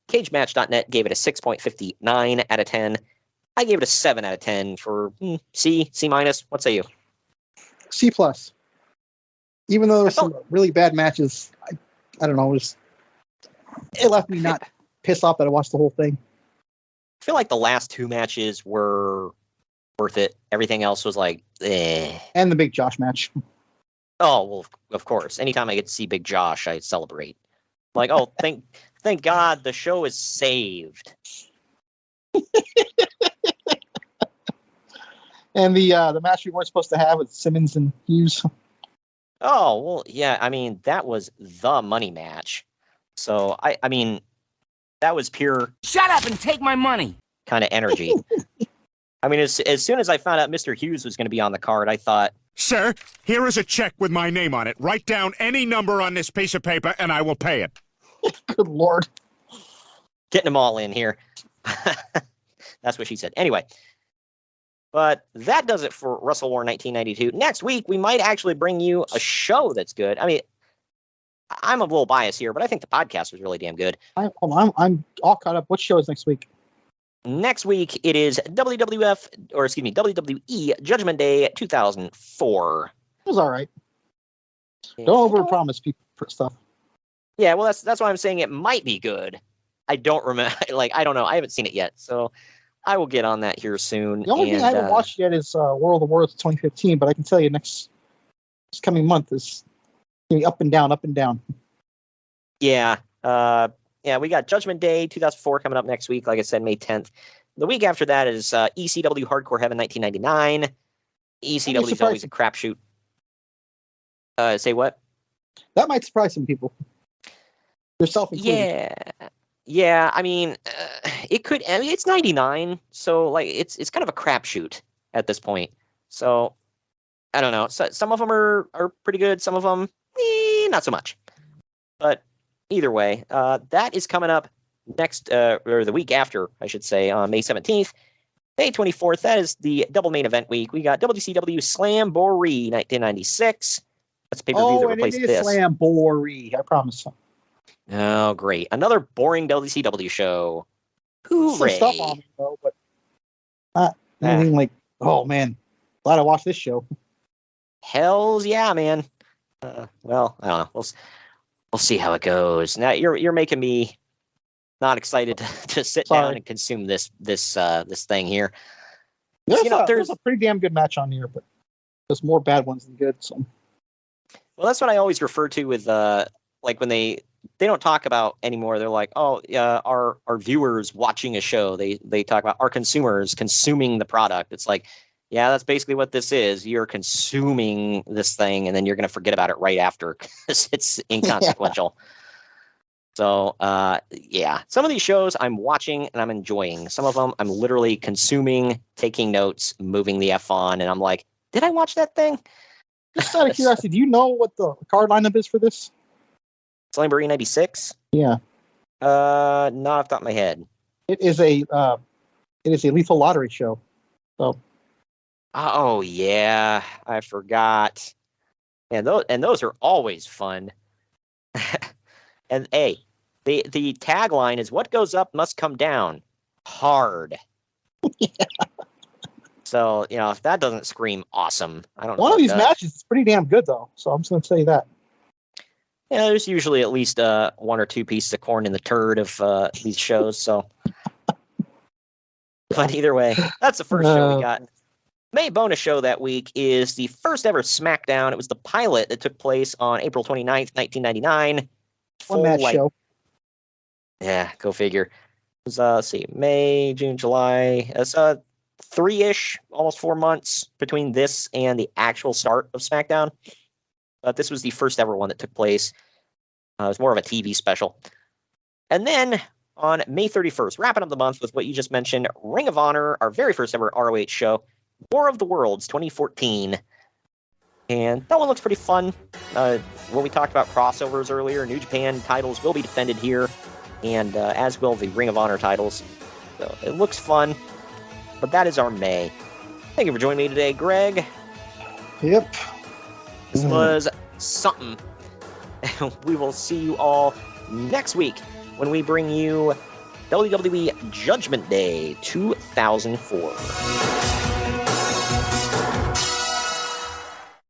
[SPEAKER 3] CageMatch.net gave it a 6.59 out of 10. I gave it a 7 out of 10 for C minus. What say you?
[SPEAKER 4] C plus. Even though there's some really bad matches, I don't know. It left me not pissed off that I watched the whole thing.
[SPEAKER 3] I feel like the last two matches were worth it. Everything else was like, eh.
[SPEAKER 4] And the Big Josh match.
[SPEAKER 3] Oh, well, of course. Anytime I get to see Big Josh, I celebrate. Like, oh, thank God the show is saved.
[SPEAKER 4] And the match we weren't supposed to have with Simmons and Hughes.
[SPEAKER 3] Oh, well, yeah, I mean, that was the money match. So, I mean, that was pure...
[SPEAKER 7] Shut up and take my money!
[SPEAKER 3] ...kind of energy. I mean, as soon as I found out Mr. Hughes was going to be on the card, I thought...
[SPEAKER 13] Sir, here is a check with my name on it. Write down any number on this piece of paper, and I will pay it.
[SPEAKER 4] Good Lord.
[SPEAKER 3] Getting them all in here. That's what she said. Anyway. But that does it for WrestleWar 1992. Next week, we might actually bring you a show that's good. I mean, I'm a little biased here, but I think the podcast was really damn good.
[SPEAKER 4] I'm all caught up. What show is next week?
[SPEAKER 3] Next week, it is WWE Judgment Day 2004.
[SPEAKER 4] It was all right. Don't overpromise people for stuff.
[SPEAKER 3] Yeah, well, that's why I'm saying it might be good. I don't remember. Like, I don't know. I haven't seen it yet, so I will get on that here soon.
[SPEAKER 4] The only thing I haven't watched yet is World of Worlds 2015, but I can tell you this coming month is going to be up and down, up and down.
[SPEAKER 3] Yeah. Yeah, we got Judgment Day 2004 coming up next week. Like I said, May 10th. The week after that is ECW Hardcore Heaven 1999. ECW is always a crapshoot. Say what?
[SPEAKER 4] That might surprise some people. Yourself included.
[SPEAKER 3] Yeah. I mean, it could. I mean, it's 99, so like it's kind of a crapshoot at this point. So I don't know. So, some of them are pretty good. Some of them, not so much. But either way, that is coming up next, or the week after, I should say, on May 17th. May 24th, that is the double main event week. We got WCW Slamboree 1996. That's pay-per-view that replaced this.
[SPEAKER 4] Slamboree, I promise.
[SPEAKER 3] Oh, great. Another boring WCW show. Hooray.
[SPEAKER 4] Some stuff on me, though, but not anything like, oh, man, glad I watched this show.
[SPEAKER 3] Hells yeah, man. Well, I don't know. We'll see how it goes. Now you're making me not excited to sit down and consume this thing here.
[SPEAKER 4] There's a pretty damn good match on here, but there's more bad ones than good. So,
[SPEAKER 3] well, that's what I always refer to with like when they don't talk about anymore. They're like, oh, our viewers watching a show. They talk about our consumers consuming the product. It's like, yeah, that's basically what this is. You're consuming this thing, and then you're going to forget about it right after because it's inconsequential. So, yeah, some of these shows I'm watching and I'm enjoying. Some of them I'm literally consuming, taking notes, moving the F on, and I'm like, did I watch that thing?
[SPEAKER 4] Just out of curiosity, do you know what the card lineup is for this?
[SPEAKER 3] Slamboree 96?
[SPEAKER 4] Yeah.
[SPEAKER 3] Not off the top of my head.
[SPEAKER 4] It is a lethal lottery show. So.
[SPEAKER 3] Oh yeah, I forgot. And those are always fun. And hey, the tagline is "What goes up must come down hard." Yeah. So if that doesn't scream awesome, I don't know.
[SPEAKER 4] One of these matches is pretty damn good though, so I'm just going to tell you that.
[SPEAKER 3] Yeah, there's usually at least one or two pieces of corn in the turd of these shows. So, but either way, that's the first show we got. May bonus show that week is the first ever SmackDown. It was the pilot that took place on April 29th, 1999.
[SPEAKER 4] One match show.
[SPEAKER 3] Yeah, go figure. It was, let's see, May, June, July. It's 3-ish, almost 4 months between this and the actual start of SmackDown. but this was the first ever one that took place. It was more of a TV special. And then on May 31st, wrapping up the month with what you just mentioned, Ring of Honor, our very first ever ROH show, War of the Worlds 2014. And that one looks pretty fun. When we talked about crossovers earlier, New Japan titles will be defended here, and as will the Ring of Honor titles. So it looks fun, but that is our May. Thank you for joining me today, Greg.
[SPEAKER 4] Yep.
[SPEAKER 3] This was something. We will see you all next week when we bring you WWE Judgment Day 2004.